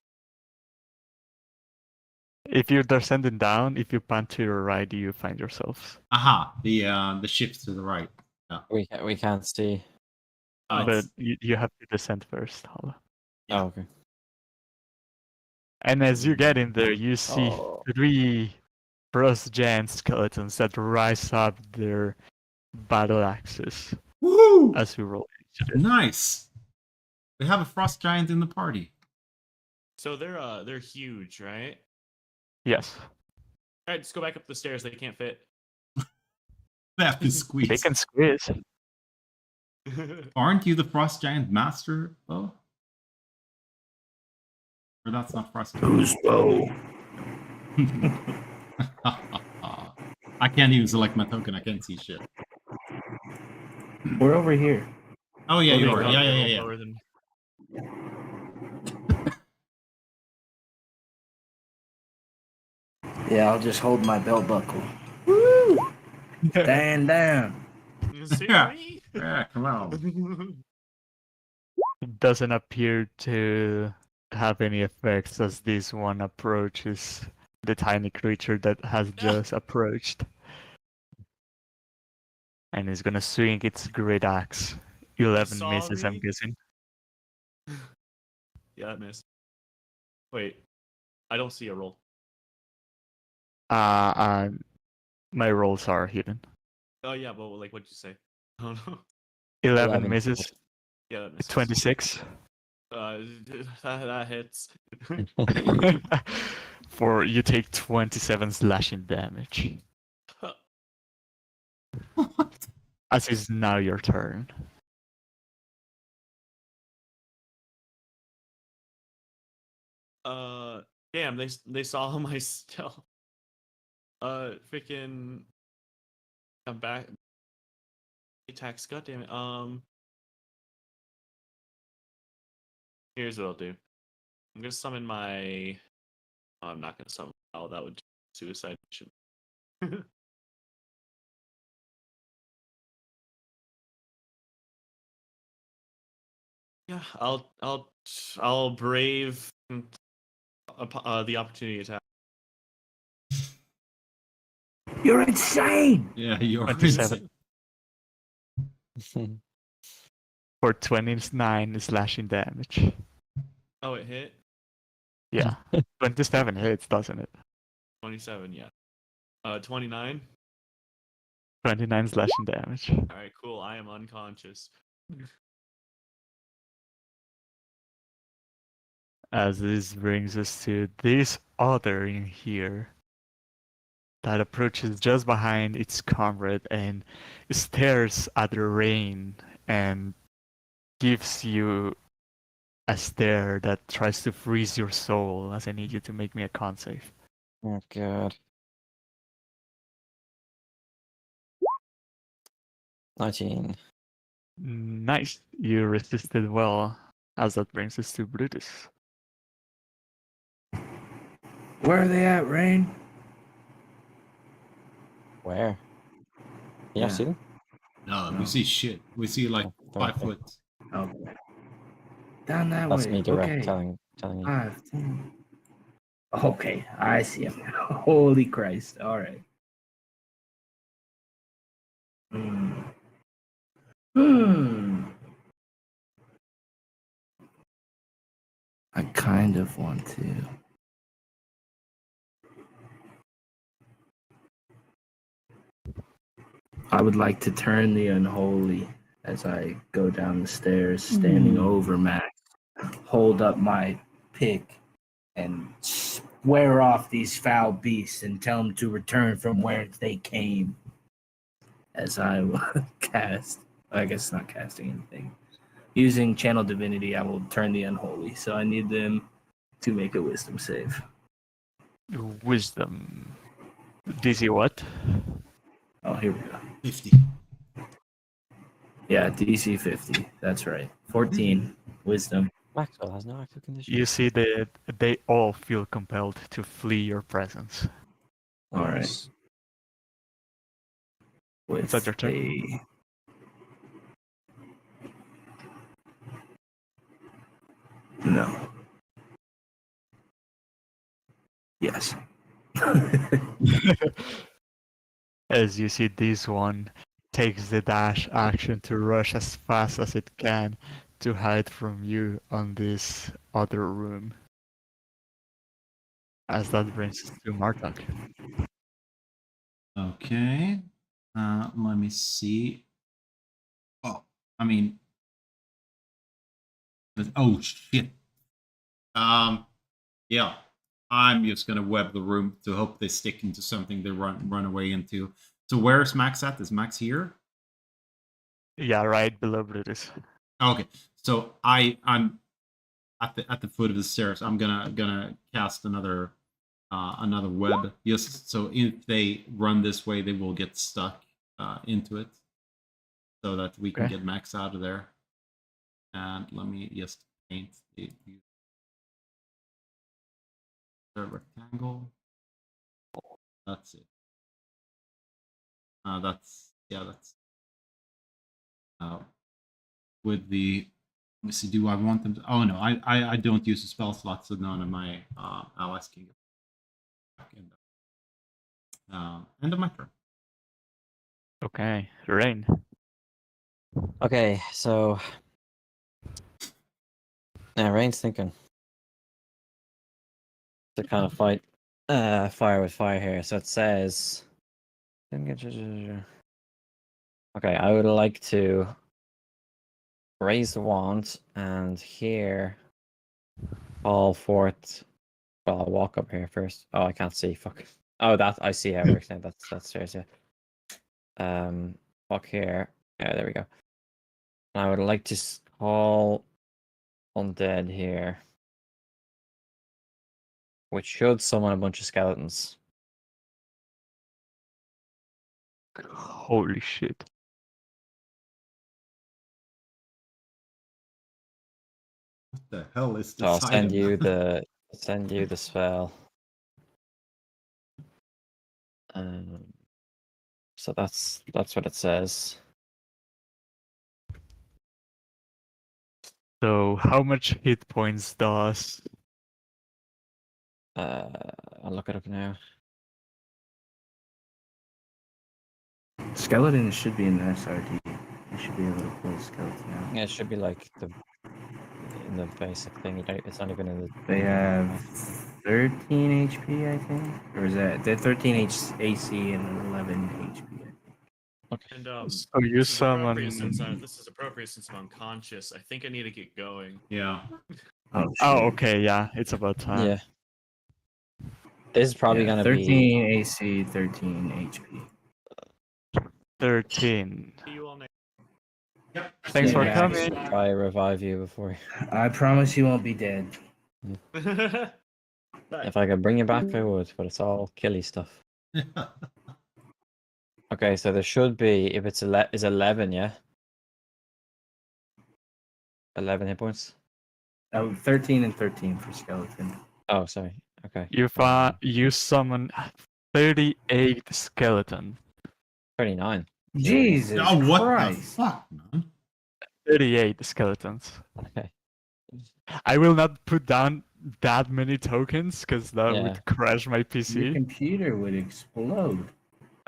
If you're descending down, if you pan to your right, you find yourself. Aha, the ship's to the right. Yeah. We can't see. Oh, But you have to descend first. Hala. Yeah. Oh, okay. And as you get in there, you see Oh. 3 frost giant skeletons that rise up their battle axes Woohoo! as we roll initiative. Nice. We have a frost giant in the party. So they're huge, right? Yes, Alright, just go back up the stairs, they can't fit. They have to they squeeze. can squeeze. Aren't you the frost giant master, though? Or that's not frost giant. Who's bow? I can't even select my token. I can't see shit. We're over here. Oh yeah, you They are. got Yeah, a yeah, little yeah, yeah. lower than- Yeah, I'll just hold my belt buckle. Woo! Stand down. See? Yeah, come on. It doesn't appear to have any effects as this one approaches the tiny creature that has just approached. And is gonna swing its great axe. 11 misses, I'm Sorry. guessing. Yeah, that missed. Wait, I don't see a roll. My rolls are hidden. Oh yeah, but like, what'd you say? Oh no. 11 misses. Yeah, that misses. 26. That hits. For you take 27 slashing damage. What? As is now your turn. Damn, they saw my stealth. Freaking. I'm back. Attacks. God damn it. Here's what I'll do. I'm gonna summon my. Oh, I'm not gonna summon. Oh, that would suicide mission. Yeah, I'll brave the opportunity attack. You're insane. Yeah, you're 27. insane. For 29 slashing damage. Oh, it hit. Yeah. 27 hits, doesn't it? 27, yeah. 29. 29 slashing damage. All right, cool. I am unconscious. As this brings us to this other in here that approaches just behind its comrade and stares at the rain and gives you a stare that tries to freeze your soul, as I need you to make me a con save. Oh god. 19. Nice. You resisted well, as that brings us to Brutus. Where are they at, Rain? Where? You Yeah. see them? No, No. we see shit. We see like Oh, 5 okay. foot. Oh, down that That's way. me direct Okay. telling you. 5, 10. Okay, I see him now. Holy Christ! All right. Hmm. I kind of want to. I would like to turn the unholy as I go down the stairs, standing over Max, hold up my pick, and swear off these foul beasts and tell them to return from where they came. As I will cast, I guess not casting anything. Using Channel Divinity, I will turn the unholy. So I need them to make a wisdom save. Wisdom. DC what? Oh, here we go. 50. Yeah, DC 50. That's right. 14. Wisdom. Maxwell has no active condition. You see that they all feel compelled to flee your presence. All right. Nice. With Is that your turn? a... No. Yes. As you see this one takes the dash action to rush as fast as it can to hide from you on this other room. As that brings us to Martok. Okay. Let me see. Oh, I mean. Oh, shit. Yeah. I'm just gonna web the room to hope they stick into something they run away into. So where's Max at? Is Max here? Yeah, right below Brutus. Okay. So I'm at the foot of the stairs. I'm gonna cast another web. Just so if they run this way, they will get stuck into it, so that we can Okay. get Max out of there. And let me just paint the rectangle. That's it. That's with the. Let me see. Do I want them to? Oh no, I don't use a spell slot, so none of my allies can get back in. End of my turn. Okay, Rain. Okay, so now Rain's thinking to kind of fight fire with fire here. So it says okay, I would like to raise the wand and here call forth. Well, I'll walk up here first. Oh, I can't see. Fuck. Oh, that I see how it works now. That's stairs, yeah. Walk here. Yeah, there we go. I would like to call undead here, which should summon a bunch of skeletons. Holy shit. What the hell is this? So I'll send item? you the spell. So that's what it says. So how much hit points does I'll look it up now. Skeleton should be in the SRD. You should be able to pull a skeleton out. Yeah, it should be like in the basic thing. It's not even in the. They have 13 HP, I think, or is that they're 13 AC and 11 HP? And so you this is appropriate since summon? I'm unconscious. I think I need to get going. Yeah. Oh, Oh, shit. okay, yeah, it's about time. Yeah. This is probably Yeah, gonna 13 AC, 13 HP. 13. See you all next. Thanks for Yeah. coming. try revive you before. I promise you won't be dead. If I could bring you back, I would, but it's all killy stuff. Okay, so there should be, if it's is 11, yeah? 11 hit points? Oh, 13 and 13 for skeleton. Oh, sorry. Okay. You summon 38 skeleton. 39. Jesus Oh, what the Christ. fuck, man? 38 skeletons. Okay. I will not put down that many tokens because that Yeah. would crash my Your PC. computer would explode.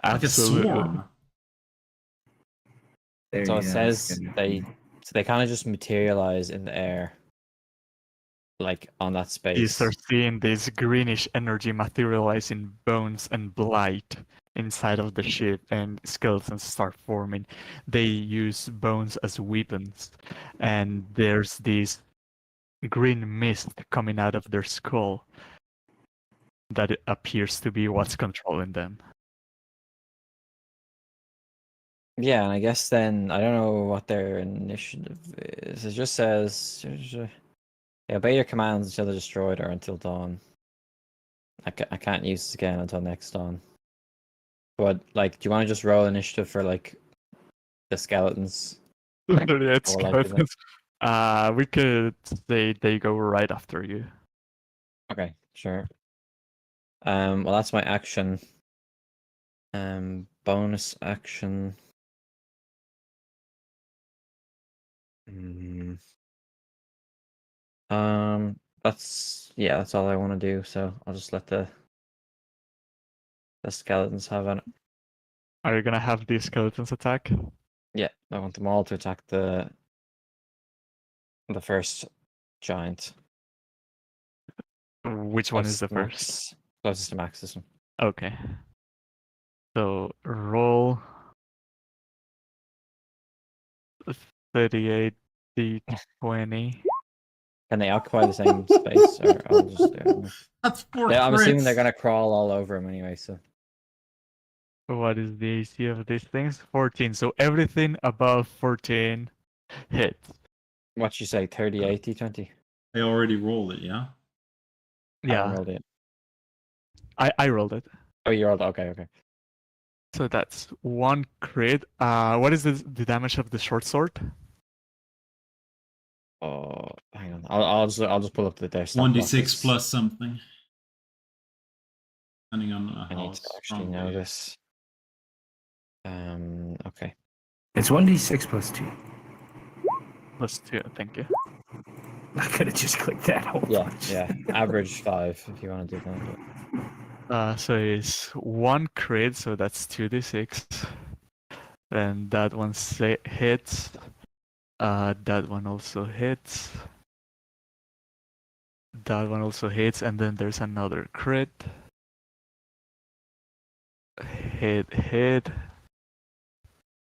Like a Absolutely. swarm. There So you it go, says skeleton. they kind of just materialize in the air, like on that You space. start seeing this greenish energy materialize in bones and blight inside of the ship, and skeletons start forming. They use bones as weapons, and there's this green mist coming out of their skull that it appears to be what's controlling them. Yeah, and I guess then I don't know what their initiative is. It just says, yeah, obey your commands until they're destroyed or until dawn. I can't use this again until next dawn. But like, do you want to just roll initiative for like the skeletons? 38 Or like skeletons. We could say they go right after you. Okay, sure. Well, that's my action. Bonus action. That's all I want to do. So I'll just let the skeletons have it. Are you gonna have the skeletons attack? Yeah, I want them all to attack the first giant. Which one is the first? Max, closest to Max, this one. Okay. So roll 38 d20. Can they occupy the same space, or I'll just do it? That's 4 Yeah, I'm assuming crits. they're gonna crawl all over him anyway. So What is the AC of these things? 14. So everything above 14 hits. what you say? 38, d20. I already rolled it, yeah? I haven't Yeah, rolled it. I rolled it. Oh, you rolled. Okay, okay. So that's one crit. What is the damage of the short sword? Oh, hang on. I'll just pull up their stat 1d6 blockers. plus something. Depending on I how need to actually strong know they are. this. Okay. It's 1d6 plus 2. Plus 2, thank you. I could have just clicked that whole Yeah, bunch. yeah. Average 5 if you want to do that. But... So it's one crit, so that's 2d6. Then that one hits. That one also hits. That one also hits, and then there's another crit. Hit.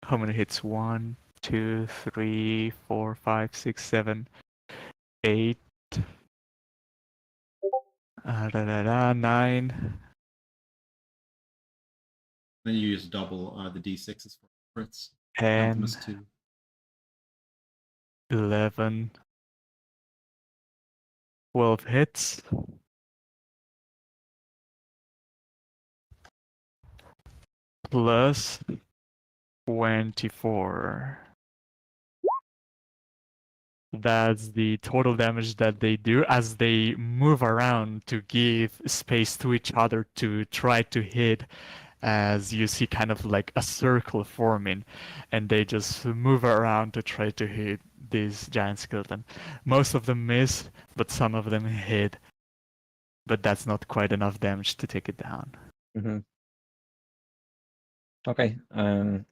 How many hits? 1, 2, 3, 4, 5, 6, 7, 8. 9. Then you use double the d6s for crits. 10, Optimus 2. 11, 12 hits. Plus 24. That's the total damage that they do as they move around to give space to each other to try to hit, as you see kind of like a circle forming, and they just move around to try to hit this giant skeleton. Most of them miss, but some of them hit. But that's not quite enough damage to take it down. Mm-hmm. Okay.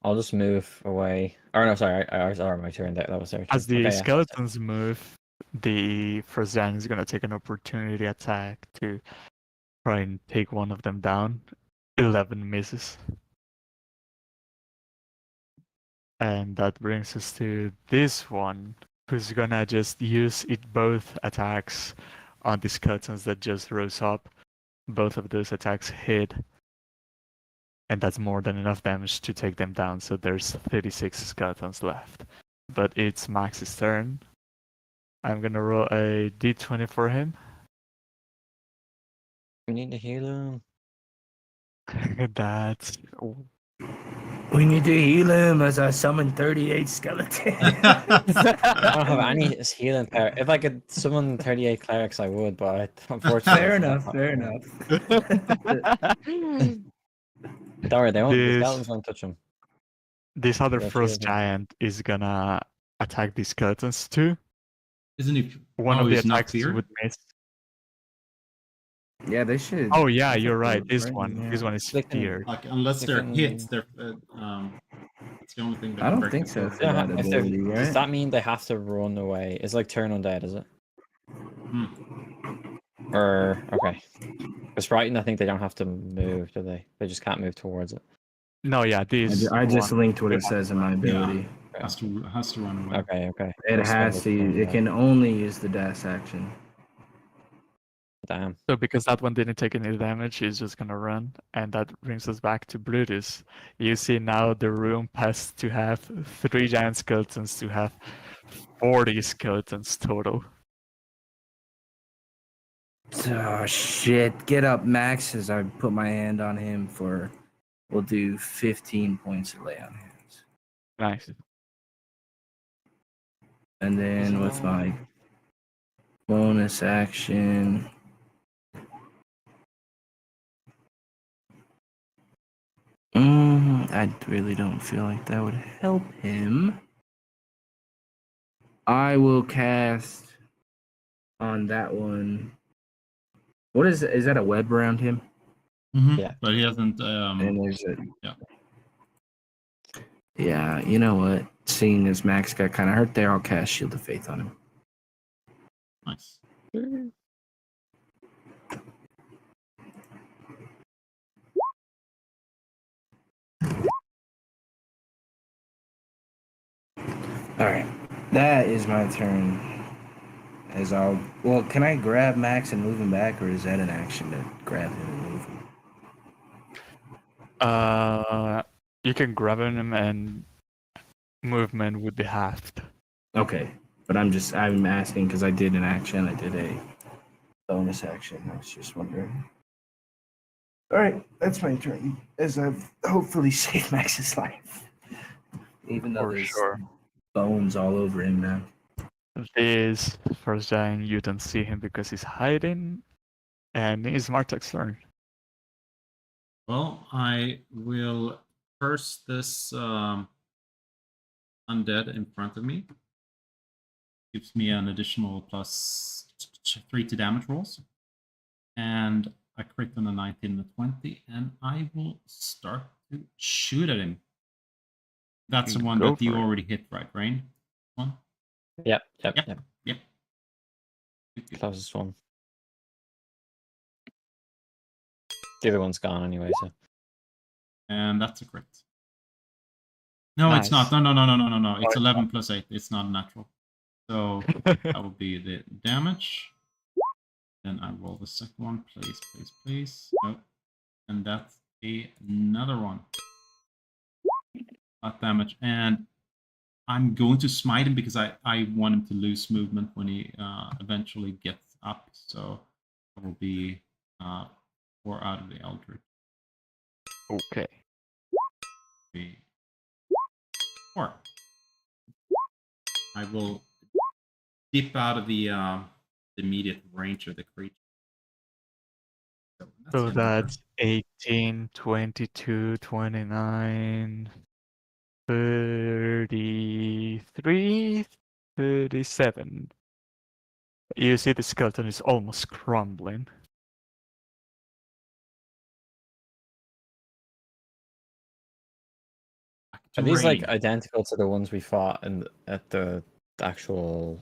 I'll just move away. Or no, sorry. I was my turn. That was their turn. As the Okay, yeah. skeletons move, the first giant is gonna take an opportunity attack to try and take one of them down. 11 misses. And that brings us to this one, who's gonna just use it both attacks on the skeletons that just rose up. Both of those attacks hit. And that's more than enough damage to take them down, so there's 36 skeletons left. But it's Max's turn. I'm gonna roll a d20 for him. We need to heal him. That's We need to heal him as I summon 38 skeletons. I don't have any healing power. If I could summon 38 clerics, I would, but unfortunately. Fair it's enough, not fair possible. enough. Don't worry, the This- skeletons won't touch him. this other That's frost really- giant is gonna attack the skeletons too. Isn't he? One Oh, of the he's not attacks feared? would miss. Yeah, they should. Oh yeah, I you're think right. they're This right, one yeah. is They can- feared. Like unless They they're can- hits, they're it's the only thing that I can don't break think the so. code. Yeah, that if they're- ability, Does right? that mean they have to run away? It's like turn undead, is it? Hmm. Or okay. Because Frightened, I think they don't have to move, do they? They just can't move towards it. No, yeah, this I just one linked what it would- says in my ability. Has to run away. Okay. It That's has what to. it's It can only use the dash action. Damn. So because that one didn't take any damage, he's just gonna run, and that brings us back to Brutus. You see now the room passed to have 3 giant skeletons to have 40 skeletons total. Oh shit! Get up, Max. As I put my hand on him for, we'll do 15 points of lay on hands, Nice. and then with my bonus action. I really don't feel like that would help him. I will cast on that one. What is that a web around him? Yeah. But he hasn't. And there's a yeah. Yeah, you know what? Seeing as Max got kind of hurt there, I'll cast Shield of Faith on him. Nice. All right, that is my turn. Can I grab Max and move him back, or is that an action to grab him and move him? You can grab him and movement would be halved. Okay, but I'm asking because I did an action. I did a bonus action. I was just wondering. All right, that's my turn. As I've hopefully saved Max's life, even though For there's sure. bones all over him now. This first giant, you don't see him because he's hiding, and it's Martek's turn. Well, I will curse this undead in front of me. Gives me an additional +3 to damage rolls. And I crit on a 19 and a 20, and I will start to shoot at him. That's the one Go that you for it. already hit, right, Rain? One? Yep. Yep. Closest one. The other one's gone anyway, so. And that's a crit. No, it's Nice. not. No. It's it's 11 plus 8. It's not natural. So that will be the damage. Then I roll the second one. Please. Oh. And that's another one. That damage. And I'm going to smite him because I want him to lose movement when he eventually gets up. So it will be 4 out of the Eldritch. Okay. 3, 4. I will dip out of the immediate range of the creature. So the number. that's 18, 22, 29, 33, 37. You see the skeleton is almost crumbling. Are these like Rain. identical to the ones we fought at the actual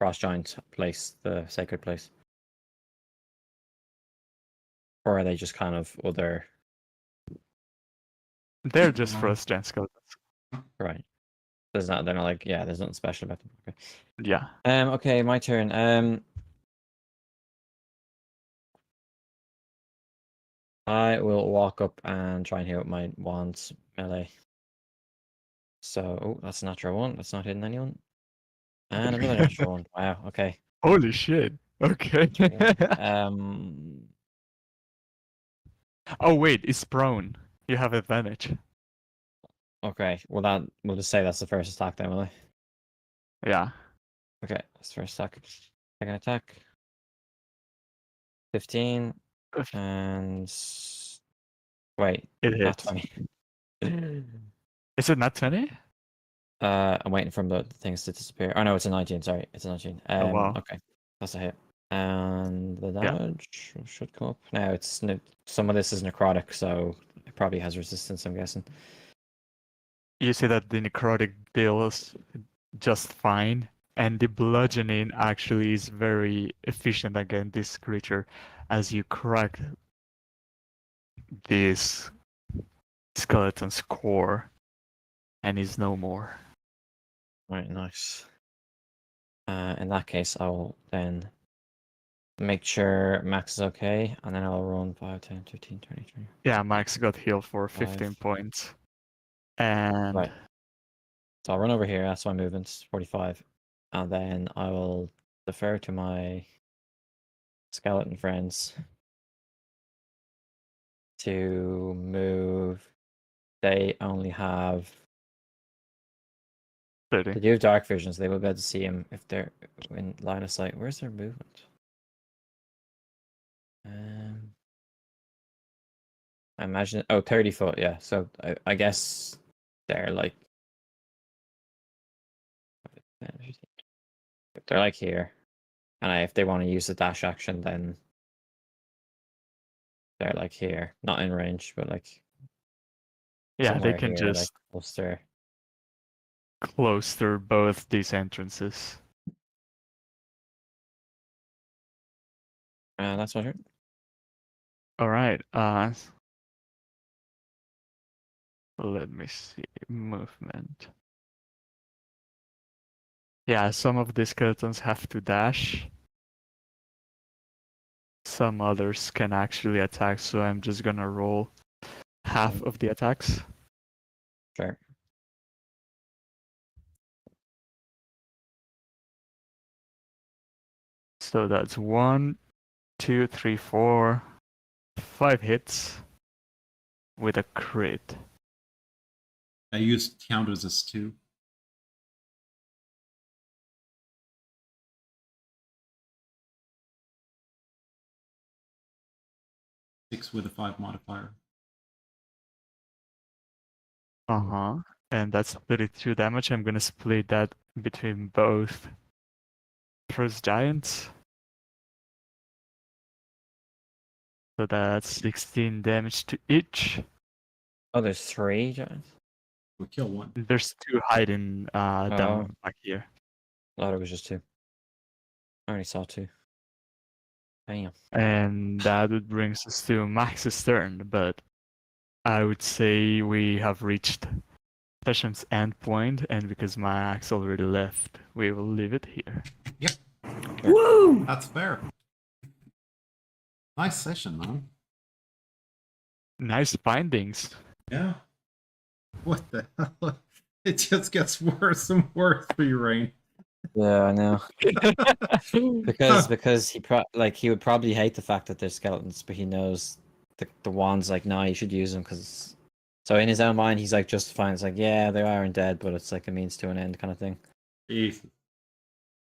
cross giant place, the sacred place? Or are they just kind of other? They're just frost giant skeletons. Right. They're not like, yeah, there's nothing special about them. Okay. Yeah. Okay, my turn. I will walk up and try and hit with my wand's melee. So, oh, that's a natural one. That's not hitting anyone. And another natural one. Wow. Okay. Holy shit. Okay. Oh wait, it's prone. You have advantage. Okay. Well, we'll just say that's the first attack then, will I? Yeah. Okay, that's the first attack. Second attack. 15 Oof. and wait, It not hits. 20. Is it not 20? I'm waiting for the things to disappear. Oh no, it's a 19. Sorry, it's a 19. Oh, wow. Okay, that's a hit. And the Yeah. damage should come up. Now it's some of this is necrotic, so it probably has resistance. I'm guessing. You see that the necrotic deals just fine, and the bludgeoning actually is very efficient against this creature as you crack this skeleton's core and is no more. Right, nice. In that case, I'll then make sure Max is okay, and then I'll run 5, 10, 15, 20, 20. Yeah, Max got healed for 15 Five. points. And Right. So I'll run over here. That's my movement, 45. And then I will defer to my skeleton friends to move. They only have. 30. They do have dark vision, so they will be able to see him if they're in line of sight. Where's their movement? I imagine. Oh, 30 foot, yeah. So I guess they're like. They're like here. And if they want to use the dash action, then they're like here. Not in range, but like. Yeah, they somewhere can here, like just closer. close through both these entrances. That's my turn. All right. Let me see. Movement. Yeah, some of the skeletons have to dash. Some others can actually attack, so I'm just gonna roll half of the attacks. Sure. So that's 1, 2, 3, 4, 5 hits with a crit. I used counters as 2. Six with a 5 modifier. Uh-huh. And that's 32 damage. I'm gonna split that between both first giants. So that's 16 damage to each. Oh, there's 3 giants. We'll kill one. There's 2 hiding down back here. I thought it was just 2. I only saw 2. Damn. And that would bring us to Max's turn, but I would say we have reached session's end point, and because Max already left, we will leave it here. Yep. Woo! That's fair. Nice session, man. Nice findings. Yeah. What the hell? It just gets worse and worse for you, Rain. Yeah, I know. because he would probably hate the fact that they're skeletons, but he knows the wand's like, nah, you should use them because. So in his own mind, he's like justifying. It's like, yeah, they aren't dead, but it's like a means to an end kind of thing. Jesus.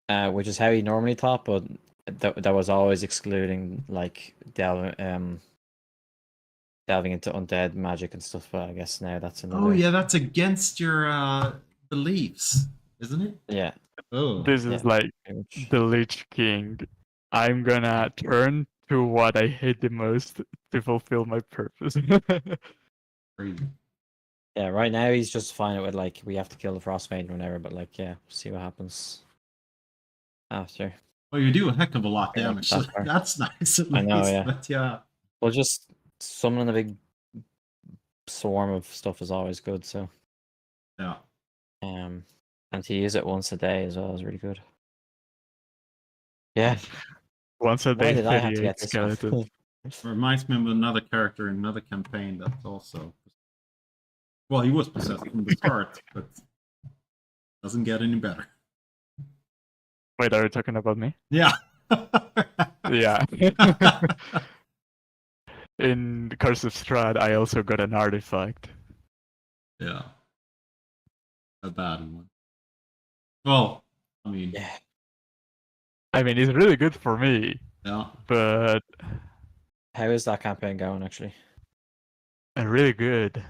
Which is how he normally thought, but that was always excluding like delving into undead magic and stuff. But I guess now that's another. Oh yeah, that's against your beliefs. isn't it? Yeah. Oh, This is Yeah. like pretty much. the Lich King. I'm gonna turn to what I hate the most to fulfill my purpose. crazy. Yeah, right now he's just fine with like we have to kill the Frostmate or whatever, but like yeah, see what happens after. Well, you do a heck of a lot Yeah, damage. that's So fair. that's nice at I know, least. yeah. But yeah, Well, just summoning a big swarm of stuff is always good. So yeah. and to use it once a day as well is really good. Yeah. Once a Why day, did I have to 38 get this one? skeletons. Reminds me of another character in another campaign that's also. Well, he was possessed from the start, but doesn't get any better. Wait, are you talking about me? Yeah. Yeah. In Curse of Strahd, I also got an artifact. Yeah. A bad one. Well, I mean, Yeah. I mean, it's really good for me, yeah. but How is that campaign going actually? really good.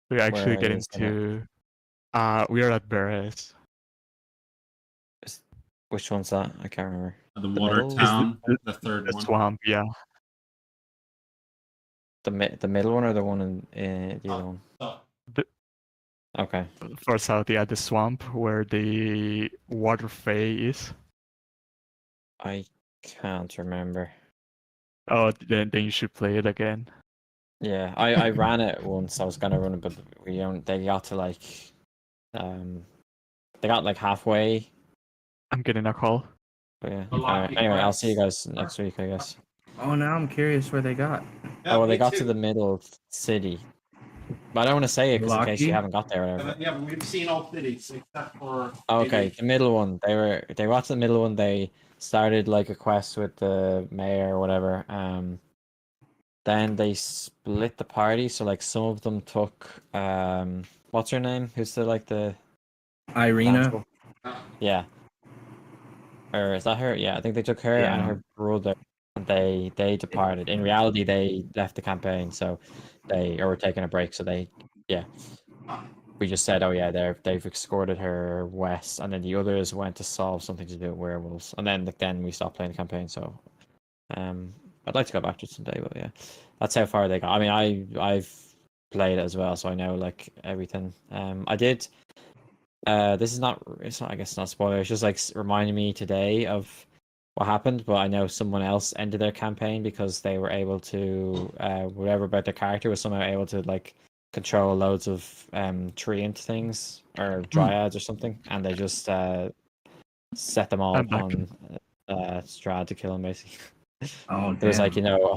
We're actually Where getting is it at? we are at Beres. Which one's that? I can't remember. The The Water middle? Town, the- the third The one. swamp, yeah. The middle one or the one in the other one? Oh, Okay. For south, yeah, the swamp where the water fae is. I can't remember. Oh, then you should play it again. Yeah, I ran it once. I was gonna run it, but they got to like they got like halfway. I'm getting a call. But yeah. A lot of Anyway, I'll people see you guys next week, I guess. Oh, now I'm curious where they got. yeah, Oh well, they me got to too. the middle city. But I don't want to say it because in case you Lucky. haven't got there or whatever. Yeah, but we've seen all cities except for. Okay, maybe- the middle one. They got to the middle one. They started like a quest with the mayor or whatever. Then they split the party. So like some of them took what's her name? Who's the Irina. actual- Yeah. Or is that her? Yeah, I think they took her and Yeah. her brother. And they departed. In reality, they left the campaign, so they were taking a break. So we just said, oh yeah, they've escorted her west, and then the others went to solve something to do with werewolves, and then we stopped playing the campaign. So, I'd like to go back to it someday, but yeah, that's how far they got. I mean, I've played it as well, so I know like everything. I did. This is not. It's not. I guess it's not spoiler. It's just like reminding me today of what happened, but I know someone else ended their campaign because they were able to whatever about their character was somehow able to like control loads of treant things or dryads or something, and they just set them all I'm back. on Strahd to kill him basically. Oh, It was like damn. a